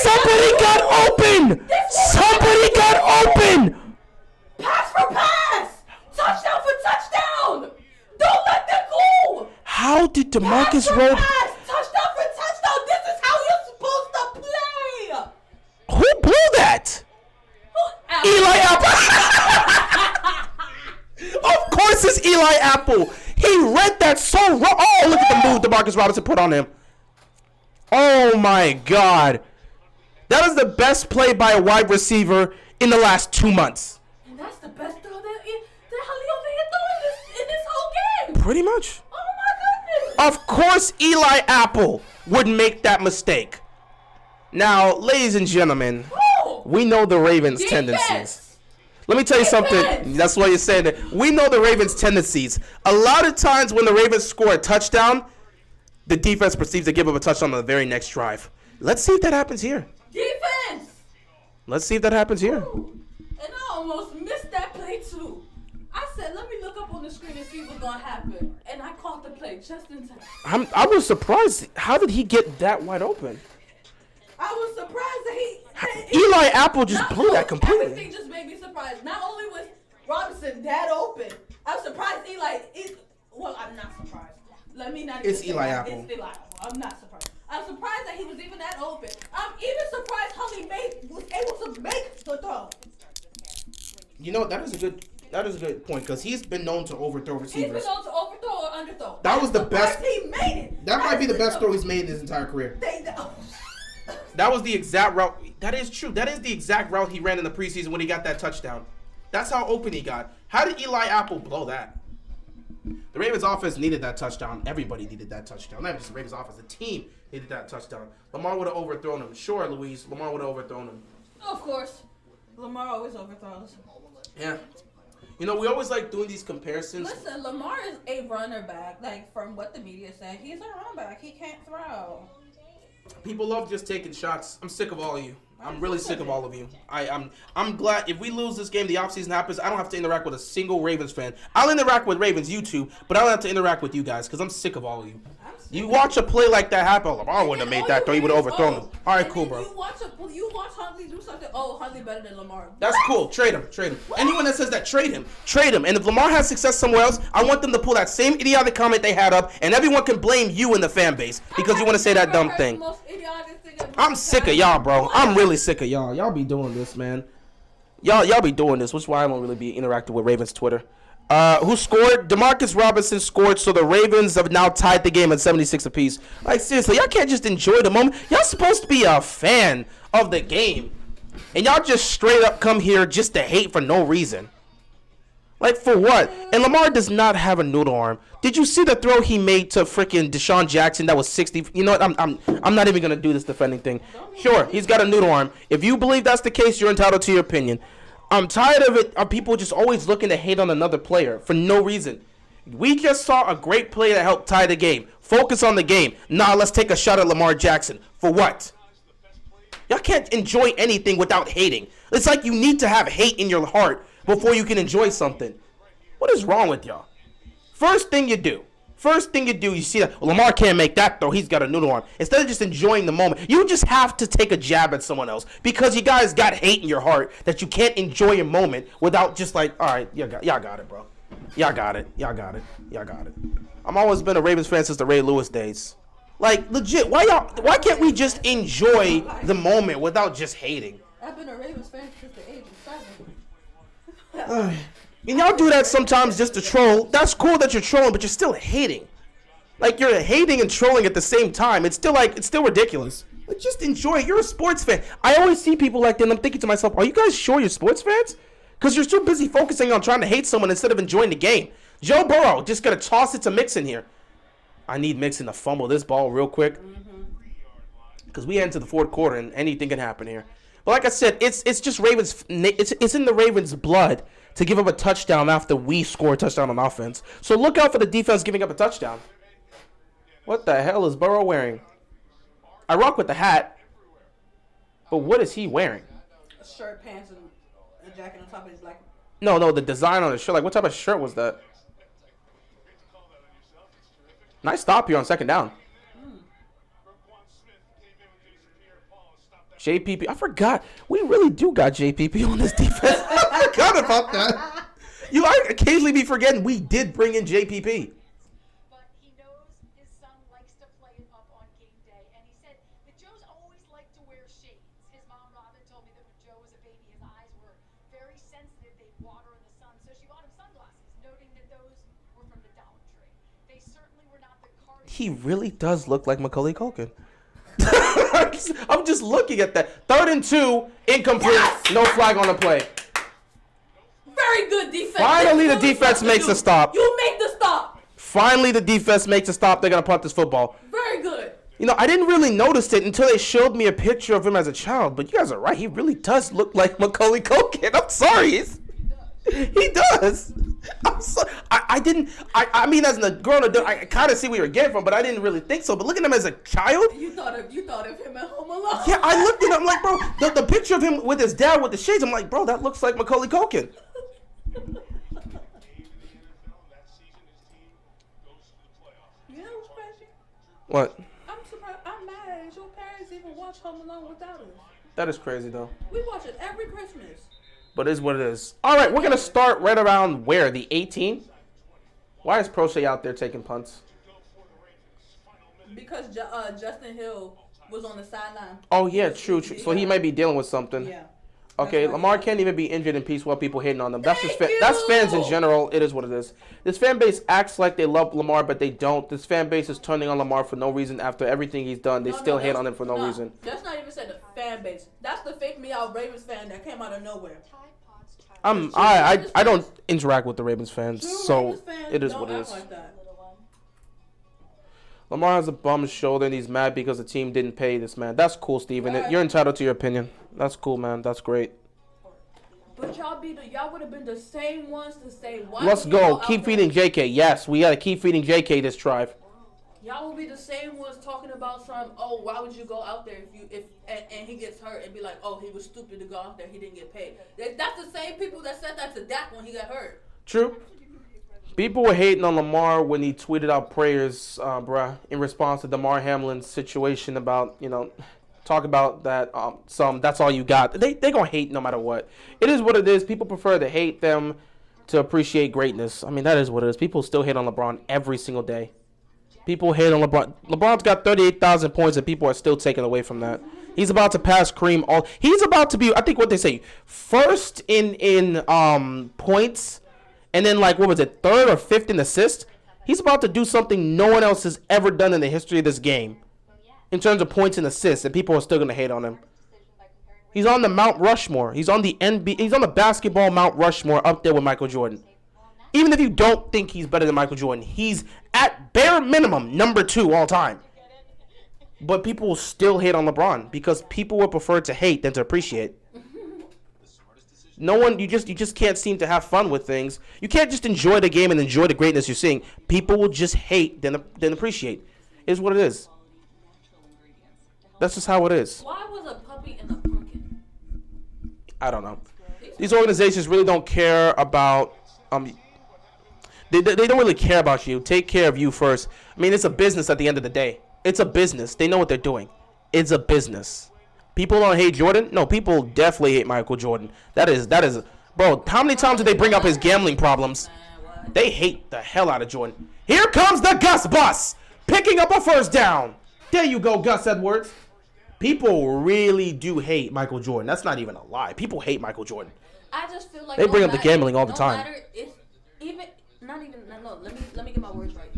Somebody got open. Somebody got open. Pass for pass. Touchdown for touchdown. Don't let them go. How did DeMarcus Rowe? Touchdown for touchdown. This is how you're supposed to play. Who blew that? Eli Apple. Of course it's Eli Apple. He read that so wrong. Oh, look at the move DeMarcus Robinson put on him. Oh, my God. That is the best play by a wide receiver in the last 2 months. And that's the best throw that Halil throwing in this whole game. Pretty much. Oh, my goodness. Of course Eli Apple would make that mistake. Now, ladies and gentlemen, we know the Ravens' tendencies. Let me tell you something. That's why you're saying that. We know the Ravens' tendencies. A lot of times when the Ravens score a touchdown, the defense proceeds to give up a touchdown on the very next drive. Let's see if that happens here. Defense! Let's see if that happens here. Ooh. And I almost missed that play, too. I said, let me look up on the screen and see what's going to happen. And I caught the play just in time. I was surprised. How did he get that wide open? I was surprised that he Eli Apple just blew that completely. Everything just made me surprised. Not only was Robinson that open, I'm surprised Eli. Well, I'm not surprised. Let me not. It's Eli Apple. It's Eli Apple. I'm not surprised. I'm surprised that he was even that open. I'm even surprised how he was able to make the throw. You know, that is a good point because he's been known to overthrow receivers. He's been known to overthrow or underthrow. That was the best. He made it. That might be the best throw he's made in his entire career. That was the exact route. That is true. That is the exact route he ran in the preseason when he got that touchdown. That's how open he got. How did Eli Apple blow that? The Ravens offense needed that touchdown. Everybody needed that touchdown. Not even just the Ravens offense. The team needed that touchdown. Lamar would have overthrown him. Sure, Louise. Lamar would have overthrown him. Of course. Lamar always overthrows. Yeah. You know, we always like doing these comparisons. Listen, Lamar is a runner back. Like, from what the media said, he's a runner back. He can't throw. People love just taking shots. I'm sick of all of you. I'm really sick of all of you. I'm glad if we lose this game, the offseason happens, I don't have to interact with a single Ravens fan. I'll interact with Ravens YouTube, but I don't have to interact with you guys because I'm sick of all of you. You watch a play like that happen, Lamar wouldn't have made that throw. He would have overthrown him. All right, cool, bro. You watch Huntley do something. Oh, Huntley better than Lamar. That's cool. Trade him. Trade him. Anyone that says that, trade him. Trade him. And if Lamar has success somewhere else, I want them to pull that same idiotic comment they had up, and everyone can blame you in the fan base because you want to say that dumb thing. I'm sick of y'all, bro. I'm really sick of y'all. Y'all be doing this, man. Y'all be doing this, which is why I don't really be interacting with Ravens Twitter. Who scored? Demarcus Robinson scored, so the Ravens have now tied the game at 76 apiece. Like, seriously, y'all can't just enjoy the moment. Y'all supposed to be a fan of the game. And y'all just straight up come here just to hate for no reason. Like, for what? And Lamar does not have a noodle arm. Did you see the throw he made to freaking Deshaun Jackson that was 60? You know what? I'm not even going to do this defending thing. Sure, he's got a noodle arm. If you believe that's the case, you're entitled to your opinion. I'm tired of it. Are people just always looking to hate on another player for no reason? We just saw a great play that helped tie the game. Focus on the game. Nah, let's take a shot at Lamar Jackson. For what? Y'all can't enjoy anything without hating. It's like you need to have hate in your heart before you can enjoy something. What is wrong with y'all? First thing you do, you see that Lamar can't make that throw. He's got a noodle arm. Instead of just enjoying the moment, you just have to take a jab at someone else because you guys got hate in your heart that you can't enjoy a moment without just like, all right, y'all got it, bro. Y'all got it. I've always been a Ravens fan since the Ray Lewis days. Like, legit, why can't we just enjoy the moment without just hating? I've been a Ravens fan since the age of 7. And y'all do that sometimes just to troll. That's cool that you're trolling, but you're still hating. Like, you're hating and trolling at the same time. It's still ridiculous. Like, just enjoy it. You're a sports fan. I always see people like that, and I'm thinking to myself, are you guys sure you're sports fans? Because you're too busy focusing on trying to hate someone instead of enjoying the game. Joe Burrow just going to toss it to Mixon here. I need Mixon to fumble this ball real quick. Because we head into the fourth quarter, and anything can happen here. But like I said, it's just Ravens. It's in the Ravens' blood to give up a touchdown after we score a touchdown on offense. So look out for the defense giving up a touchdown. What the hell is Burrow wearing? I rock with the hat, but what is he wearing? A shirt, pants, and a jacket on top of his black. No, the design on his shirt. Like, what type of shirt was that? Nice stop here on second down. JPP. I forgot. We really do got JPP on this defense. I forgot about that. I occasionally be forgetting we did bring in JPP. But he knows his son likes to play it up on game day. And he said that Joe's always liked to wear shades. His mom, Robin, told me that when Joe was a baby, his eyes were very sensitive. They'd water in the sun. So she bought him sunglasses, noting that those were from the Dollar Tree. They certainly were not the card. He really does look like Macaulay Culkin. I'm just looking at that. 3rd and 2, incomplete. Yes! No flag on the play. Very good defense. Finally, the defense makes a stop. You make the stop. Finally, the defense makes a stop. They're going to punt this football. Very good. You know, I didn't really notice it until they showed me a picture of him as a child. But you guys are right. He really does look like Macaulay Culkin. I'm sorry. He does. I'm sorry. I mean, as a grown adult, I kind of see where you're getting from, but I didn't really think so. But look at him as a child. You thought of him at Home Alone. Yeah, I looked at him. I'm like, bro, the picture of him with his dad with the shades. I'm like, bro, that looks like Macaulay Culkin. You know what's crazy? What? I'm surprised. I'm mad at your parents even watch Home Alone without us. That is crazy, though. We watch it every Christmas. But it is what it is. All right, we're going to start right around where? The 18? Why is Prochet out there taking punts? Because Justin Hill was on the sideline. Oh, yeah, true. So he might be dealing with something. Yeah. Okay, Lamar can't even be injured in peace while people hating on them. That's just that's fans in general. It is what it is. This fan base acts like they love Lamar, but they don't. This fan base is turning on Lamar for no reason after everything he's done. They still hate on him for no reason. That's not even said the fan base. That's the fake me out Ravens fan that came out of nowhere. I don't interact with the Ravens fans, so it is what it is. Lamar has a bum shoulder and he's mad because the team didn't pay this man. That's cool, Steven. You're entitled to your opinion. That's cool, man. That's great. But y'all would have been the same ones to say why. Let's go. Keep feeding JK. Yes, we gotta keep feeding JK this drive. Y'all will be the same ones talking about why would you go out there and he gets hurt and be like, oh, he was stupid to go out there, he didn't get paid. That's the same people that said that to Dak when he got hurt. True. People were hating on Lamar when he tweeted out prayers, in response to Damar Hamlin's situation about, talk about that, that's all you got. They gonna hate no matter what. It is what it is. People prefer to hate them to appreciate greatness. I mean, that is what it is. People still hate on LeBron every single day. People hate on LeBron. LeBron's got 38,000 points and people are still taken away from that. He's about to pass Kareem. He's about to be, I think what they say, first in points. And then, third or fifth in assists? He's about to do something no one else has ever done in the history of this game in terms of points and assists, and people are still going to hate on him. He's on the Mount Rushmore. He's on the He's on the basketball Mount Rushmore up there with Michael Jordan. Even if you don't think he's better than Michael Jordan, he's at bare minimum number 2 all time. But people will still hate on LeBron because people would prefer to hate than to appreciate. No one, you just can't seem to have fun with things. You can't just enjoy the game and enjoy the greatness you're seeing. People will just hate than appreciate. It is what it is. That's just how it is. Why was a puppy in a pumpkin? I don't know. These organizations really don't care about they don't really care about you. Take care of you first. I mean, it's a business at the end of the day. It's a business. They know what they're doing. It's a business. People don't hate Jordan? No, people definitely hate Michael Jordan. That is, bro, how many times did they bring up his gambling problems? They hate the hell out of Jordan. Here comes the Gus bus, picking up a first down. There you go, Gus Edwards. People really do hate Michael Jordan. That's not even a lie. People hate Michael Jordan. I just feel like they bring up the gambling all the time. Let me get my words right.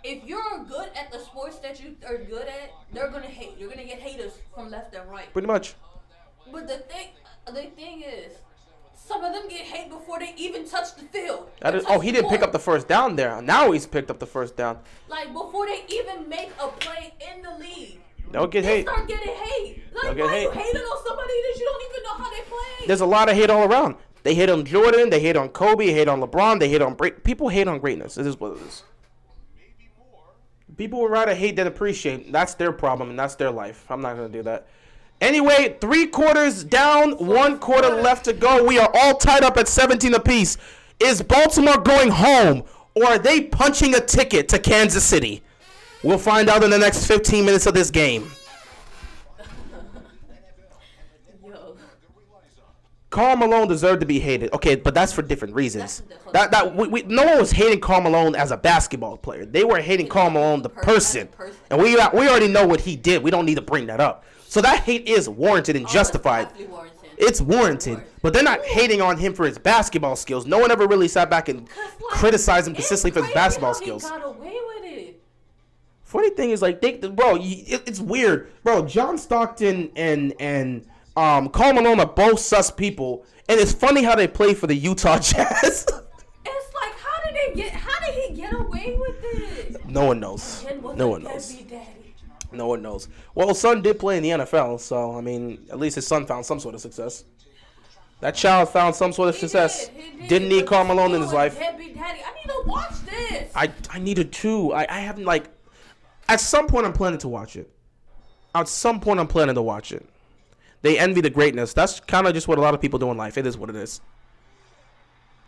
If you're good at the sports that you are good at, they're gonna hate. You're gonna get haters from left and right. Pretty much. But the thing is, some of them get hate before they even touch the field. He didn't pick up the first down there. Now he's picked up the first down. Before they even make a play in the league, they'll get hate. They start getting hate. Why are you hating on somebody that you don't even know how they play? There's a lot of hate all around. They hate on Jordan. They hate on Kobe. They hate on LeBron. They hate on people hate on greatness. It is what it is. People would rather hate than appreciate. That's their problem, and that's their life. I'm not going to do that. Anyway, 3 quarters down, 1 quarter left to go. We are all tied up at 17 apiece. Is Baltimore going home, or are they punching a ticket to Kansas City? We'll find out in the next 15 minutes of this game. Karl Malone deserved to be hated. Okay, but that's for different reasons. No one was hating Karl Malone as a basketball player. They were hating Karl Malone the person. And we already know what he did. We don't need to bring that up. So that hate is warranted and justified. It's warranted. But they're not hating on him for his basketball skills. No one ever really sat back and criticized him consistently for his basketball skills. He got away with it. Funny thing is, it's weird. Bro, John Stockton and Karl Malone are both sus people, and it's funny how they play for the Utah Jazz. It's like, how did he get away with it? No one knows. No one knows. No one knows. Well, his son did play in the NFL, so I mean, at least his son found some sort of success. That child found some sort of success. Didn't need Karl Malone in his life. I need to watch this. I needed to. I haven't at some point I'm planning to watch it. They envy the greatness. That's kind of just what a lot of people do in life. It is what it is.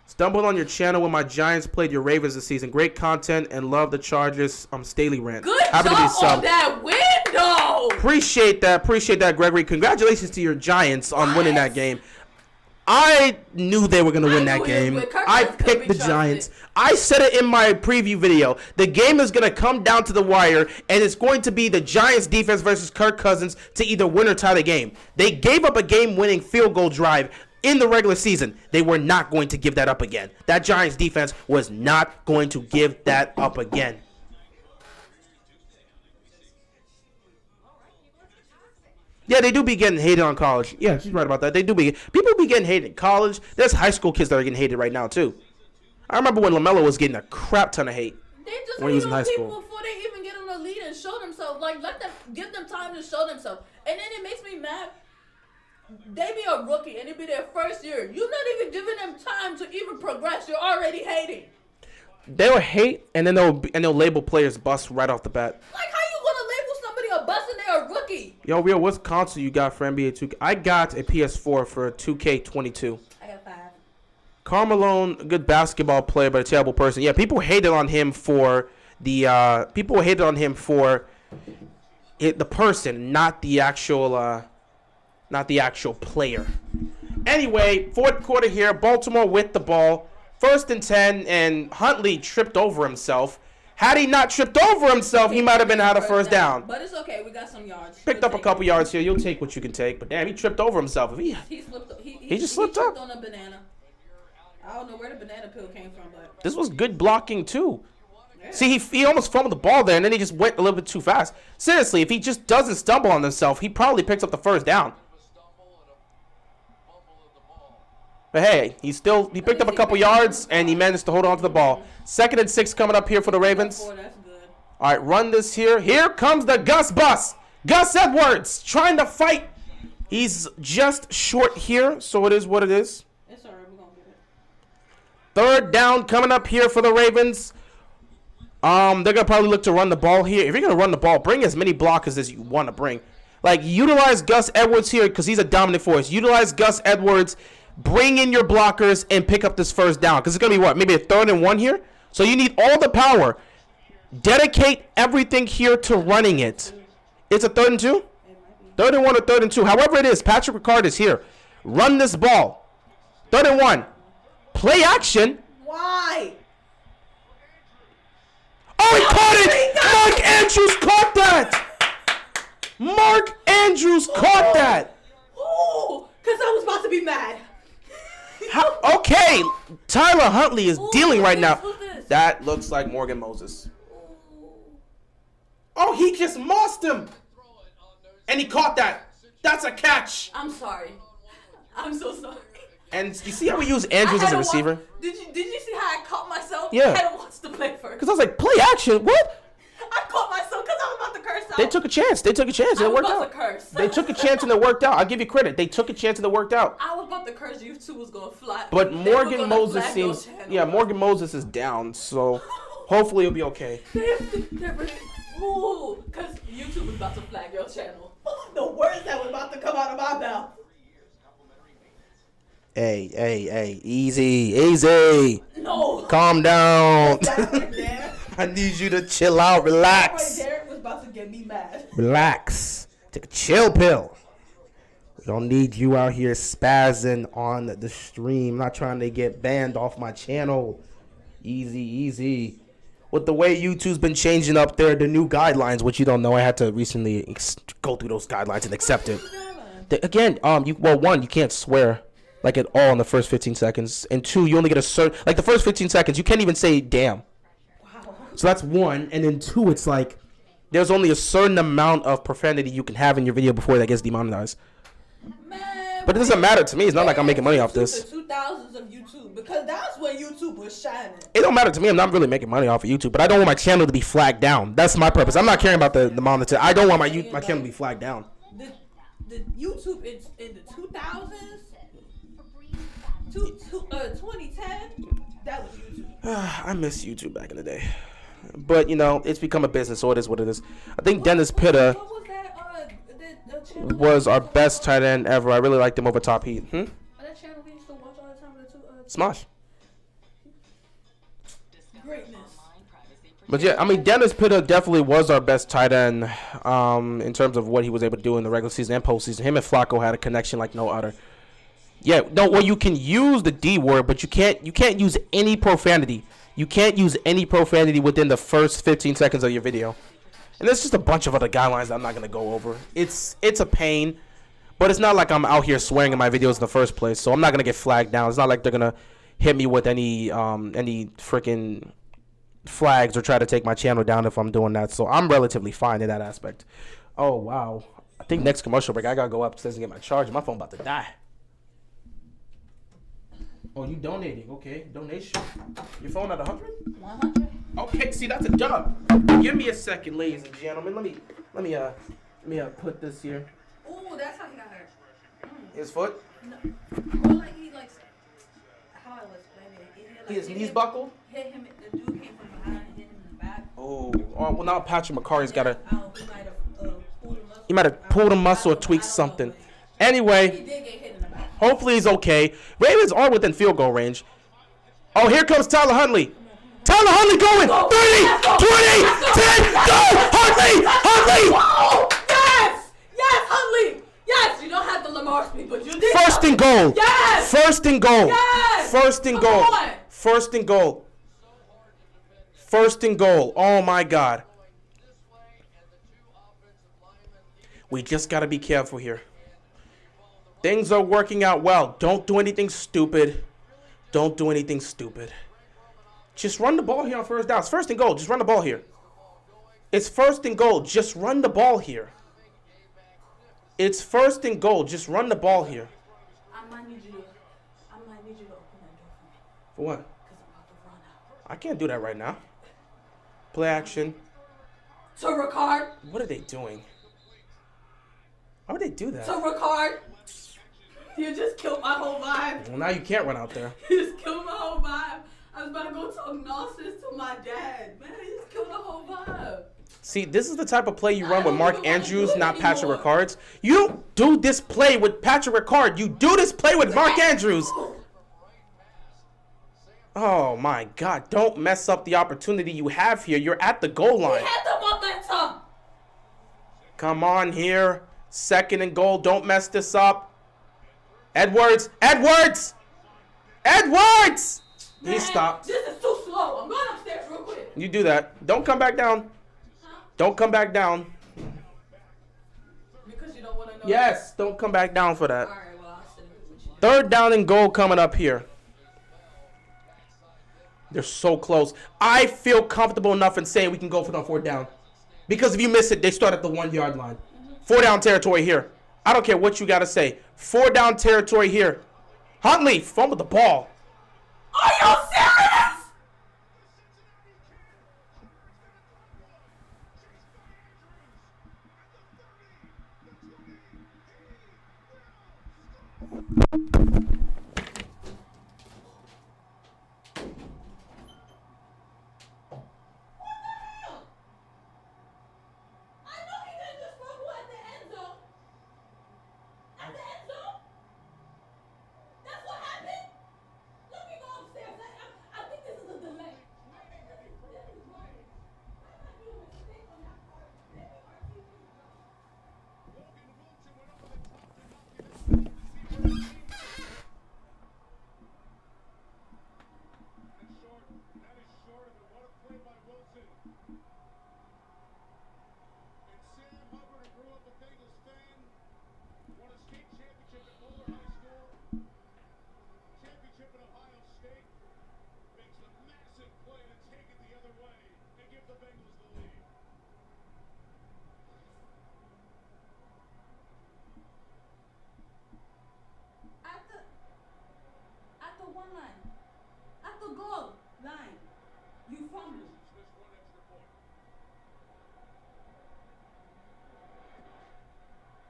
Stumbled on your channel when my Giants played your Ravens this season. Great content and love the Chargers. Staley rant. Good job on that window. Appreciate that, Gregory. Congratulations to your Giants on winning that game. I knew they were going to win that game. I picked the Giants. I said it in my preview video. The game is going to come down to the wire, and it's going to be the Giants defense versus Kirk Cousins to either win or tie the game. They gave up a game-winning field goal drive in the regular season. They were not going to give that up again. That Giants defense was not going to give that up again. Yeah, they do be getting hated on college. Yeah, she's right about that. They do be. People be getting hated in college. There's high school kids that are getting hated right now, too. I remember when LaMelo was getting a crap ton of hate They just when he was in high people school. before they even get on the lead and show themselves. Like, give them time to show themselves. And then it makes me mad. They be a rookie and it be their first year. You're not even giving them time to even progress. You're already hating. They'll hate, and then they'll label players bust right off the bat. Like, how you gonna label somebody a bust and they're a rookie? Yo, Real, what's console you got for NBA 2K? I got a PS4 for 2K22. I got 5. Carmelo, a good basketball player, but a terrible person. Yeah, people hated on him for the person, not the actual player. Anyway, fourth quarter here, Baltimore with the ball, 1st and 10, and Huntley tripped over himself. Had he not tripped over himself, he might have been out of first down. But it's okay, we got some yards. Picked up a couple yards here. You'll take what you can take, but damn, he tripped over himself. If he just slipped up on a banana. I don't know where the banana peel came from, but this was good blocking too. Yeah. See, he almost fumbled the ball there, and then he just went a little bit too fast. Seriously, if he just doesn't stumble on himself, he probably picks up the first down. But hey, he picked up a couple yards, and he managed to hold on to the ball. 2nd and 6 coming up here for the Ravens. That's good. All right, run this here. Here comes the Gus bus. Gus Edwards trying to fight. He's just short here, so it is what it is. It's all right. We're going to get it. 3rd down coming up here for the Ravens. They're going to probably look to run the ball here. If you're going to run the ball, bring as many blockers as you want to bring. Like, utilize Gus Edwards here because he's a dominant force. Utilize Gus Edwards. Bring in your blockers and pick up this first down. Because it's going to be what? Maybe a 3rd and 1 here? So you need all the power. Dedicate everything here to running it. It's a 3rd and 2? 3rd and 1 or 3rd and 2. However it is, Patrick Ricard is here. Run this ball. 3rd and 1. Play action. Why? Oh, he caught it! Mark Andrews caught that! Mark Andrews caught that! Oh, because I was about to be mad. Okay, Tyler Huntley is dealing right now. Who's this? That looks like Morgan Moses. Oh, he just mossed him. And he caught that. That's a catch. I'm sorry. I'm so sorry. And you see how we use Andrews as a receiver? Did you see how I caught myself? Yeah. I had to watch the play first. Because I was like, play action? What? I caught myself because I was about to curse out. They took a chance. And it worked out. To curse. They took a chance and it worked out. I'll give you credit. They took a chance and it worked out. I was about to curse. You two was going to fly. But Morgan Moses seems... Yeah, Morgan Moses is down. So hopefully it'll be okay. Ooh, because YouTube was about to flag your channel. The words that was about to come out of my mouth. Hey, easy. No. Calm down. That right there. I need you to chill out, relax. That right there was about to get me mad. Relax. Take a chill pill. We don't need you out here spazzing on the stream. I'm not trying to get banned off my channel. Easy. With the way YouTube's been changing up the new guidelines, which you don't know, I had to recently go through those guidelines and accept it. Again, you can't swear like at all in the first 15 seconds, and 2, you only get a certain, like the first 15 seconds, you can't even say damn. Wow. So that's 1, and then 2, it's like there's only a certain amount of profanity you can have in your video before that gets demonetized. Man, but it doesn't matter to me. It's not like I'm making money off this. The 2000s of YouTube, because that's when YouTube was shining. It don't matter to me. I'm not really making money off of YouTube, but I don't want my channel to be flagged down. That's my purpose. I'm not caring about the monitor. I don't want my channel to be flagged down. The YouTube in the 2000s, 2010, that was YouTube. I miss YouTube back in the day. But, it's become a business, so it is what it is. I think Dennis Pitta was our best tight end ever. I really liked him over Top Heat. That channel we used to watch all the time. Smosh. Greatness. But yeah, Dennis Pitta definitely was our best tight end in terms of what he was able to do in the regular season and postseason. Him and Flacco had a connection like no other. Yeah, no, well, you can use the D word, but you can't use any profanity. You can't use any profanity within the first 15 seconds of your video. And there's just a bunch of other guidelines that I'm not going to go over. It's a pain, but it's not like I'm out here swearing in my videos in the first place, so I'm not going to get flagged down. It's not like they're going to hit me with any freaking flags or try to take my channel down if I'm doing that, so I'm relatively fine in that aspect. Oh, wow. I think next commercial break, I gotta go upstairs and get my charger. My phone about to die. Oh, you donating? Okay, donation. Your phone at 100? 100. Okay, see that's a dub. Give me a second, ladies and gentlemen. Let me put this here. Ooh, that's how he got hurt. His foot? No. Well, like he like how I was explaining it. His knees buckled? Hit him. The dude came from behind and hit him in the back. Oh, well now Patrick McCarry's gotta. He might have pulled a muscle or tweaked something. Anyway, He did get hit in the back. hopefully he's okay. Ravens are within field goal range. Oh, here comes Tyler Huntley. Tyler Huntley going. 30, 20, 10, go! Huntley! Oh, yes! Yes, Huntley! Yes, you don't have the Lamar speed, but you did. First and goal. Yes! First and goal. Yes! First and Come goal. on. First and goal. First and goal. Oh my God. We just got to be careful here. Things are working out well. Don't do anything stupid. Don't do anything stupid. Just run the ball here on first down. It's first and goal. Just run the ball here. It's first and goal. Just run the ball here. It's first and goal. Just run the ball here. I might need you to open that door for me. For what? Because I'm about to run out. I can't do that right now. Play action. To Ricard. What are they doing? Why would they do that? To Ricard. You just killed my whole vibe. Well, now you can't run out there. You just killed my whole vibe. I was about to go talk nonsense to my dad. Man, you just killed the whole vibe. See, this is the type of play you run with don't Mark even wanna Andrews, do it not Patrick anymore. Ricard. You don't do this play with Patrick Ricard. You do this play with Mark Andrews. Oh, my God. Don't mess up the opportunity you have here. You're at the goal We line. had the momentum. Come on here. Second and goal. Don't mess this up. Edwards. Edwards. Edwards. He Man, stopped. This is too slow. I'm going upstairs real quick. You do that. Don't come back down. Don't come back down. Because you don't want to know. Yes, don't come back down for that. All right, well, I'll sit with you. Third down and goal coming up here. They're so close. I feel comfortable enough in saying we can go for it on fourth down. Because if you miss it, they start at the 1 yard line. 4 down territory here. I don't care what you got to say. 4 down territory here. Huntley fumbled the ball. Are you serious? I know he didn't just fumble at the end zone. At the end zone? That's what happened? Let me go upstairs. I think this is a delay. That is short of it. What a play by Wilson. And Sam Hubbard, who grew up a Bengals fan, won a state championship at Moeller High School, championship at Ohio State, makes a massive play to take it the other way and give the Bengals the lead. At the one line. At the goal line. You fumbled. Smith's one extra point.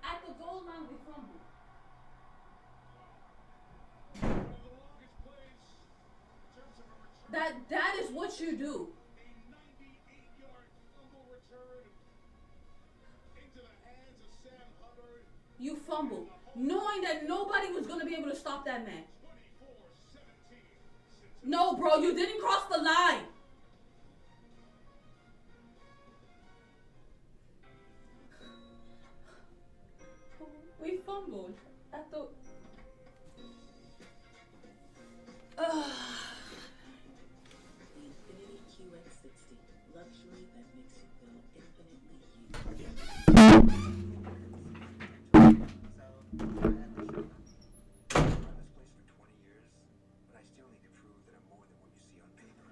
At the goal line, we fumbled. One of the longest plays in terms of a return. That is what you do. A 98-yard fumble return into the hands of Sam Hubbard. You fumbled. Knowing that nobody was going to be able to stop that man. 24-17. No, bro, you didn't cross the line. We fumbled at the. Infinity QX60. Luxury that makes you feel infinitely you. I've run this place for 20 years, but I still need to prove that I'm more than what you see on paper.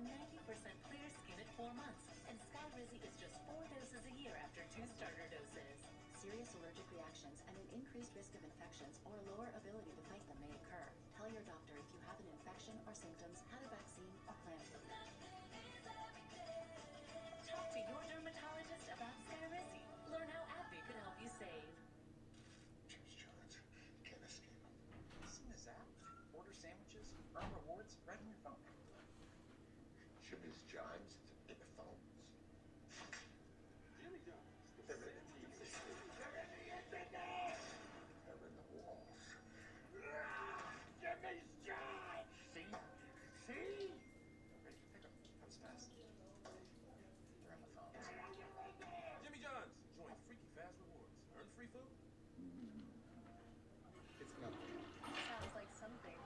90% clear skin at 4 months. And Skyrizi is just 4 doses a year after 2 starter doses. Serious allergic reactions and an increased risk of infections or a lower ability to fight them may occur. Tell your doctor if you have an infection or symptoms, had a vaccine, or plan to. Talk to your dermatologist about Skyrizi. Learn how AbbVie could help you save. James Jones, can't escape him. Seen this app? Order sandwiches, earn rewards right on your phone. Jimmy's Jimes in the phones. Jimmy Jones. They're in the TV. They're in the walls. Jimmy's Jimes! See? See? Ready for pickup. Comes fast. They're on the phone. Jimmy John's. Join Freaky Fast Rewards. Earn free food. It's nothing. Sounds like something.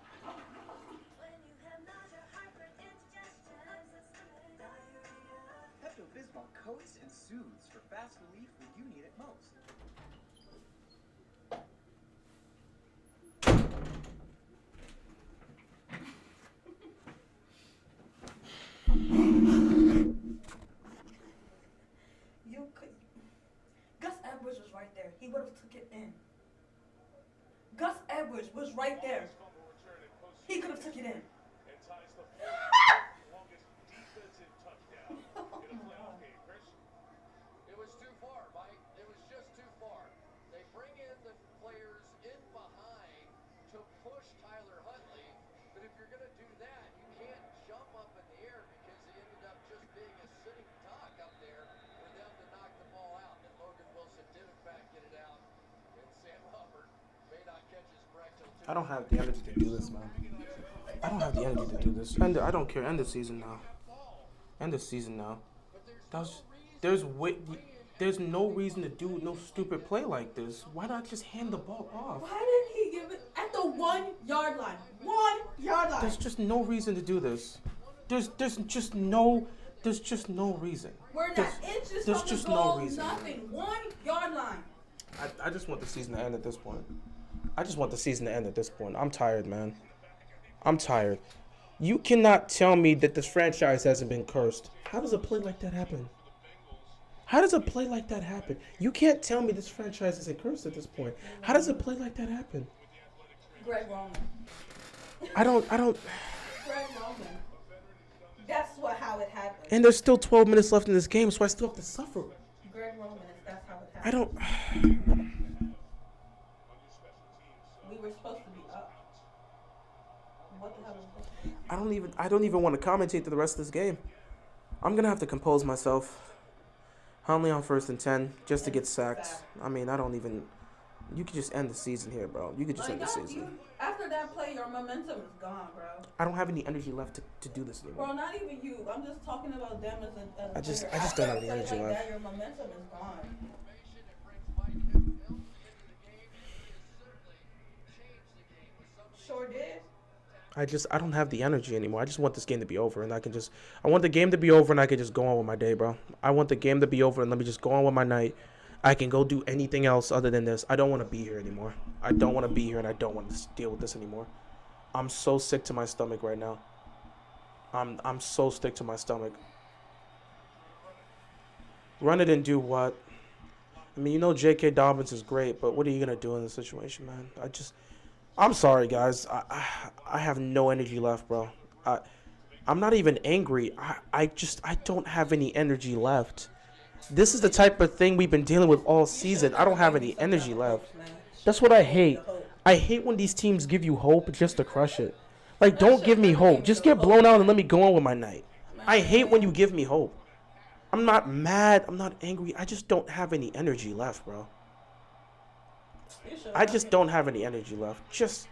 Pepto-Bismol coats and soothes for fast relief when you need it most. You could. Gus Edwards was right there. He would have took it in. Gus Edwards was right there. He could have took it in. And ties the longest defensive touchdown in a playoff game, Chris. It was too far, Mike. It was just too far. They bring in the players in behind to push Tyler Huntley, but if you're going to do that, you can't jump up in the air because he ended up just being a sitting duck up there for them to knock the ball out. And Logan Wilson did in fact get it out, and Sam Hubbard may not catch his breath till I don't have the energy to do this, man. I don't have the energy to do this. I don't care. End the season now. End the season now. There's no reason to do no stupid play like this. Why not just hand the ball off? Why didn't he give it at the 1 yard line? 1 yard line. There's just no reason to do this. There's just no reason. We're not inches there's from just the goal. no reason. Nothing. 1 yard line. I just want the season to end at this point. I just want the season to end at this point. I'm tired, man. I'm tired. You cannot tell me that this franchise hasn't been cursed. How does a play like that happen? How does a play like that happen? You can't tell me this franchise isn't cursed at this point. How does a play like that happen? Greg Roman. I don't. Greg Roman. That's how it happened. And there's still 12 minutes left in this game, so I still have to suffer. Greg Roman, that's how it happened. I don't. We were supposed to be up. What the hell is this? I don't even want to commentate to the rest of this game. I'm gonna have to compose myself. Huntley on 1st and 10 just to get sacked. I mean, I don't even. You could just end the season here, bro. You could just end the season. After that play, your momentum is gone, bro. I don't have any energy left to do this anymore. Bro, not even you. I'm just talking about them as a I just player. don't have After the a play energy like left. that, your momentum is gone. formation that brings Mike Hilton into the game, and he has certainly changed the game with some of these Sure did. I don't have the energy anymore. I just want this game to be over, and I want the game to be over, and I can just go on with my day, bro. I want the game to be over, and let me just go on with my night. I can go do anything else other than this. I don't want to be here anymore. I don't want to be here, and I don't want to deal with this anymore. I'm so sick to my stomach right now. I'm so sick to my stomach. Run it and do what? I mean, you know J.K. Dobbins is great, but what are you going to do in this situation, man? I'm sorry, guys. I have no energy left, bro. I'm not even angry. I don't have any energy left. This is the type of thing we've been dealing with all season. I don't have any energy left. That's what I hate. I hate when these teams give you hope just to crush it. Like, don't give me hope. Just get blown out and let me go on with my night. I hate when you give me hope. I'm not mad. I'm not angry. I just don't have any energy left, bro. I just don't have any energy left. Just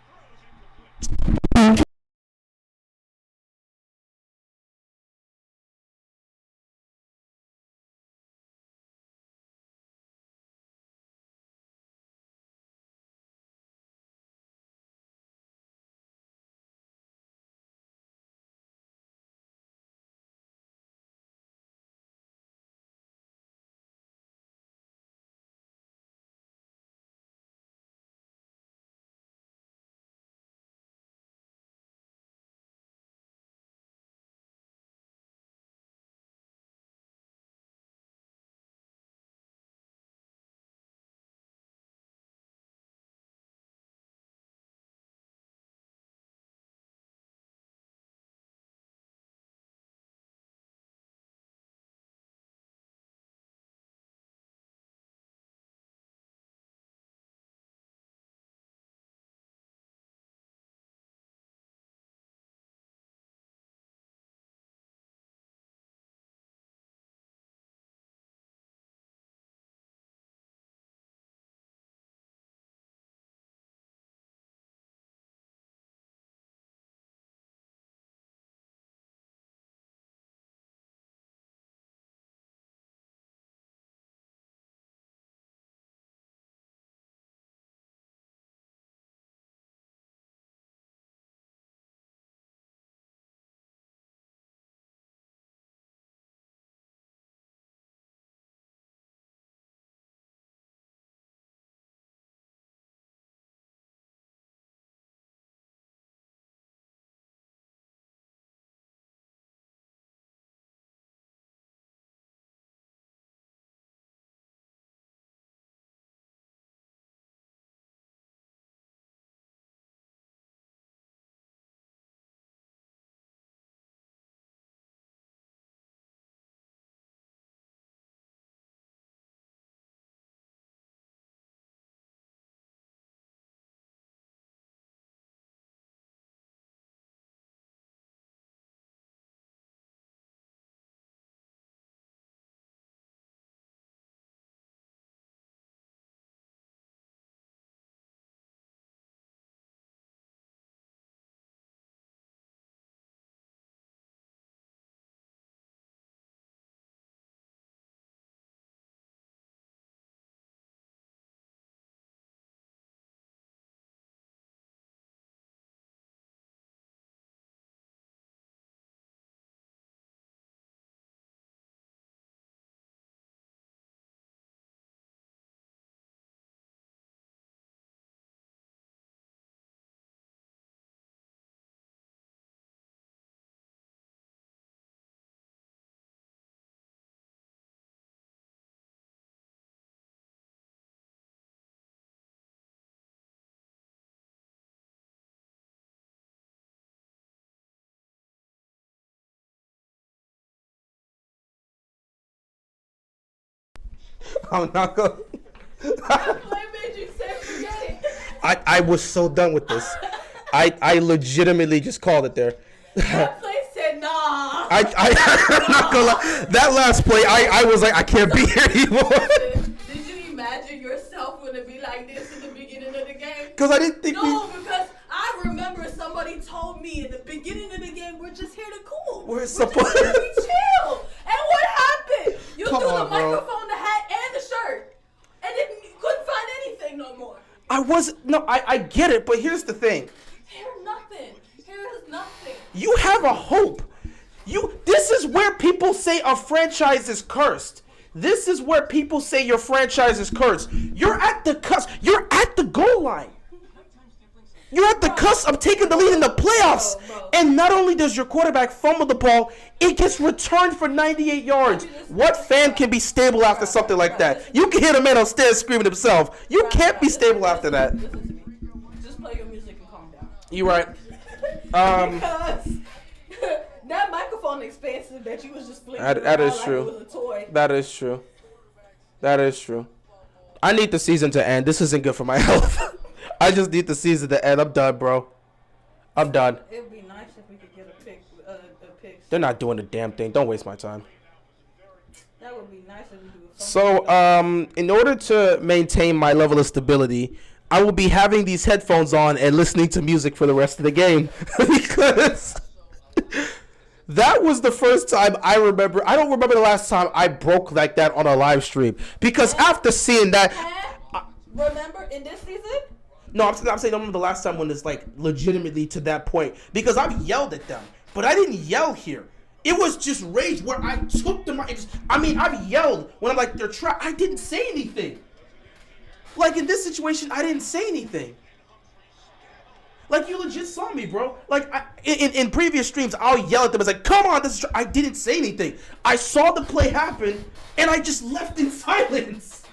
I'm not gonna. That play made you say forget it. I was so done with this. I legitimately just called it there. That play said nah. I'm not gonna lie. That last play, I was like, I can't be here anymore. Did you imagine yourself would it be like this in the beginning of the game? Because I didn't think because I remember somebody told me in the beginning of the game, we're just here to cool. We're just here to be chill. And what happened? You Come threw on, the bro. microphone, the hat, and the shirt. And then you couldn't find anything no more. I get it, but here's the thing. Here's nothing. Here's nothing. You have a hope. This is where people say a franchise is cursed. This is where people say your franchise is cursed. You're at the cusp. You're at the goal line. You're at the cusp of taking the lead in the playoffs. And not only does your quarterback fumble the ball, it gets returned for 98 yards. What fan can be stable after something like that? You can hear the man upstairs screaming himself. You can't be stable after that. Listen to me. Just play your music and calm down. You're right. Because that microphone expansive that you was just flicking That is like true. it was a toy. That is true. That is true. I need the season to end. This isn't good for my health. I just need the season to end. I'm done, bro. I'm done. It would be nice if we could get a pick. They're not doing a damn thing. Don't waste my time. That would be nice if we do So, in order to maintain my level of stability, I will be having these headphones on and listening to music for the rest of the game. Because that was the first time I remember. I don't remember the last time I broke like that on a live stream. Because after seeing that... remember in this season? No, I'm saying I don't remember the last time when it's like legitimately to that point. Because I've yelled at them. But I didn't yell here. It was just rage where I took the mic. I've yelled when I'm like, they're trying. I didn't say anything. Like in this situation, I didn't say anything. Like you legit saw me, bro. Like in previous streams, I'll yell at them. It's like, come on, this is. I didn't say anything. I saw the play happen, and I just left in silence.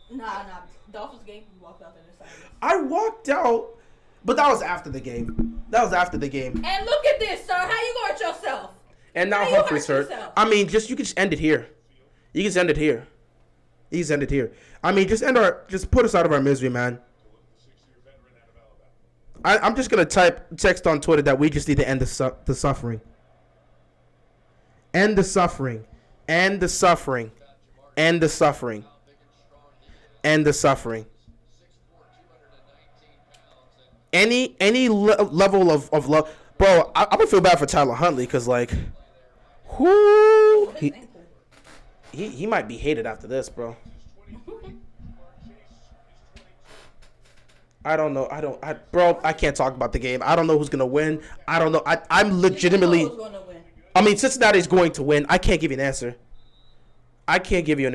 Nah. Dolphins game, you walked out in silence. I walked out, but that was after the game. And look at this, sir. How you hurt yourself? And now Humphrey's hurt. You can just end it here. You can just end it here. Just put us out of our misery, man. I'm just gonna text on Twitter that we just need to end the suffering. End the suffering. End the suffering. End the suffering. End the suffering. Any level of love, bro. I'm gonna feel bad for Tyler Huntley because like, he might be hated after this, bro. I don't know. Bro, I can't talk about the game. I don't know who's gonna win. I don't know. I'm legitimately. Cincinnati's going to win. I can't give you an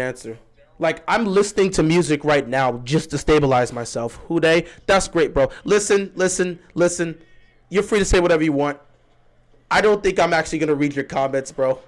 answer. Like, I'm listening to music right now just to stabilize myself. Houday, that's great, bro. Listen. You're free to say whatever you want. I don't think I'm actually going to read your comments, bro.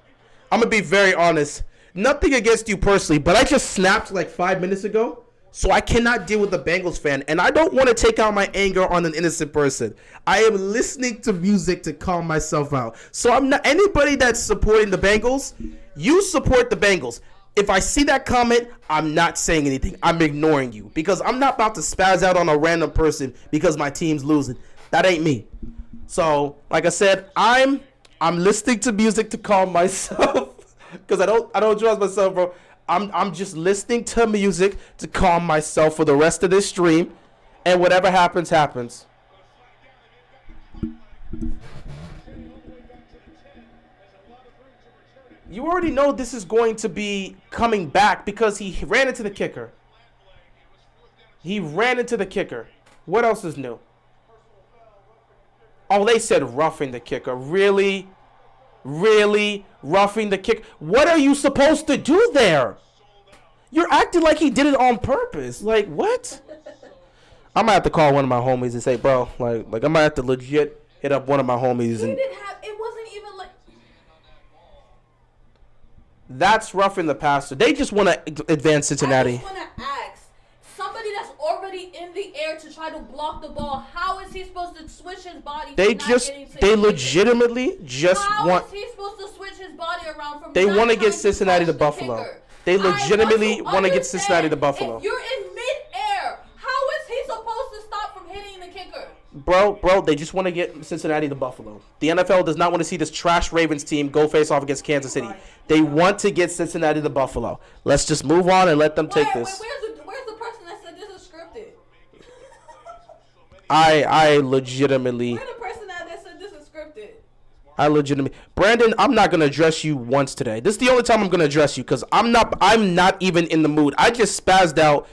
I'm going to be very honest. Nothing against you personally, but I just snapped like 5 minutes ago, so I cannot deal with the Bengals fan, and I don't want to take out my anger on an innocent person. I am listening to music to calm myself out. So I'm not anybody that's supporting the Bengals. You support the Bengals. If I see that comment, I'm not saying anything. I'm ignoring you because I'm not about to spaz out on a random person because my team's losing. That ain't me. So, like I said, I'm listening to music to calm myself because I don't trust myself, bro. I'm just listening to music to calm myself for the rest of this stream, and whatever happens, happens. You already know this is going to be coming back because he ran into the kicker. What else is new? Oh, they said roughing the kicker. Really? Roughing the kicker? What are you supposed to do there? You're acting like he did it on purpose. Like, what? I might have to call one of my homies and say, bro, like I might have to legit hit up one of my homies. And it wasn't even like... That's roughing the passer. They just want to advance Cincinnati. I just want to ask, somebody that's already in the air to try to block the ball, how is he supposed to switch his body? How legitimately just want... How is he supposed to switch his body around from... They want to get Cincinnati to Buffalo. They legitimately want to get Cincinnati to Buffalo. If you're in mid-air, how is he supposed to stop from hitting the kicker? Bro, they just want to get Cincinnati to Buffalo. The NFL does not want to see this trash Ravens team go face off against Kansas City. They want to get Cincinnati to Buffalo. Let's just move on and let them take this. Where's the person that said this is scripted? I legitimately. Where's the person that said this is scripted? Brandon, I'm not gonna address you once today. This is the only time I'm gonna address you because I'm not even in the mood. I just spazzed out.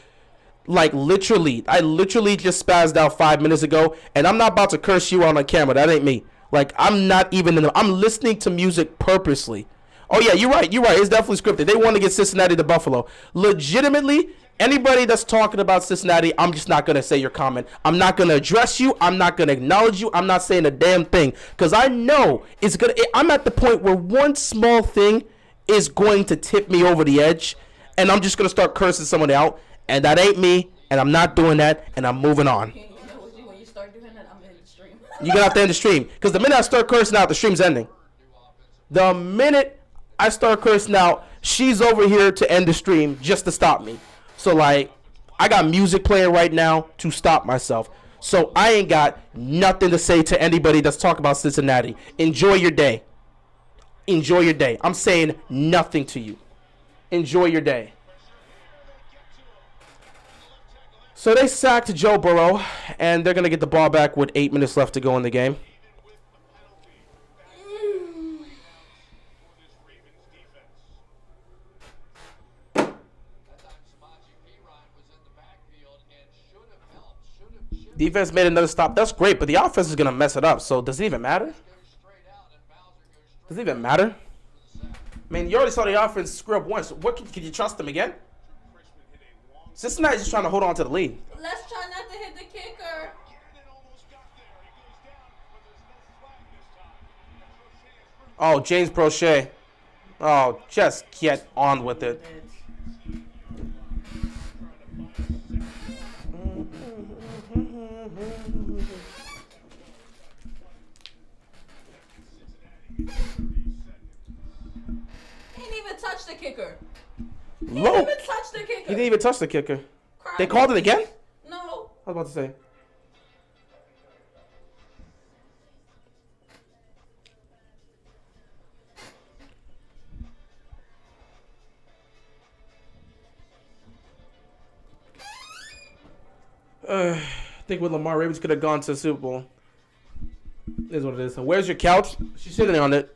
Like, literally, I literally just spazzed out 5 minutes ago, and I'm not about to curse you on the camera. That ain't me. Like, I'm not even in the... I'm listening to music purposely. Oh, yeah, you're right. It's definitely scripted. They want to get Cincinnati to Buffalo. Legitimately, anybody that's talking about Cincinnati, I'm just not going to say your comment. I'm not going to address you. I'm not going to acknowledge you. I'm not saying a damn thing. Because I know it's going to... I'm at the point where one small thing is going to tip me over the edge, and I'm just going to start cursing someone out. And that ain't me, and I'm not doing that, and I'm moving on. When you start doing that, I'm in the stream. You're going to have to end the stream. Because the minute I start cursing out, the stream's ending. The minute I start cursing out, she's over here to end the stream just to stop me. So, like, I got music playing right now to stop myself. So I ain't got nothing to say to anybody that's talking about Cincinnati. Enjoy your day. Enjoy your day. I'm saying nothing to you. Enjoy your day. So they sacked Joe Burrow, and they're going to get the ball back with 8 minutes left to go in the game. Defense made another stop. That's great, but the offense is going to mess it up. So does it even matter? Does it even matter? I mean, you already saw the offense screw up once. What can you trust them again? Cincinnati's just trying to hold on to the lead. Let's try not to hit the kicker. Oh, James Prochet. Oh, just get on with it. He didn't even touch the kicker. He didn't even touch the kicker. They called it again? No. I was about to say. I think with Lamar, Ravens could have gone to the Super Bowl. Is what it is. So where's your couch? She's sitting on it.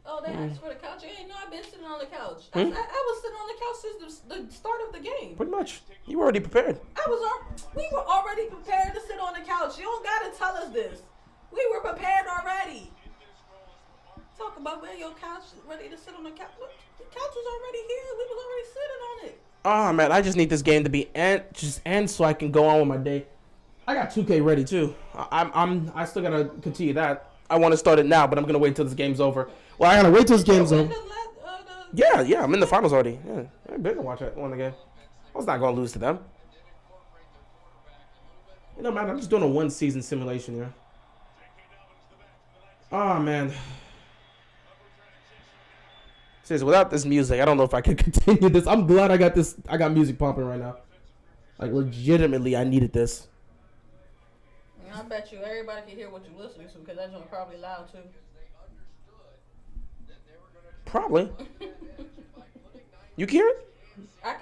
Oh, they asked for the couch. You ain't know I've been sitting on the couch. I was sitting on the couch since the start of the game. Pretty much. You were already prepared. We were already prepared to sit on the couch. You don't gotta tell us this. We were prepared already. Talk about where your couch ready to sit on the couch. Look, the couch was already here. We was already sitting on it. Oh man, I just need this game to be end so I can go on with my day. I got 2K ready too. I still gotta continue that. I want to start it now, but I'm gonna wait until this game's over. Well, I gotta wait till this game's over. Yeah, I'm in the finals already. Yeah, I better watch that one again. I was not gonna lose to them. You know, man, I'm just doing a 1-season simulation here. Oh man. Seriously, without this music, I don't know if I can continue this. I'm glad I got this. I got music pumping right now. Like, legitimately, I needed this. I bet you everybody can hear what you're listening to because that joint probably loud too. Probably. You can hear it? I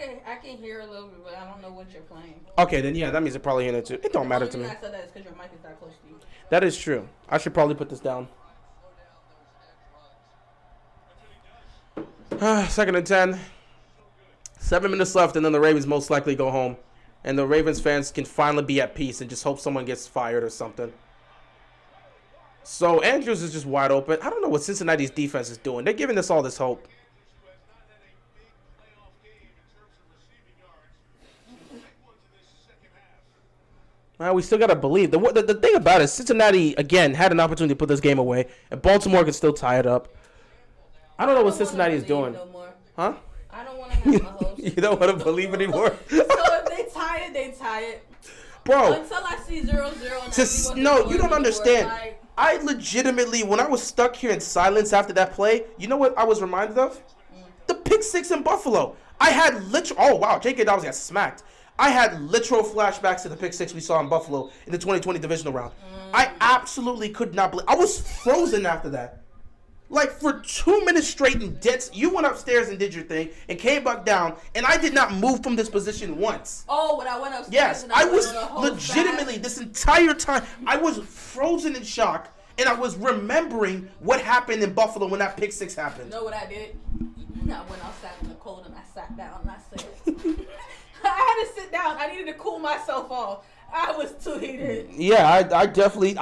can hear a little bit, but I don't know what you're playing. Okay, then yeah, that means it probably hear it too. It don't matter to me. I said that is because your mic is that close to you. That is true. I should probably put this down. 2nd and 10. 7 minutes left, and then the Ravens most likely go home. And the Ravens fans can finally be at peace and just hope someone gets fired or something. So Andrews is just wide open. I don't know what Cincinnati's defense is doing. They're giving us all this hope. We still got to believe. The thing about it, Cincinnati, again, had an opportunity to put this game away. And Baltimore could still tie it up. I don't know what Cincinnati is doing. No more. Huh? I don't want to have my hopes. You don't want to believe anymore? So if they tie it, they tie it. Bro. Until I see 0-0. No, you don't understand. I legitimately, when I was stuck here in silence after that play, you know what I was reminded of? The pick six in Buffalo. I had oh wow, J.K. Dobbins got smacked. I had literal flashbacks to the pick six we saw in Buffalo in the 2020 divisional round. I absolutely could not believe. I was frozen after that. Like, for 2 minutes straight in dead. You went upstairs and did your thing and came back down, and I did not move from this position once. Oh, when I went upstairs. Yes, and I went was on a whole legitimately, this entire time, I was frozen in shock, and I was remembering what happened in Buffalo when that pick six happened. You know what I did? I went outside in the cold and I sat down and I said, I had to sit down. I needed to cool myself off. I was too heated. Yeah, I probably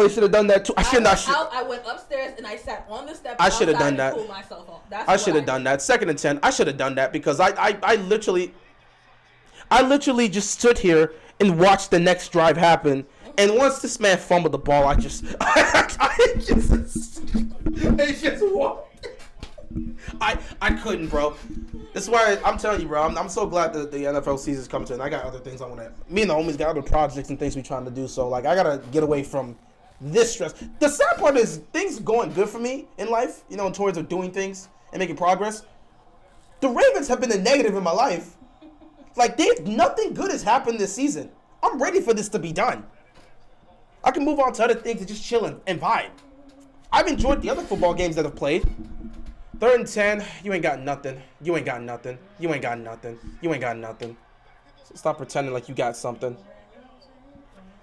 should have done that too. I went upstairs and I sat on the steps. I should have done that. To cool myself off. I should have done that. 2nd and 10. I should have done that because I literally just stood here and watched the next drive happen. And once this man fumbled the ball, I just walked. I couldn't, bro. This is why I'm telling you, bro. I'm so glad that the NFL season's coming to an end. I got other things I want to. Me and the homies got other projects and things we trying to do. So like, I gotta get away from this stress. The sad part is things going good for me in life. You know, in terms of doing things and making progress. The Ravens have been a negative in my life. Like, nothing good has happened this season. I'm ready for this to be done. I can move on to other things and just chill and vibe. I've enjoyed the other football games that I've played. 3rd and 10, you ain't got nothing. You ain't got nothing. You ain't got nothing. You ain't got nothing. Stop pretending like you got something.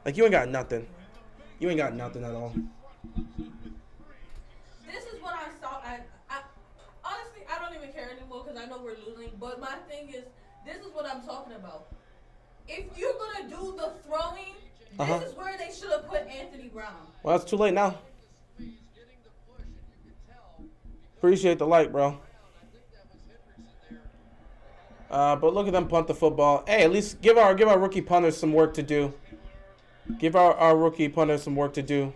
Like, you ain't got nothing. You ain't got nothing at all. This is what I saw. I honestly, I don't even care anymore because I know we're losing. But my thing is, this is what I'm talking about. If you're going to do the throwing, this is where they should have put Anthony Brown. Well, it's too late now. Appreciate the like, bro. But look at them punt the football. Hey, at least give our rookie punters some work to do. Give our rookie punters some work to do.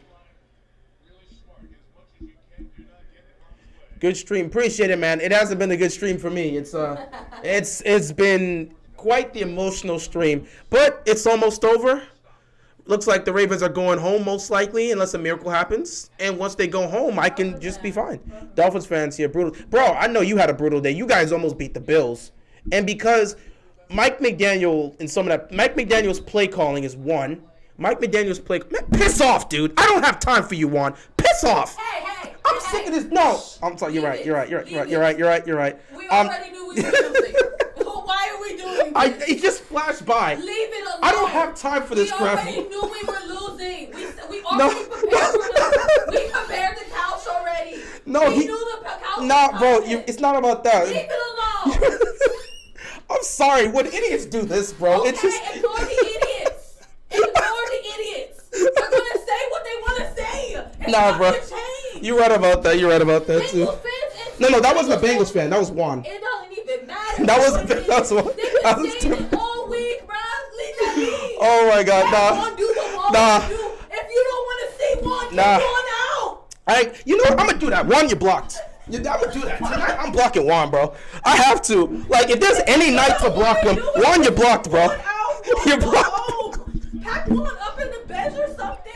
Good stream. Appreciate it, man. It hasn't been a good stream for me. It's been quite the emotional stream. But it's almost over. Looks like the Ravens are going home most likely unless a miracle happens. And once they go home, I can just be fine. Dolphins fans here, brutal. Bro, I know you had a brutal day. You guys almost beat the Bills. And because Mike McDaniel's play calling is one. Mike McDaniel's play. Man, piss off, dude. I don't have time for you, Juan. Piss off. I'm sick of this. No. I'm sorry. You're right. You're right. You're right. We already knew we were losing. Why are we doing this? It just flashed by. Leave it alone. I don't have time for this crap. We already knew we were losing. We already prepared for this. We prepared the couch already. No, we knew the couch. Nah, bro, it's not about that. Leave it alone. I'm sorry. When idiots do this, bro, okay, it's just. Ignore the idiots. Ignore the idiots. They're gonna say what they want to say. It's nah, bro. You're right about that. You're right about that too. No, that wasn't a Bengals fan. That was Juan. It doesn't even matter. That was Juan. They've been saying it all week, bro. Leave that be. Oh my God, nah. Do what Juan do. If you don't want to see Juan, keep Juan out. You know what? I'm gonna do that. Juan, you're blocked. I'm gonna do that. Tonight, I'm blocking Juan, bro. I have to. Like, if there's any night to block him, Juan, you're blocked, bro. You're blocked. Pack Juan up in the bench or something.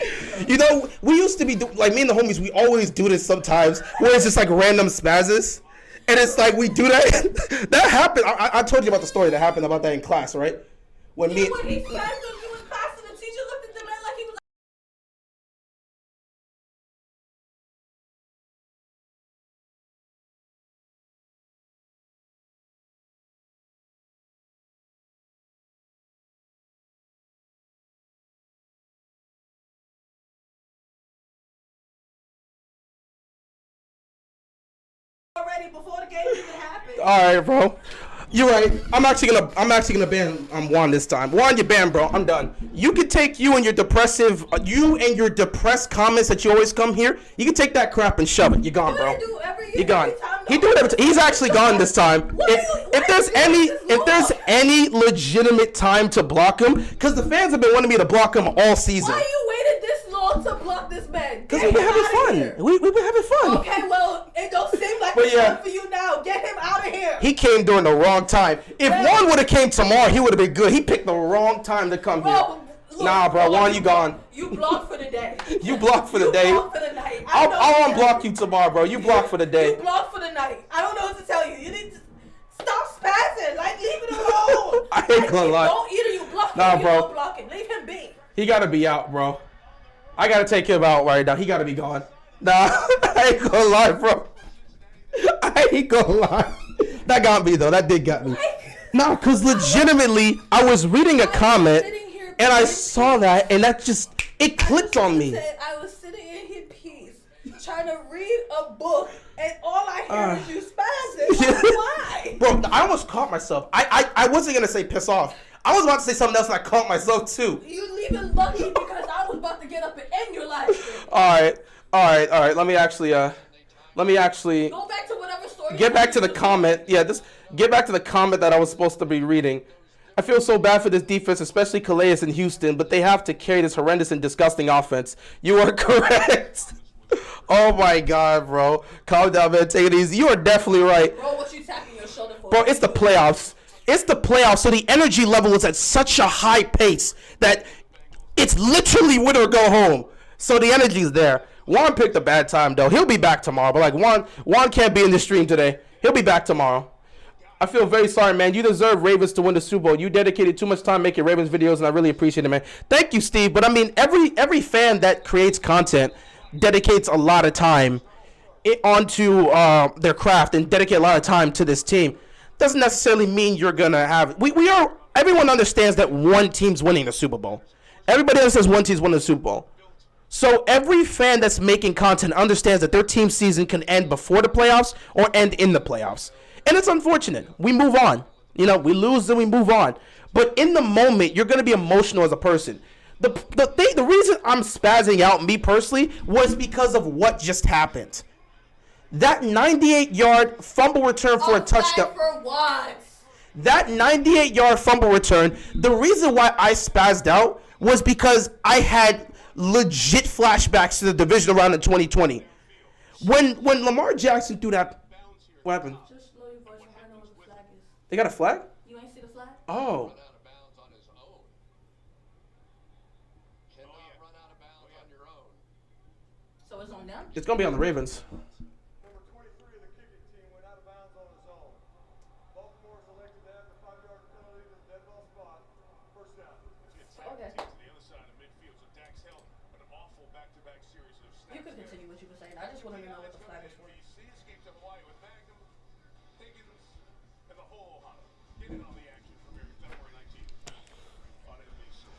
You know, we used to be like me and the homies. We always do this sometimes, where it's just like random spazzes, and it's like we do that. That happened. I told you about the story that happened about that in class, right? When he spazzed him, he was class, and the teacher looked at the man like he was. Already before the game even happened. All right, bro. You're right. I'm actually gonna ban Juan this time. Juan, you're banned, bro. I'm done. You can take you and your depressed comments that you always come here. You can take that crap and shove it. You're gone, bro. You're gone. He do it every time. He's actually gone this time. If there's any legitimate time to block him, because the fans have been wanting me to block him all season. Why you waited this long to block this man? Because we've been having fun. We've been having fun. Okay, well, it don't seem like it's fun for you now. Get him out of here. He came during the wrong time. If Juan would have came tomorrow, he would have been good. He picked the wrong time to come here. Nah, bro, Juan, you gone. You block for the day. You block for the day. You block for the night. I'll unblock you tomorrow, bro. You block for the day. You block for the night. I don't know what to tell you. You need to stop spazzing. Like, leave it alone. I ain't gonna lie. Don't either you block Nah, him, bro. you don't block him. Leave him be. He gotta be out, bro. I gotta take him out right now. He gotta be gone. Nah, I ain't gonna lie, bro. I ain't gonna lie. That got me though. That did get me. Nah, cause legitimately, I was reading a comment and I saw that, and that just it clicked on me. I was sitting in his piece trying to read a book, and all I hear is you spazzing. Why? Bro, I almost caught myself. I wasn't gonna say piss off. I was about to say something else, and I caught myself too. You leaving lucky because I was about to get up and end your life. All right. Let me actually go back to whatever story. Get back to the comment. Yeah, get back to the comment that I was supposed to be reading. I feel so bad for this defense, especially Calais in Houston, but they have to carry this horrendous and disgusting offense. You are correct. Oh my God, bro. Calm down, man. Take it easy. You are definitely right. Bro, what you tapping your shoulder for? Bro, it's the playoffs. It's the playoffs, so the energy level is at such a high pace that it's literally win or go home. So the energy's there. Juan picked a bad time, though. He'll be back tomorrow. But, like, Juan can't be in the stream today. He'll be back tomorrow. I feel very sorry, man. You deserve Ravens to win the Super Bowl. You dedicated too much time making Ravens videos, and I really appreciate it, man. Thank you, Steve. But, I mean, every fan that creates content dedicates a lot of time onto their craft and dedicate a lot of time to this team. Doesn't necessarily mean you're going to have – everyone understands that one team's winning the Super Bowl. Everybody understands one team's winning the Super Bowl. So every fan that's making content understands that their team season can end before the playoffs or end in the playoffs. And it's unfortunate. We move on. You know, we lose and we move on. But in the moment, you're going to be emotional as a person. The reason I'm spazzing out, me personally, was because of what just happened. That 98-yard fumble return for a touchdown. For what? That 98-yard fumble return, the reason why I spazzed out was because I had legit flashbacks to the divisional round in 2020. When Lamar Jackson threw that, what happened? Just slow your voice. I know what the flag is. They got a flag? You ain't see the flag? Oh. So it's on them? It's going to be on the Ravens. Number 23 of the kicking team went out of bounds on his own. Baltimore is elected to have the 5-yard penalty to the dead ball spot. First down. Okay. To the other side of midfield, so Dak's held an awful back-to-back series of snaps. You can continue what you were saying. I just want to know what the flag is for. NBC escaped Hawaii with Magnum, Higgins, and the whole lot. Get in on the action from here February 19th on NBC.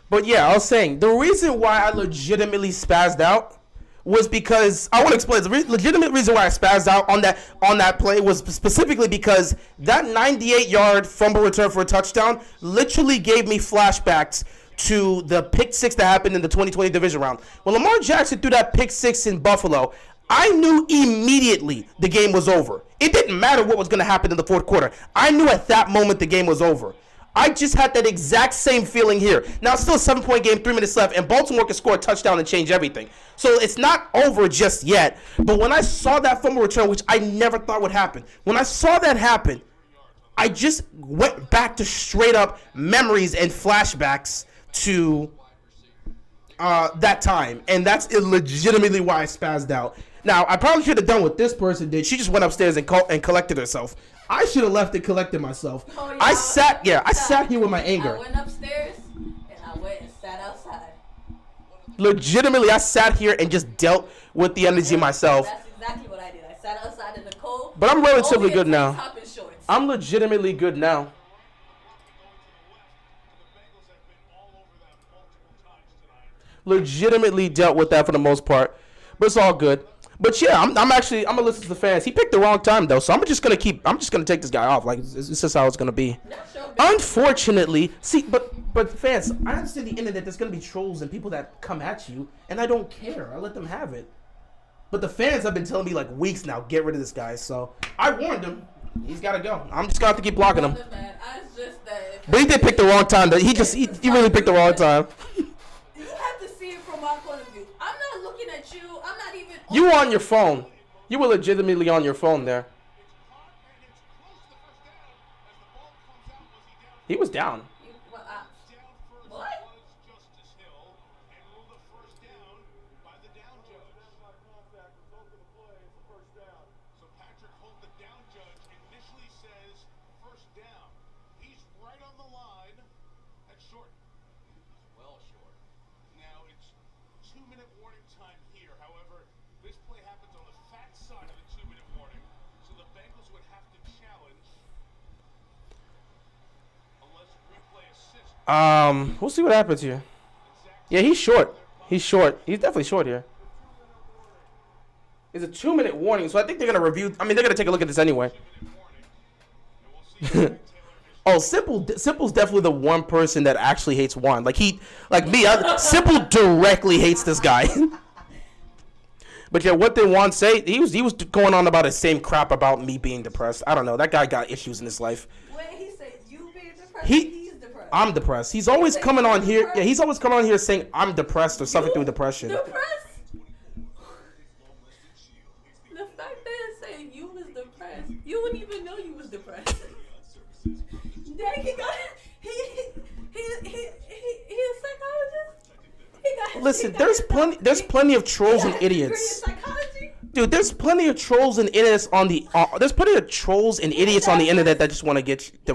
But yeah, I was saying, the reason why I legitimately spazzed out was because, I want to explain, the legitimate reason why I spazzed out on that play was specifically because that 98-yard fumble return for a touchdown literally gave me flashbacks to the pick six that happened in the 2020 division round. When Lamar Jackson threw that pick six in Buffalo, I knew immediately the game was over. It didn't matter what was going to happen in the fourth quarter. I knew at that moment the game was over. I just had that exact same feeling here. Now, it's still a 7-point game, 3 minutes left, and Baltimore can score a touchdown and change everything. So it's not over just yet. But when I saw that fumble return, which I never thought would happen, when I saw that happen, I just went back to straight up memories and flashbacks to that time. And that's legitimately why I spazzed out. Now, I probably should have done what this person did. She just went upstairs and collected herself. I should have left and collected myself. Oh, yeah. I sat here with my anger. I went upstairs and I went and sat outside. Legitimately, I sat here and just dealt with the energy myself. That's exactly what I did. I sat outside in the cold. But I'm relatively good now. Top and shorts. I'm legitimately good now. Legitimately dealt with that for the most part. But it's all good. But yeah, I'm gonna listen to the fans. He picked the wrong time though, so I'm just gonna take this guy off. Like it's just how it's gonna be. Unfortunately, see, but fans, I understand the internet. There's gonna be trolls and people that come at you, and I don't care. I let them have it. But the fans have been telling me like weeks now, get rid of this guy. So I warned him. He's gotta go. I'm just gonna have to keep blocking him. But he did pick the wrong time. He really picked the wrong time. You have to see it from my point of view. I'm not looking at you. I'm not even. You were on your phone. You were legitimately on your phone there. He was down. What? short. Well short. Now it's 2-minute warning time here. However, this play happens on the fat side of the 2-minute warning, so the Bengals would have to challenge unless replay assists. We'll see what happens here. Yeah, he's short. He's short. He's definitely short here. It's a 2-minute warning, so I think they're gonna review. I mean, they're gonna take a look at this anyway. Oh, Simple's definitely the one person that actually hates Juan. Like me. Simple directly hates this guy. But yeah, what did Juan say? He was going on about the same crap about me being depressed. I don't know. That guy got issues in his life. Wait, he said you being depressed. He's depressed. I'm depressed. He's always coming on here. Yeah, he's always coming on here saying I'm depressed or suffering through depression. Depressed? The fact that it's saying you was depressed, you wouldn't even know you was depressed. Dang, he a psychologist. Listen, there's plenty of trolls and idiots. Dude, there's plenty of trolls and idiots on the there's plenty of trolls and idiots on the internet that just want to get the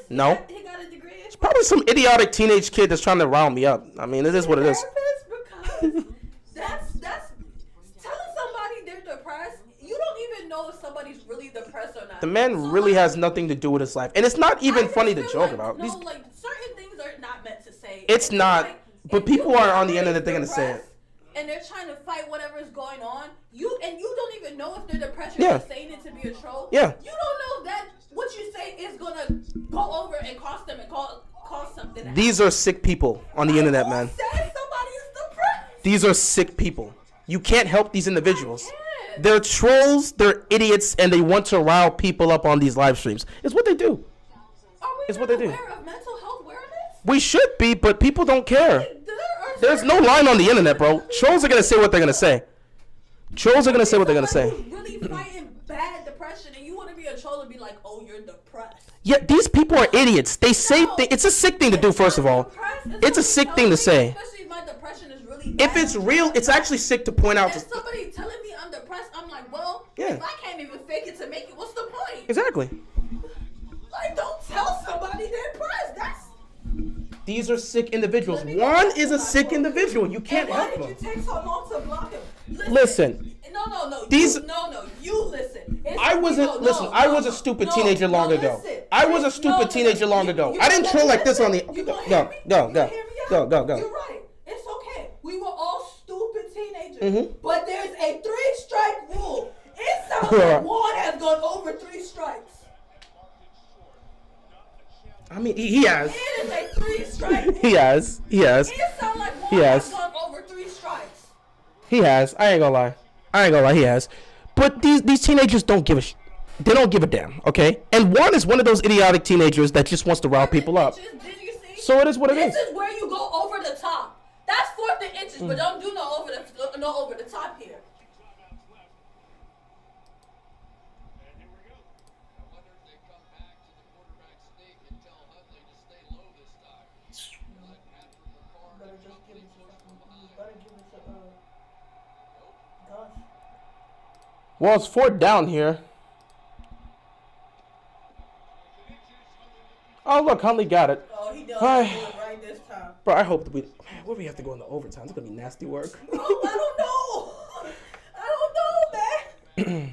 no. He got a degree. It's probably some idiotic teenage kid that's trying to round me up. I mean, it is what it is. Because that's telling somebody they're depressed. You don't even know if somebody's really depressed or not. The man really has nothing to do with his life, and it's not even funny to joke about. No, like certain things are not meant to say. It's not, but people are on the internet. They're gonna say it. And they're trying to fight whatever is going on. You don't even know if they're depressed. You're just saying it to be a troll. Yeah. You don't know that what you say is gonna go over and cost them and cause something. These are sick people on the internet, man. Said somebody is depressed. These are sick people. You can't help these individuals. They're trolls, they're idiots, and they want to rile people up on these live streams. It's what they do. It's what they do. Aware of mental health awareness? We should be, but people don't care. There's no line on the internet, bro. Trolls are gonna say what they're gonna say. Trolls are gonna say what they're gonna say. Really fighting bad depression, and you want to be a troll and be like, "Oh, you're depressed." Yeah, these people are idiots. They say it's a sick thing to do. First of all, it's a sick thing to say. Especially if my depression is really bad. If it's real, it's actually sick to point out. If somebody telling me I'm depressed, I'm like, well, if I can't even fake it to make it, what's the point? Exactly. Like, don't tell somebody they're depressed. These are sick individuals. Juan is a sick individual. You can't help him. Why did you take so long to block him? Listen. No. You listen. I was a stupid teenager long ago. I was a stupid teenager long ago. I didn't troll like this on the. Go. You're right. It's okay. We were all stupid teenagers. But there's a 3-strike rule. It sounds like Juan has gone over 3 strikes. I mean, he has. It is a 3-strike rule. He has. It sounds like Juan has gone over 3 strikes. He has. I ain't gonna lie. He has. But these teenagers don't give a they don't give a damn, okay? And Juan is one of those idiotic teenagers that just wants to rile people up. Did you see? So it is what it is. This is where you go over the top. That's 4th and inches, but don't do no over the top here. Well, it's 4th down here. Oh, look, Huntley got it. Oh, he does do it right this time. Bro, I hope that what do we have to go into overtime? It's going to be nasty work. I don't know. Man.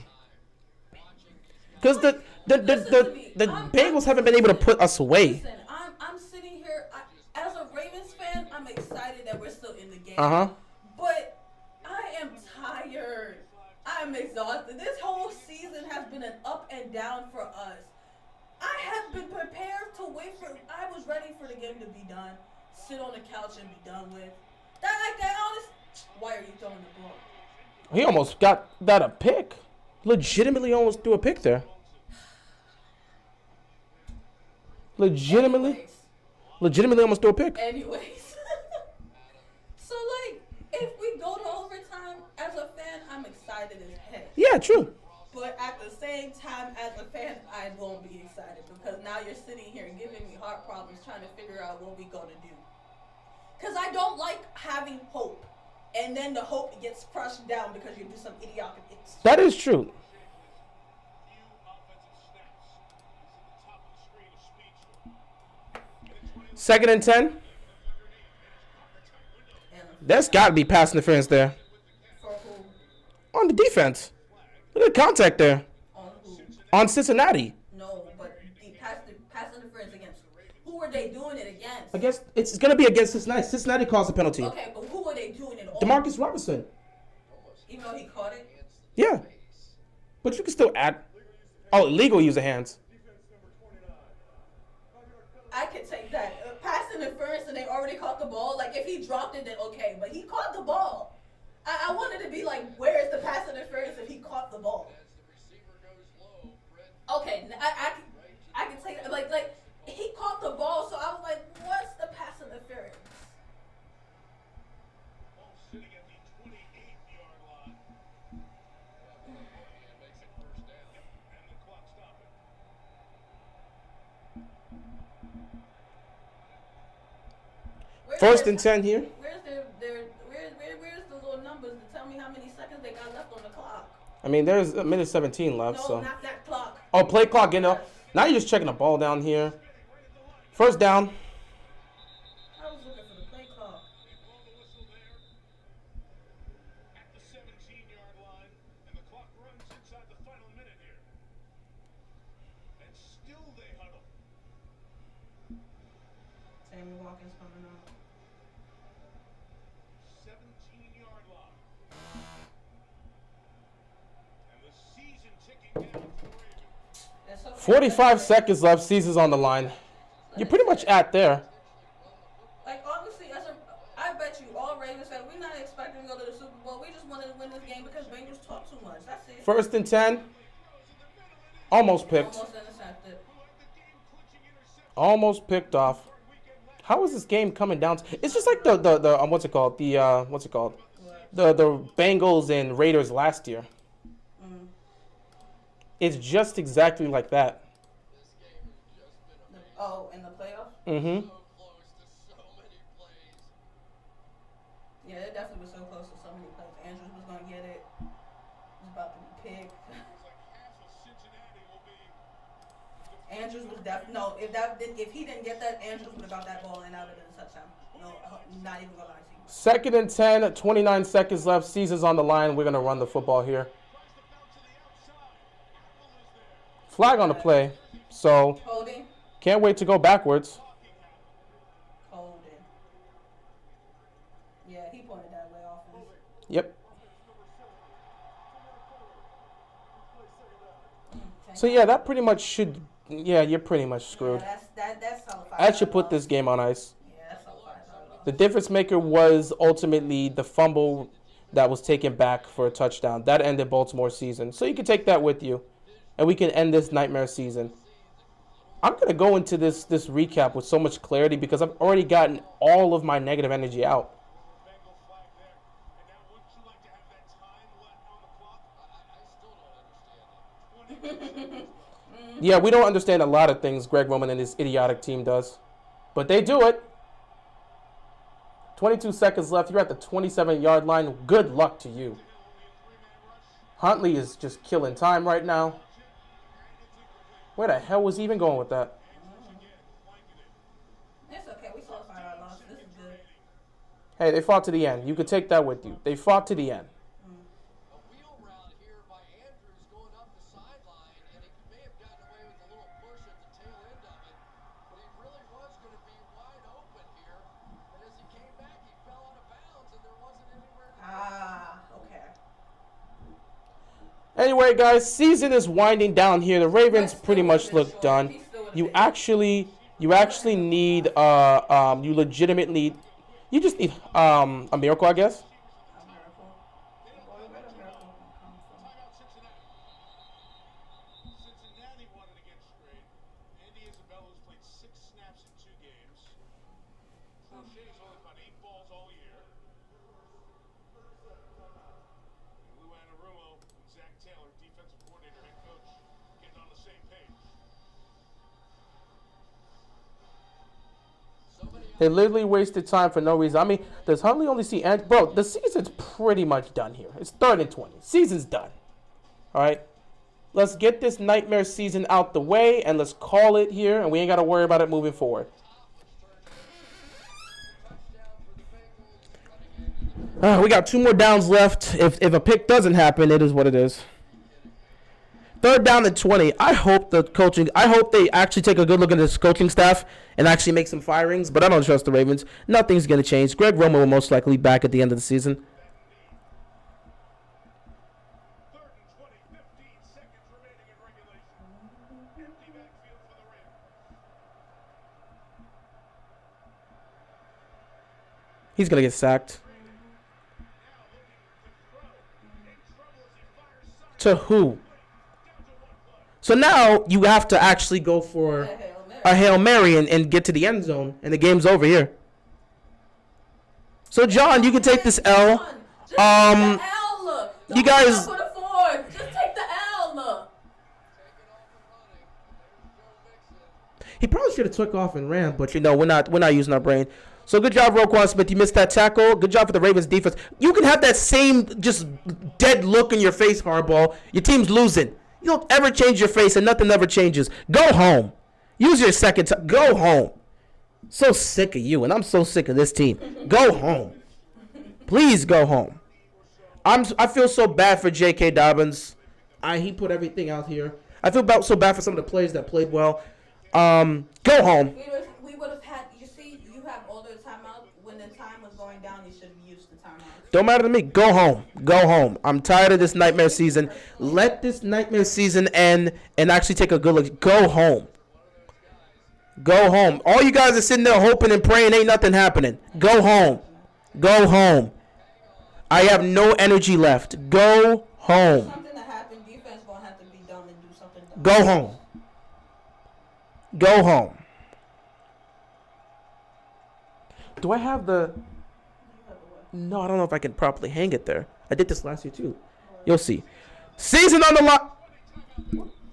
Because the Bengals haven't been able to put us away. Listen, I'm sitting here. As a Ravens fan, I'm excited that we're still in the game. But I am tired. I'm exhausted. This whole season has been an up and down for us. I have been prepared to wait for. I was ready for the game to be done, sit on the couch and be done with. Why are you throwing the ball? He almost got a pick. Legitimately almost threw a pick there. Legitimately almost threw a pick. Anyways. So, if we go to overtime, as a fan, I'm excited as heck. Yeah, true. But at the same time, as a fan, I won't be excited because now you're sitting here giving me heart problems trying to figure out what we're going to do. Because I don't like having hope. And then the hope gets crushed down because you do some idiotic things. That is true. 2nd and 10. There's got to be pass interference there. For who? On the defense. Look at the contact there. On who? On Cincinnati. No, but the pass interference against who were they doing it against? I guess it's going to be against Cincinnati. Cincinnati calls the penalty. Okay, but who were they doing it on? DeMarcus Robinson. Even though he caught it? Yeah. But you can still add. Oh, illegal use of hands. I could take that. Pass interference and they already caught the ball. Like, if he dropped it, then okay. But he caught the ball. I wanted to be like, where is the pass interference if he caught the ball? Okay, I can take that. Like he caught the ball, so I was like, what's the pass interference? Sitting at the 28-yard line. And the clock stopping. First and 10 here. Where's the little numbers to tell me how many seconds they got left on the clock? I mean, there's a minute 17 left. No, So. not that clock. Oh, play clock. Now you're just checking the ball down here. First down. I was looking for the play clock. They blow the whistle there at the 17-yard line, and the clock runs inside the final minute here. And still they huddle. Sammy Watkins coming up. 17-yard line. And the season ticking down for the Ravens. 45 seconds left. Season's on the line. You're pretty much at there. Like, honestly, I bet you all Ravens fans, we're not expecting to go to the Super Bowl. We just wanted to win this game because Bengals talk too much. That's it. First and 10. Almost picked. Almost intercepted. Almost picked off. How is this game coming down to? It's just like the what's it called? What's it called? The Bengals and Raiders last year. Mm. It's just exactly like that. Oh, in the playoffs? Mm-hmm. Yeah, it definitely was so close to so many plays. Andrews was going to get it. It was about to be picked. Andrews was if he didn't get that, Andrews would have got that ball and that would have been a touchdown. No, not even going to lie to you. 2nd and 10, 29 seconds left. Season's on the line. We're going to run the football here. Flag on the play. So, Holding. can't wait to go backwards. Holding. Yeah, he pointed that way off. Yep. So, yeah, that pretty much should... Yeah, you're pretty much screwed. Yeah, that's That should put this game on ice. Yeah, that's $5. The difference maker was ultimately the fumble that was taken back for a touchdown. That ended Baltimore's season. So you can take that with you. And we can end this nightmare season. I'm going to go into this recap with so much clarity because I've already gotten all of my negative energy out. Yeah, we don't understand a lot of things Greg Roman and his idiotic team does. But they do it. 22 seconds left. You're at the 27-yard line. Good luck to you. Huntley is just killing time right now. Where the hell was he even going with that? It's okay. We saw a 5-yard loss. This is good. Hey, they fought to the end. You could take that with you. They fought to the end. Anyway, guys, season is winding down here. The Ravens pretty much look done. You just need a miracle, I guess. Cincinnati wanted to get straight. Andy Isabella's played 6 snaps in 2 games. Crochet's only caught 8 balls all year. Lou Anarumo and Zach Taylor, defensive coordinator, head coach, getting on the same page. They literally wasted time for no reason. I mean, does Huntley only see... Bro, the season's pretty much done here. It's 3rd and 20. Season's done. All right? Let's get this nightmare season out the way, and let's call it here, and we ain't got to worry about it moving forward. We got 2 more downs left. If a pick doesn't happen, it is what it is. 3rd down and 20. I hope they actually take a good look at this coaching staff and actually make some firings, but I don't trust the Ravens. Nothing's going to change. Greg Roman will most likely be back at the end of the season. 3rd and 20, 15 seconds remaining in regulation. Empty backfield for the Ravens. He's going to get sacked. To who? So now you have to actually go for a Hail Mary and get to the end zone, and the game's over here. So, John, you can take this L. You guys... Just take the L. He probably should have took off and ran, but, we're not using our brain. So good job, Roquan Smith. You missed that tackle. Good job for the Ravens defense. You can have that same just dead look in your face, Harbaugh. Your team's losing. You don't ever change your face, and nothing ever changes. Go home. Use your second time. Go home. So sick of you, and I'm so sick of this team. Go home. Please go home. I feel so bad for J.K. Dobbins. He put everything out here. I feel so bad for some of the players that played well. Go home. We would have had. You see, you have all the timeouts. When the time was going down, you should have used the timeouts. Don't matter to me. Go home. Go home. I'm tired of this nightmare season. Let this nightmare season end and actually take a good look. Go home. Go home. All you guys are sitting there hoping and praying ain't nothing happening. Go home. Go home. I have no energy left. Go home. Something that happened, defense gonna have to be dumb and do something dumb. Go home. Go home. Do I have the... No, I don't know if I can properly hang it there. I did this last year too. You'll see. Season on the line.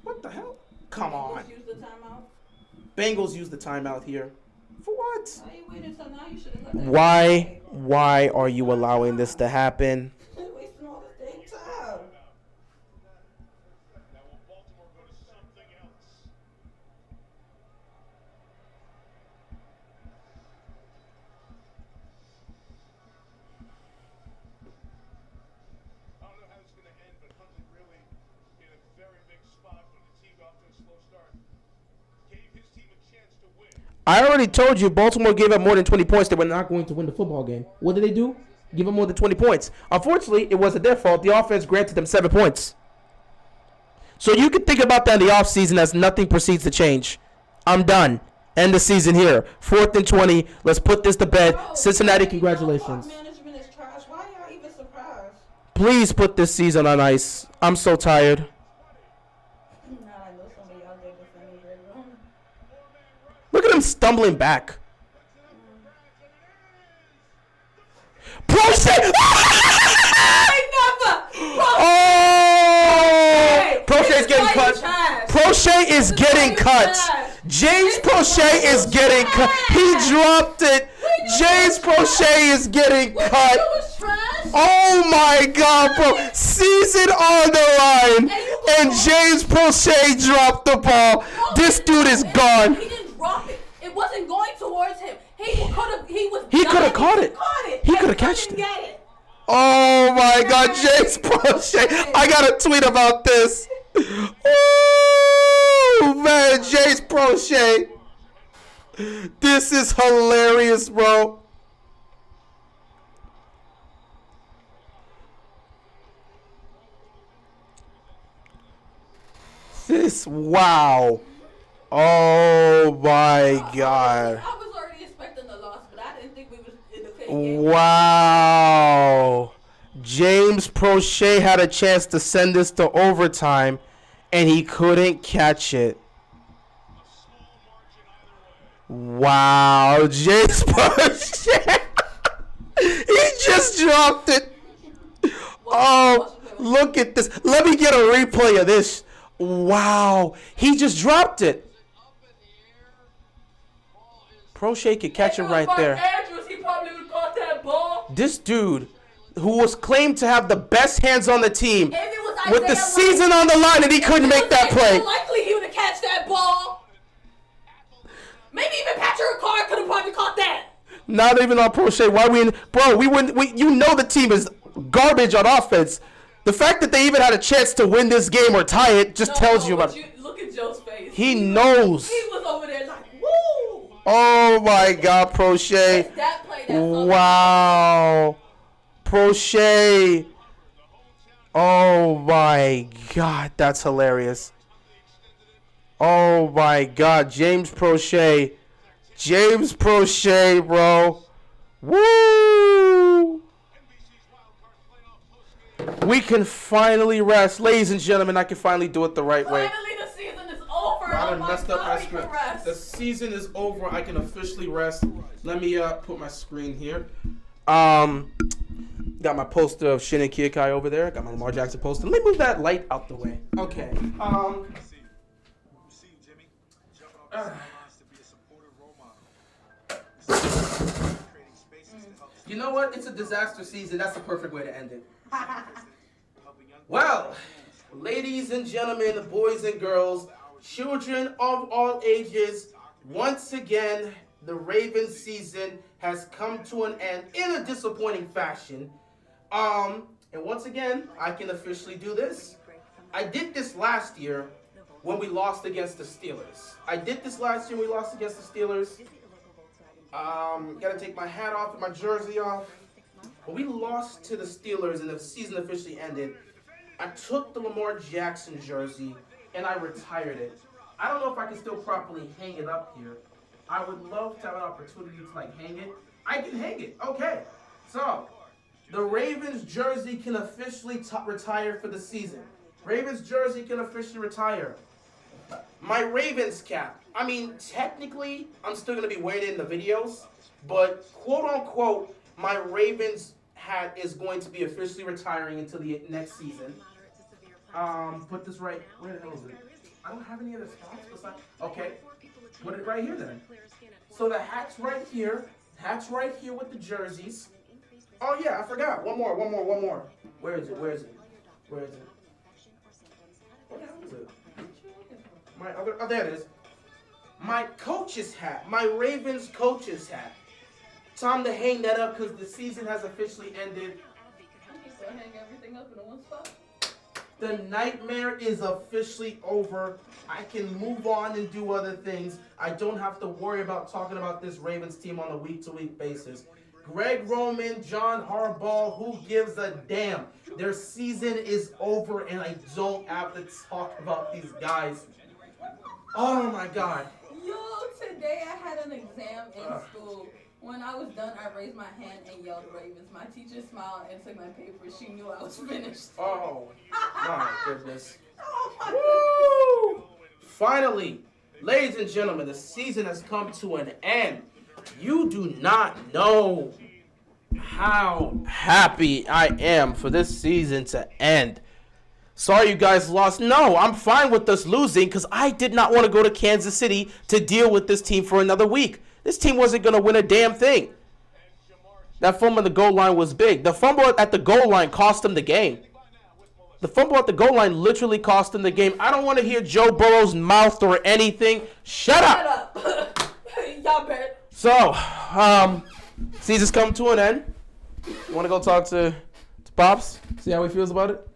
What the hell? Come on. Use the timeout. Bengals use the timeout here. For what? Why you waited till now? You should have let that Why are you allowing this to happen? You're wasting all the dang time. Now will Baltimore go to something else? I don't know how it's going to end, but Huntley really in a very big spot when the team got off to a slow start. Gave his team a chance to win. I already told you Baltimore gave up more than 20 points. They were not going to win the football game. What did they do? Give up more than 20 points. Unfortunately, it wasn't their fault. The offense granted them 7 points. So you can think about that in the offseason as nothing proceeds to change. I'm done. End the season here. 4th and 20. Let's put this to bed. Cincinnati, congratulations. Management is trash. Why are y'all even surprised? Please put this season on ice. I'm so tired. I know somebody out there defending Greg Roman. Look at him stumbling back. Prochet! Oh! Prochet's getting cut. Prochet is getting cut. James Prochet is getting cut. He dropped it. James Prochet is getting cut. Oh my God, bro. Season on the line. And James Prochet dropped the ball. This dude is gone. He didn't drop it. It wasn't going towards him. He could have caught it. He could have catched it. Oh my God, James Prochet. I got a tweet about this. Oh man, James Prochet. This is hilarious, bro. Wow. Oh my God. I was already expecting the loss, but I didn't think we was in the same game. Wow. James Prochet had a chance to send this to overtime, and he couldn't catch it. Wow. James Prochet. He just dropped it. Oh, look at this. Let me get a replay of this. Wow. He just dropped it. Prochet could catch it right there. Andrews, he probably would have caught that ball. This dude, who was claimed to have the best hands on the team, with the season on the line, and he couldn't make that play. Likely he would have catch that ball. Maybe even Patrick Ricard could have probably caught that. Not even on Prochet. Why we bro? We wouldn't. You know the team is garbage on offense. The fact that they even had a chance to win this game or tie it just tells you about. Look at Joe's face. He knows. He was over there like, woo. Oh my God, Prochet! That play. Wow, Prochet. Oh my God, that's hilarious. Oh my God, James Prochet. James Prochet, bro. Woo! We can finally rest. Ladies and gentlemen, I can finally do it the right way. Finally, the season is over. I Oh my messed up God, my we script. can rest. The season is over. I can officially rest. Let me put my screen here. Got my poster of Shin and Kyokai over there. Got my Lamar Jackson poster. Let me move that light out the way. Okay. You know what? It's a disaster season. That's the perfect way to end it. Well, ladies and gentlemen, boys and girls, children of all ages, once again, the Ravens season has come to an end in a disappointing fashion. And once again, I can officially do this. I did this last year when we lost against the Steelers. Gotta take my hat off and my jersey off. When we lost to the Steelers and the season officially ended, I took the Lamar Jackson jersey and I retired it. I don't know if I can still properly hang it up here. I would love to have an opportunity to hang it. I can hang it. Okay. So, the Ravens jersey can officially retire for the season. Ravens jersey can officially retire. My Ravens cap. I mean, technically, I'm still going to be wearing it in the videos, but quote-unquote, my Ravens hat is going to be officially retiring until the next season. Put this right. Where the hell is it? I don't have any other spots besides. Okay. Put it right here then. So the hat's right here. Hat's right here with the jerseys. Oh yeah, I forgot. One more. Where is it? Where the hell is it? My other, oh, there it is. My coach's hat. My Ravens coach's hat. Time to hang that up because the season has officially ended. So hang everything up in one spot. The nightmare is officially over. I can move on and do other things. I don't have to worry about talking about this Ravens team on a week-to-week basis. Greg Roman, John Harbaugh, who gives a damn? Their season is over and I don't have to talk about these guys. Oh my God. Yo, today I had an exam in school. When I was done, I raised my hand and yelled Ravens. My teacher smiled and took my paper. She knew I was finished. Oh, my goodness. Oh, my Woo! Finally, ladies and gentlemen, the season has come to an end. You do not know how happy I am for this season to end. Sorry you guys lost. No, I'm fine with us losing because I did not want to go to Kansas City to deal with this team for another week. This team wasn't going to win a damn thing. That fumble at the goal line was big. The fumble at the goal line cost them the game. The fumble at the goal line literally cost them the game. I don't want to hear Joe Burrow's mouth or anything. Shut up. Y'all bet. So, season's come to an end. You want to go talk to Pops? See how he feels about it?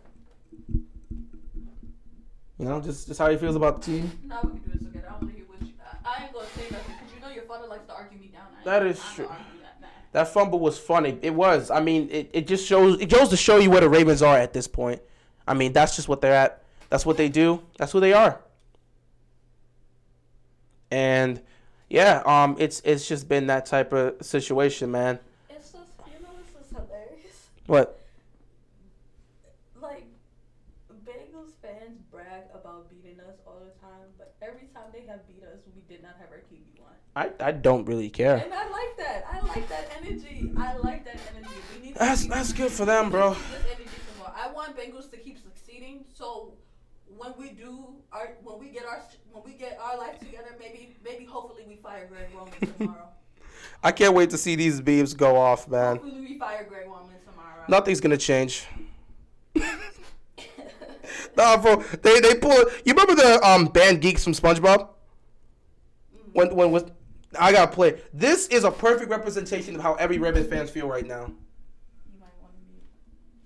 You know, just how he feels about the team. Now we can do this again. I want to hear what you. I ain't gonna say nothing because you know your father likes to argue me down. That is true. That fumble was funny. It was. I mean, it just shows. It goes to show you where the Ravens are at this point. I mean, that's just what they're at. That's what they do. That's who they are. And yeah, it's just been that type of situation, man. It's just, you know, this is hilarious. What? Like, Bengals fans brag about beating us all the time, but every time they have beat us, we did not have our QB1. I don't really care. And I like that. I like that energy. We need that's good for them, bro. I want Bengals to keep succeeding. So when we get our life together, maybe hopefully we fire Greg Roman tomorrow. I can't wait to see these beams go off, man. Hopefully we fire Greg Roman tomorrow. Nothing's gonna change. Nah, bro. They pull. You remember the band Geeks from SpongeBob? When was I got to play. This is a perfect representation of how every Ravens fans feel right now. You might want to mute.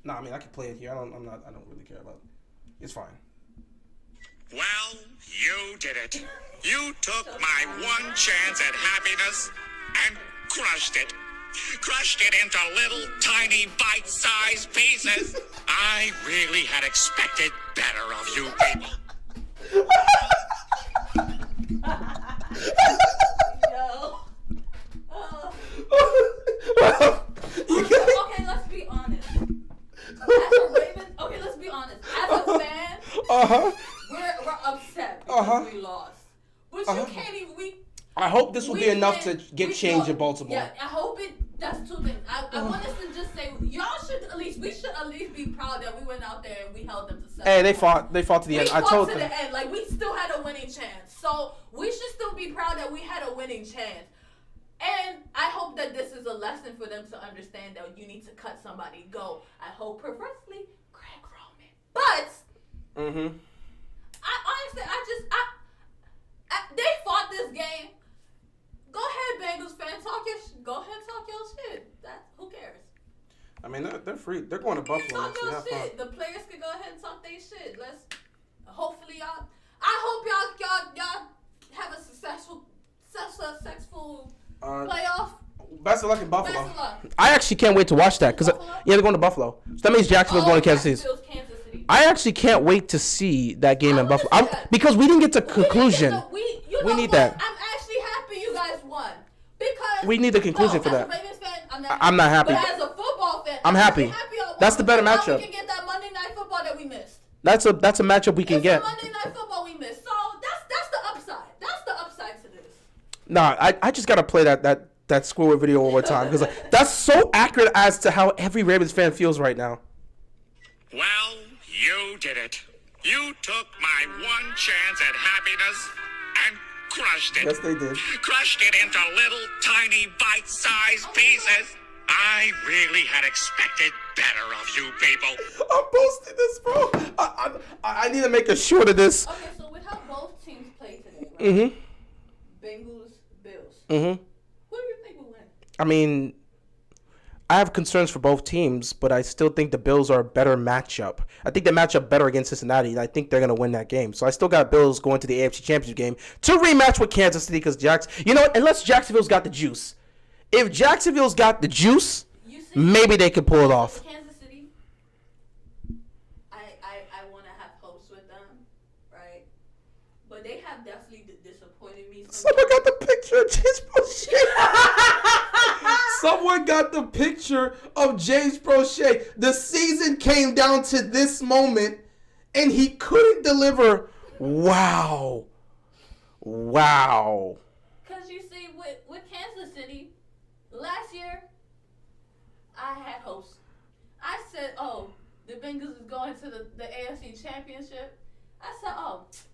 No, I mean, I can play it here. I don't really care about it. It's fine. Well, you did it. You took my one chance at happiness and crushed it. Crushed it into little tiny bite-sized pieces. I really had expected better of you people. Yo. Okay, let's be honest. Let's be honest. As a fan, we're upset because we lost. But you can't even. I hope this will be enough to get change in Baltimore. Yeah, I hope it. That's two things. I want us to just say we should at least be proud that we went out there and we held them to 7. Hey, they fought to the end. I told them. The end. Like, we still had a winning chance. So we should still be proud that we had a winning chance. And I hope that this is a lesson for them to understand that you need to cut somebody go. I hope preferably Greg Roman. But I honestly, they fought this game. Go ahead, Bengals fans. Go ahead, talk your shit. Who cares? I mean, they're free. They're going to Buffalo. Talk your shit. The players can go ahead and talk their shit. Hopefully y'all. I hope y'all have a successful playoff. Best of luck in Buffalo. Best of luck. I actually can't wait to watch that because they're going to Buffalo. So that means Jacksonville's going to Kansas City. I actually can't wait to see that game in Buffalo because we didn't get to conclusion. We need that. I'm actually happy you guys won because we need the conclusion for that. As a Ravens fan, I'm not happy. But as a football fan, I'm happy. That's the better matchup. We can get that Monday Night Football that we missed. That's a matchup we can get. Monday Night Football we missed. So that's the upside. That's the upside to this. Nah, I just gotta play that Squidward video one more time because that's so accurate as to how every Ravens fan feels right now. Well, you did it. You took my one chance at happiness and crushed it. Yes, they did. Crushed it into little tiny bite-sized pieces. I really had expected better of you people. I'm posting this, bro. I need to make a short of this. Okay, so with how both teams played today, right? Bengals, Bills. Who do you think will win? I mean, I have concerns for both teams, but I still think the Bills are a better matchup. I think they match up better against Cincinnati, and I think they're going to win that game. So I still got Bills going to the AFC Championship game to rematch with Kansas City because unless Jacksonville's got the juice. If Jacksonville's got the juice, maybe they can pull it off. Kansas City, I want to have hopes with them, right? But they have definitely disappointed me. Someone got the picture of James Prochet. Someone got the picture of James Prochet. The season came down to this moment, and he couldn't deliver. Wow. Because you see, with Kansas City, last year, I had hopes. I said, the Bengals is going to the AFC Championship. I said,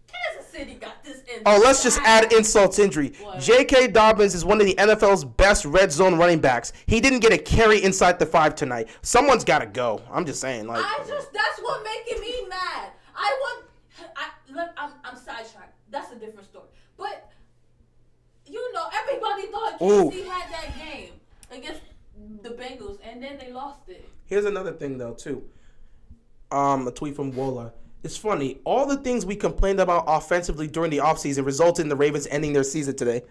Kansas City got this in. Let's just add insult to injury. J.K. Dobbins is one of the NFL's best red zone running backs. He didn't get a carry inside the 5 tonight. Someone's got to go. I'm just saying. That's what making me mad. I'm sidetracked. That's a different story. But, everybody thought KC had that game against the Bengals, and then they lost it. Here's another thing, though, too. A tweet from Wola. It's funny. All the things we complained about offensively during the offseason resulted in the Ravens ending their season today.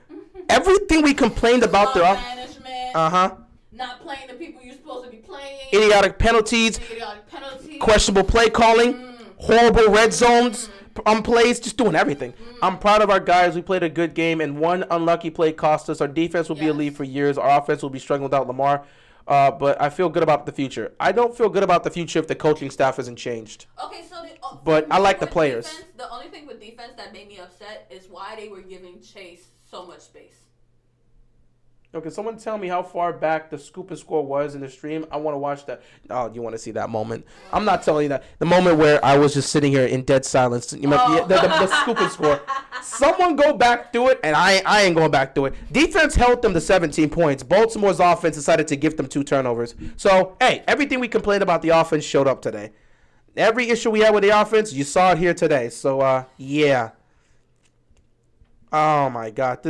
Everything we complained about their management. Not playing the people you're supposed to be playing. Idiotic penalties. Questionable play calling. Horrible red zones. Plays. Just doing everything. I'm proud of our guys. We played a good game, and one unlucky play cost us. Our defense will be a lead for years. Our offense will be struggling without Lamar. But I feel good about the future. I don't feel good about the future if the coaching staff hasn't changed. Okay, so but I like the players. Defense, the only thing with defense that made me upset is why they were giving Chase so much space. Okay, someone tell me how far back the scoop and score was in the stream. I want to watch that. Oh, you want to see that moment? I'm not telling you that. The moment where I was just sitting here in dead silence. The scoop and score. Someone go back through it, and I ain't going back through it. Defense held them to 17 points. Baltimore's offense decided to give them 2 turnovers. So, hey, everything we complained about the offense showed up today. Every issue we had with the offense, you saw it here today. So, yeah. Oh, my God.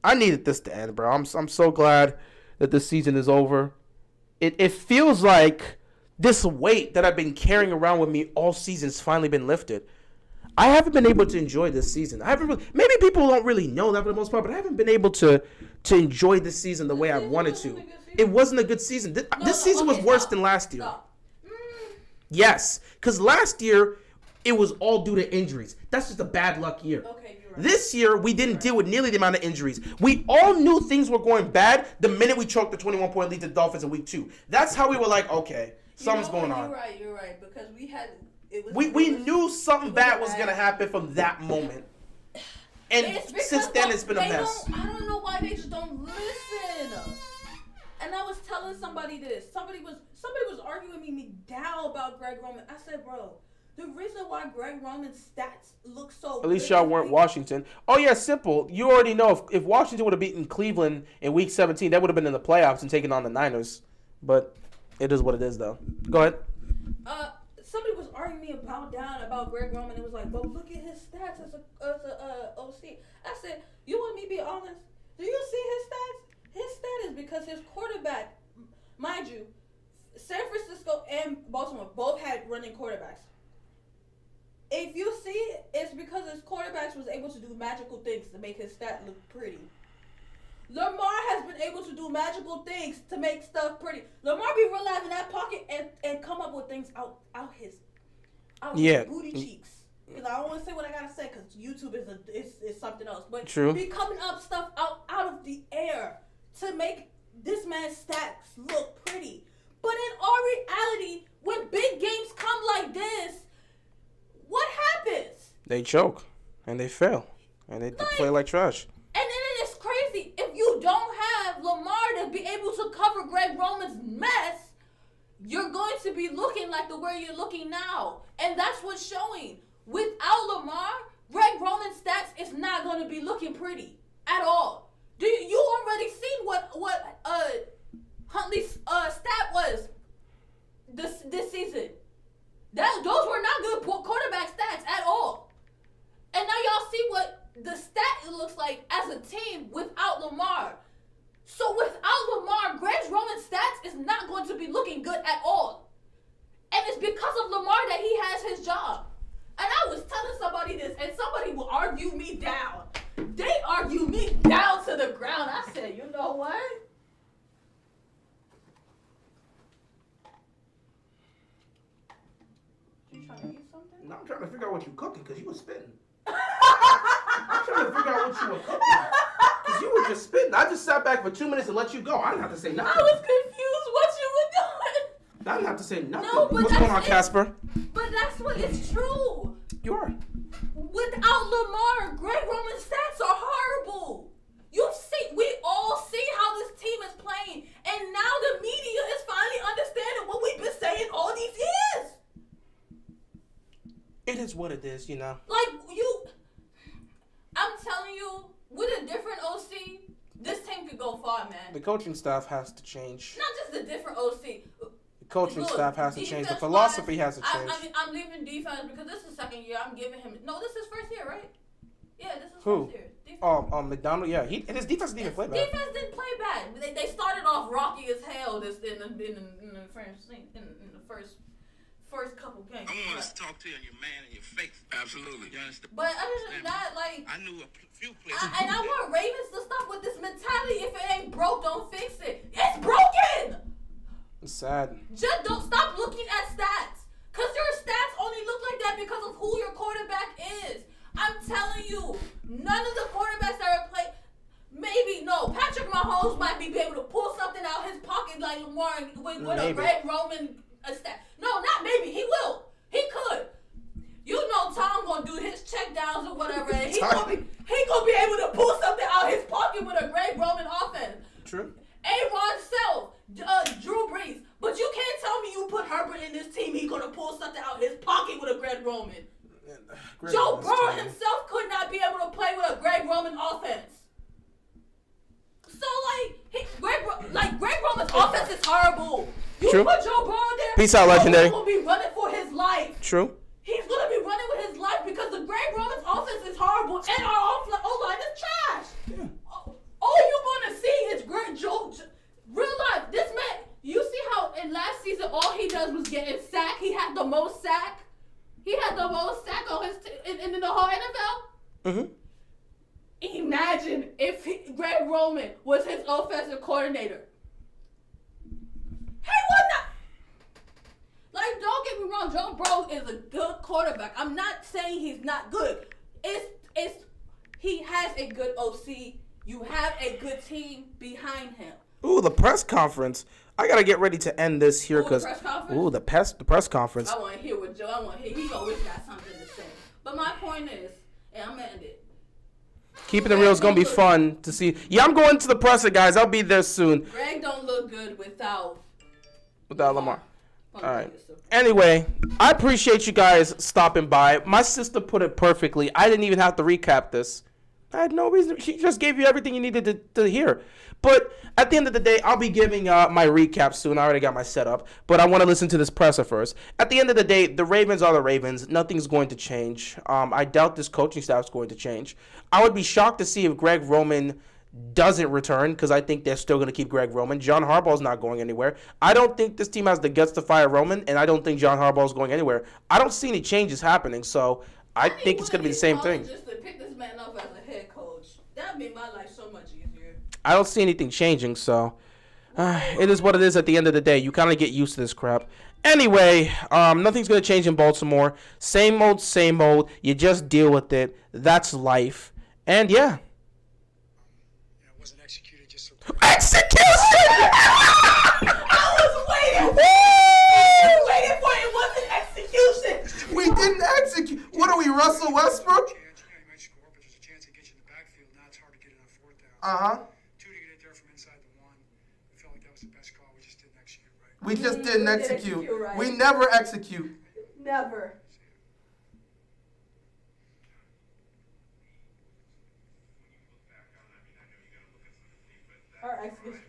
I needed this to end, bro. I'm so glad that this season is over. It feels like this weight that I've been carrying around with me all season's finally been lifted. I haven't been able to enjoy this season. Maybe people don't really know that for the most part, but I haven't been able to enjoy this season the way I wanted to. It wasn't a good season. This season was worse than last year. Yes, because last year it was all due to injuries. That's just a bad luck year. Okay, you're right. This year we didn't deal with nearly the amount of injuries. We all knew things were going bad the minute we choked the 21-point lead to the Dolphins in week 2. That's how we were like, okay, something's going on. You're right, because we had. We knew something bad was going to happen from that moment. And since then, it's been a mess. I don't know why they just don't listen. And I was telling somebody this. Somebody was arguing me down about Greg Roman. I said, bro, the reason why Greg Roman's stats look so At least y'all weren't Washington. Oh, yeah, simple. You already know if Washington would have beaten Cleveland in week 17, that would have been in the playoffs and taken on the Niners. But it is what it is, though. Go ahead. Somebody was arguing me about Greg Roman. It was like, but look at his stats as a OC. I said, you want me to be honest? Do you see his stats? His stat is because his quarterback, mind you, San Francisco and Baltimore both had running quarterbacks. If you see it, it's because his quarterbacks was able to do magical things to make his stat look pretty. Lamar has been able to do magical things to make stuff pretty. Lamar be realizing that pocket and come up with things out his booty cheeks. Because I don't want to say what I gotta say because YouTube is something else. But True. Be coming up stuff out of the air to make this man's stats look pretty. But in all reality, when big games come like this, what happens? They choke and they fail and they play like trash. And then it's crazy. If you don't have Lamar to be able to cover Greg Roman's mess, you're going to be looking like the way you're looking now. And that's what's showing. Without Lamar, Greg Roman's stats is not going to be looking pretty at all. You already seen what Huntley's stat was this season. Those were not good quarterback stats at all. And now y'all see what the stat looks like as a team without Lamar. So without Lamar, Greg Roman's stats is not going to be looking good at all. And it's because of Lamar that he has his job. And I was telling somebody this, and somebody will argue me down. They argue me down to the ground. I said, you know what? You trying to eat something? No, I'm trying to figure out what you're cooking because you were spitting. I'm trying to figure out what you were cooking because you were just spitting. I just sat back for 2 minutes and let you go. I didn't have to say nothing. I was confused what you were doing. I didn't have to say nothing. No, but what's going on, Casper? But that's what it's true. You are. Without Lamar, Greg Roman's stats are horrible. We all see how this team is playing, and now the media is finally understanding what we've been saying all these years. It is what it is, you know. I'm telling you, with a different OC, this team could go far, man. The coaching staff has to change. Not just a different OC. The coaching staff has to change. The philosophy has to change. I'm leaving defense because this is second year. I'm giving him. No, this is first year, right? Yeah, this is first year. Defense. McDonald. Yeah, and his defense didn't even play bad. Defense didn't play bad. They started off rocky as hell. In the first couple games. I want to talk to you and your man in your face. Absolutely. You understand? But other than that, I knew a few players. And I want Ravens to stop with this mentality. If it ain't broke, don't fix it. It's broken. It's sad. Just don't stop looking at stats. Because your stats only look like that because of who your quarterback is. I'm telling you, none of the quarterbacks that are playing, Patrick Mahomes might be able to pull something out his pocket like Lamar with a Greg Roman stat. No, not maybe. He will. He could. You know Tom gonna do his check downs or whatever, and he gonna be able to pull something out his pocket with a Greg Roman offense. True. Aaron Self, Drew Brees. But you can't tell me you put Herbert in this team, he's gonna pull something out his pocket with a Greg Roman. Joe Burrow himself could not be able to play with a Greg Roman offense. So Greg Roman's offense is horrible. You True. put Joe Burrow there. Peace out, legendary. He's gonna be running for his life. True. He's gonna be running with his life because the Greg Roman's offense is horrible and our O-line is trash. Yeah. Imagine if Greg Roman was his offensive coordinator. He would not. Like, don't get me wrong, Joe Burrow is a good quarterback. I'm not saying he's not good. He has a good OC. You have a good team behind him. Ooh, the press conference. I gotta get ready to end this here because the press conference. I want to hear what Joe. I want to hear. He always got something to say. But my point is, and I'm gonna end it. Keeping it real is gonna be fun to see. Yeah, I'm going to the presser, guys. I'll be there soon. Greg don't look good without Lamar. All right. Anyway, I appreciate you guys stopping by. My sister put it perfectly. I didn't even have to recap this. I had no reason. She just gave you everything you needed to hear. But at the end of the day, I'll be giving my recap soon. I already got my setup. But I want to listen to this presser first. At the end of the day, the Ravens are the Ravens. Nothing's going to change. I doubt this coaching staff is going to change. I would be shocked to see if Greg Roman doesn't return because I think they're still going to keep Greg Roman. John Harbaugh's not going anywhere. I don't think this team has the guts to fire Roman, and I don't think John Harbaugh's going anywhere. I don't see any changes happening, so I think it's going to be the same thing. Just to pick this man up as a head coach, that made my life so much easier. I don't see anything changing, so it is what it is at the end of the day. You kind of get used to this crap. Anyway, nothing's going to change in Baltimore. Same old, same old. You just deal with it. That's life. And yeah. Execution! I was waiting for it. It wasn't execution. We didn't execute. What are we, Russell Westbrook? You might score, but there's a chance to get you in the backfield. Now it's hard to get it on fourth down. Uh-huh. 2 to get it there from inside the 1. We felt like that was the best call. We just didn't execute right. We just didn't execute. Right. We never execute. Never.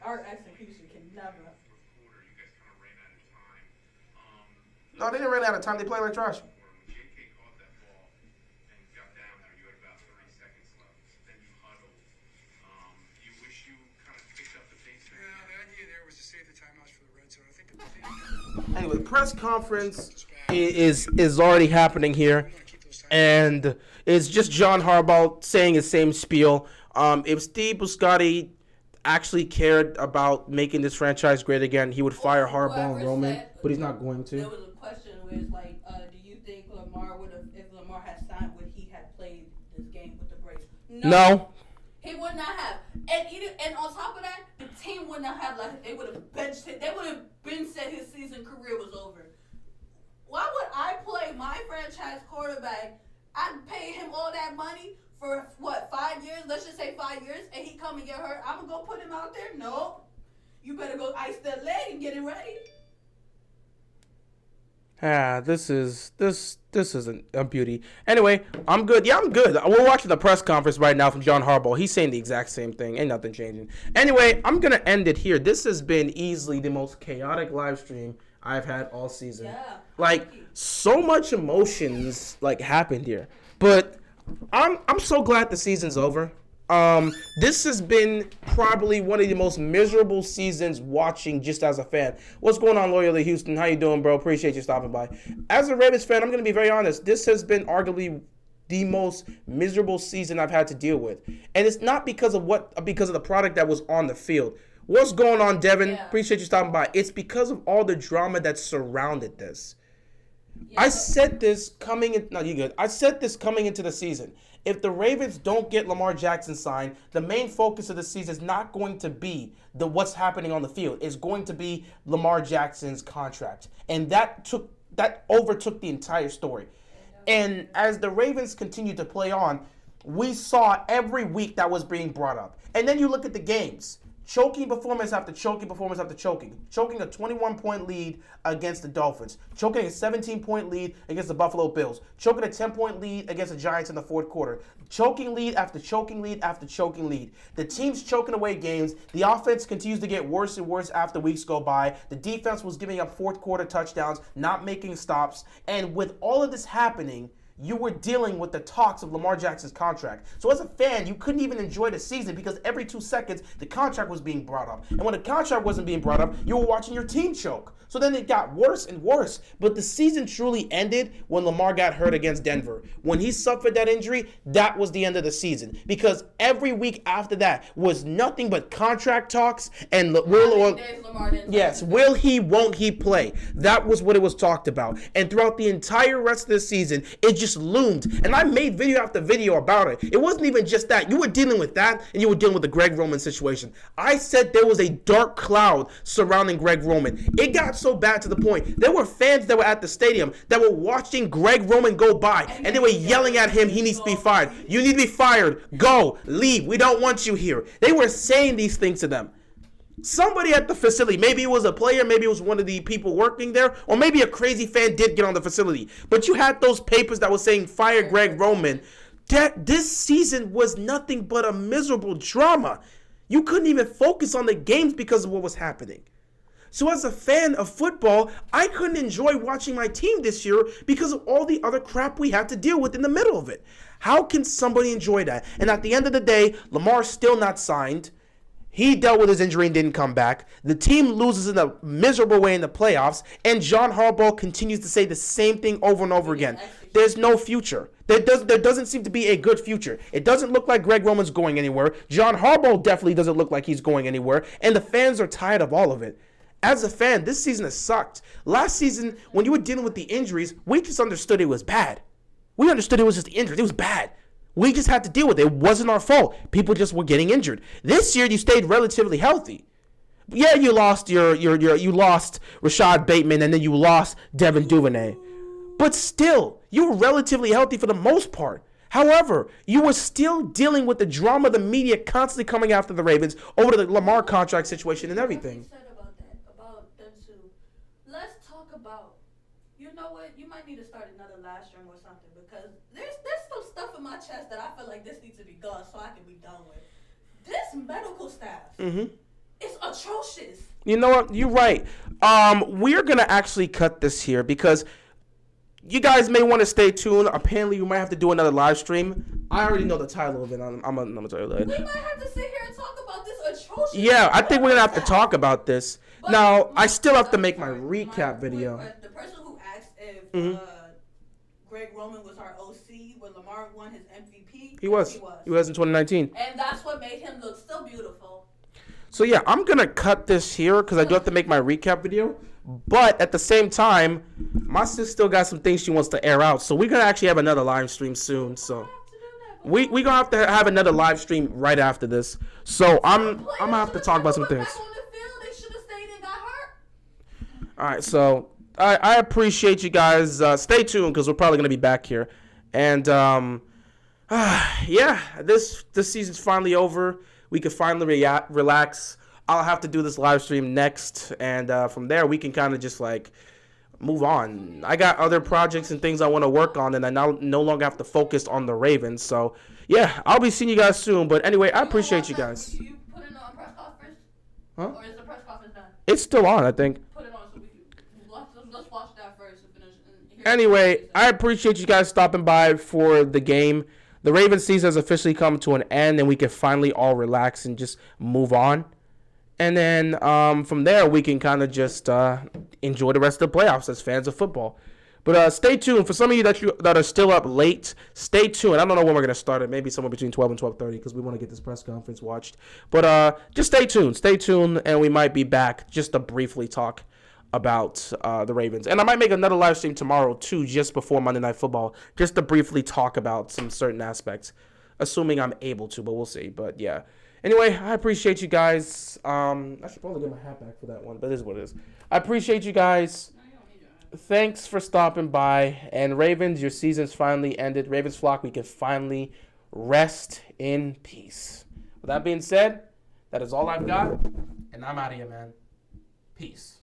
Our execution can never. No, they didn't run out of time. They played like trash. Anyway, the press conference is already happening here, and it's just John Harbaugh saying his same spiel. If Steve Buscaglia actually cared about making this franchise great again, he would fire Harbaugh and Roman, but he's not going to. There was a question where it's like, do you think Lamar would have, if Lamar had signed, would he have played this game with the Braves? No. He would not have. And on top of that, the team would not have, like, they would have benched him. They would have been said his season career was over. Why would I play my franchise quarterback? I'd pay him all that money for, 5 years? Let's just say 5 years, and he come and get hurt. I'm going to go put him out there? No. You better go ice that leg and get it ready. This is a beauty. Anyway, I'm good. Yeah, I'm good. We're watching the press conference right now from John Harbaugh. He's saying the exact same thing. Ain't nothing changing. Anyway, I'm going to end it here. This has been easily the most chaotic live stream I've had all season. Yeah. Like, so much emotions, happened here. But I'm so glad the season's over. This has been probably one of the most miserable seasons watching just as a fan. What's going on, Loyally Houston? How you doing, bro? Appreciate you stopping by. As a Ravens fan, I'm going to be very honest. This has been arguably the most miserable season I've had to deal with. And it's not because of the product that was on the field. What's going on, Devin? Yeah. Appreciate you stopping by. It's because of all the drama that surrounded this. Yeah. I said this coming into the season. If the Ravens don't get Lamar Jackson signed, the main focus of the season is not going to be what's happening on the field. It's going to be Lamar Jackson's contract. And that overtook the entire story. And as the Ravens continued to play on, we saw every week that was being brought up. And then you look at the games. Choking performance after choking performance after choking. Choking a 21-point lead against the Dolphins. Choking a 17-point lead against the Buffalo Bills. Choking a 10-point lead against the Giants in the fourth quarter. Choking lead after choking lead after choking lead. The team's choking away games. The offense continues to get worse and worse after weeks go by. The defense was giving up fourth quarter touchdowns, not making stops. And with all of this happening, you were dealing with the talks of Lamar Jackson's contract. So as a fan, you couldn't even enjoy the season because every 2 seconds, the contract was being brought up. And when the contract wasn't being brought up, you were watching your team choke. So then it got worse and worse. But the season truly ended when Lamar got hurt against Denver. When he suffered that injury, that was the end of the season. Because every week after that was nothing but contract talks and will he, won't he play? That was what it was talked about. And throughout the entire rest of the season, it just loomed. And I made video after video about it. It wasn't even just that. You were dealing with that, and you were dealing with the Greg Roman situation. I said there was a dark cloud surrounding Greg Roman. It got so bad to the point there were fans that were at the stadium that were watching Greg Roman go by, and they were yelling at him, he needs to be fired. You need to be fired. Go. Leave. We don't want you here. They were saying these things to them. Somebody at the facility, maybe it was a player, maybe it was one of the people working there, or maybe a crazy fan did get on the facility. But you had those papers that were saying fire Greg Roman. This season was nothing but a miserable drama. You couldn't even focus on the games because of what was happening. So as a fan of football, I couldn't enjoy watching my team this year because of all the other crap we had to deal with in the middle of it. How can somebody enjoy that? And at the end of the day, Lamar's still not signed. He dealt with his injury and didn't come back. The team loses in a miserable way in the playoffs. And John Harbaugh continues to say the same thing over and over again. There's no future. There doesn't seem to be a good future. It doesn't look like Greg Roman's going anywhere. John Harbaugh definitely doesn't look like he's going anywhere. And the fans are tired of all of it. As a fan, this season has sucked. Last season, when you were dealing with the injuries, we just understood it was bad. We understood it was just the injuries. It was bad. We just had to deal with it. It wasn't our fault. People just were getting injured. This year, you stayed relatively healthy. Yeah, you lost you lost Rashad Bateman, and then you lost Devin Duvernay. But still, you were relatively healthy for the most part. However, you were still dealing with the drama of the media constantly coming after the Ravens over the Lamar contract situation and everything. You know what? You might need to start another live stream or something because there's some stuff in my chest that I feel like this needs to be gone so I can be done with. This medical staff is atrocious. You know what? You're right. We're going to actually cut this here because you guys may want to stay tuned. Apparently, we might have to do another live stream. I already know the title of it. I'm going to tell you later. We might have to sit here and talk about this atrocious. Yeah, I think we're going to have to talk about this. But now, I still have to make my recap video. The person who asked if Greg Roman was our OC when Lamar won his MVP. He was. He was in 2019. And that's what made him look so beautiful. So, yeah, I'm going to cut this here because I do have to make my recap video. But at the same time, my sis still got some things she wants to air out. So we're going to actually have another live stream soon. So we're going to have another live stream right after this. So I'm going to have to talk about some things. All right, so I appreciate you guys. Stay tuned because we're probably going to be back here. And, yeah, this season's finally over. We can finally relax. I'll have to do this live stream next. And from there, we can kind of just, like, move on. I got other projects and things I want to work on, and I now no longer have to focus on the Ravens. So, yeah, I'll be seeing you guys soon. But anyway, I appreciate you guys. You put it on press conference? Huh? Or is the press conference done? It's still on, I think. Put it on so let's watch that first and finish. Anyway, I appreciate you guys stopping by for the game. The Ravens season has officially come to an end, and we can finally all relax and just move on. And then from there, we can kind of just enjoy the rest of the playoffs as fans of football. But stay tuned. For some of you that are still up late, stay tuned. I don't know when we're going to start it. Maybe somewhere between 12 and 12:30 because we want to get this press conference watched. But just stay tuned. Stay tuned, and we might be back just to briefly talk about the Ravens. And I might make another live stream tomorrow, too, just before Monday Night Football, just to briefly talk about some certain aspects, assuming I'm able to, but we'll see. But, yeah. Anyway, I appreciate you guys. I should probably get my hat back for that one, but it is what it is. I appreciate you guys. Thanks for stopping by. And Ravens, your season's finally ended. Ravens flock, we can finally rest in peace. With that being said, that is all I've got. And I'm out of here, man. Peace.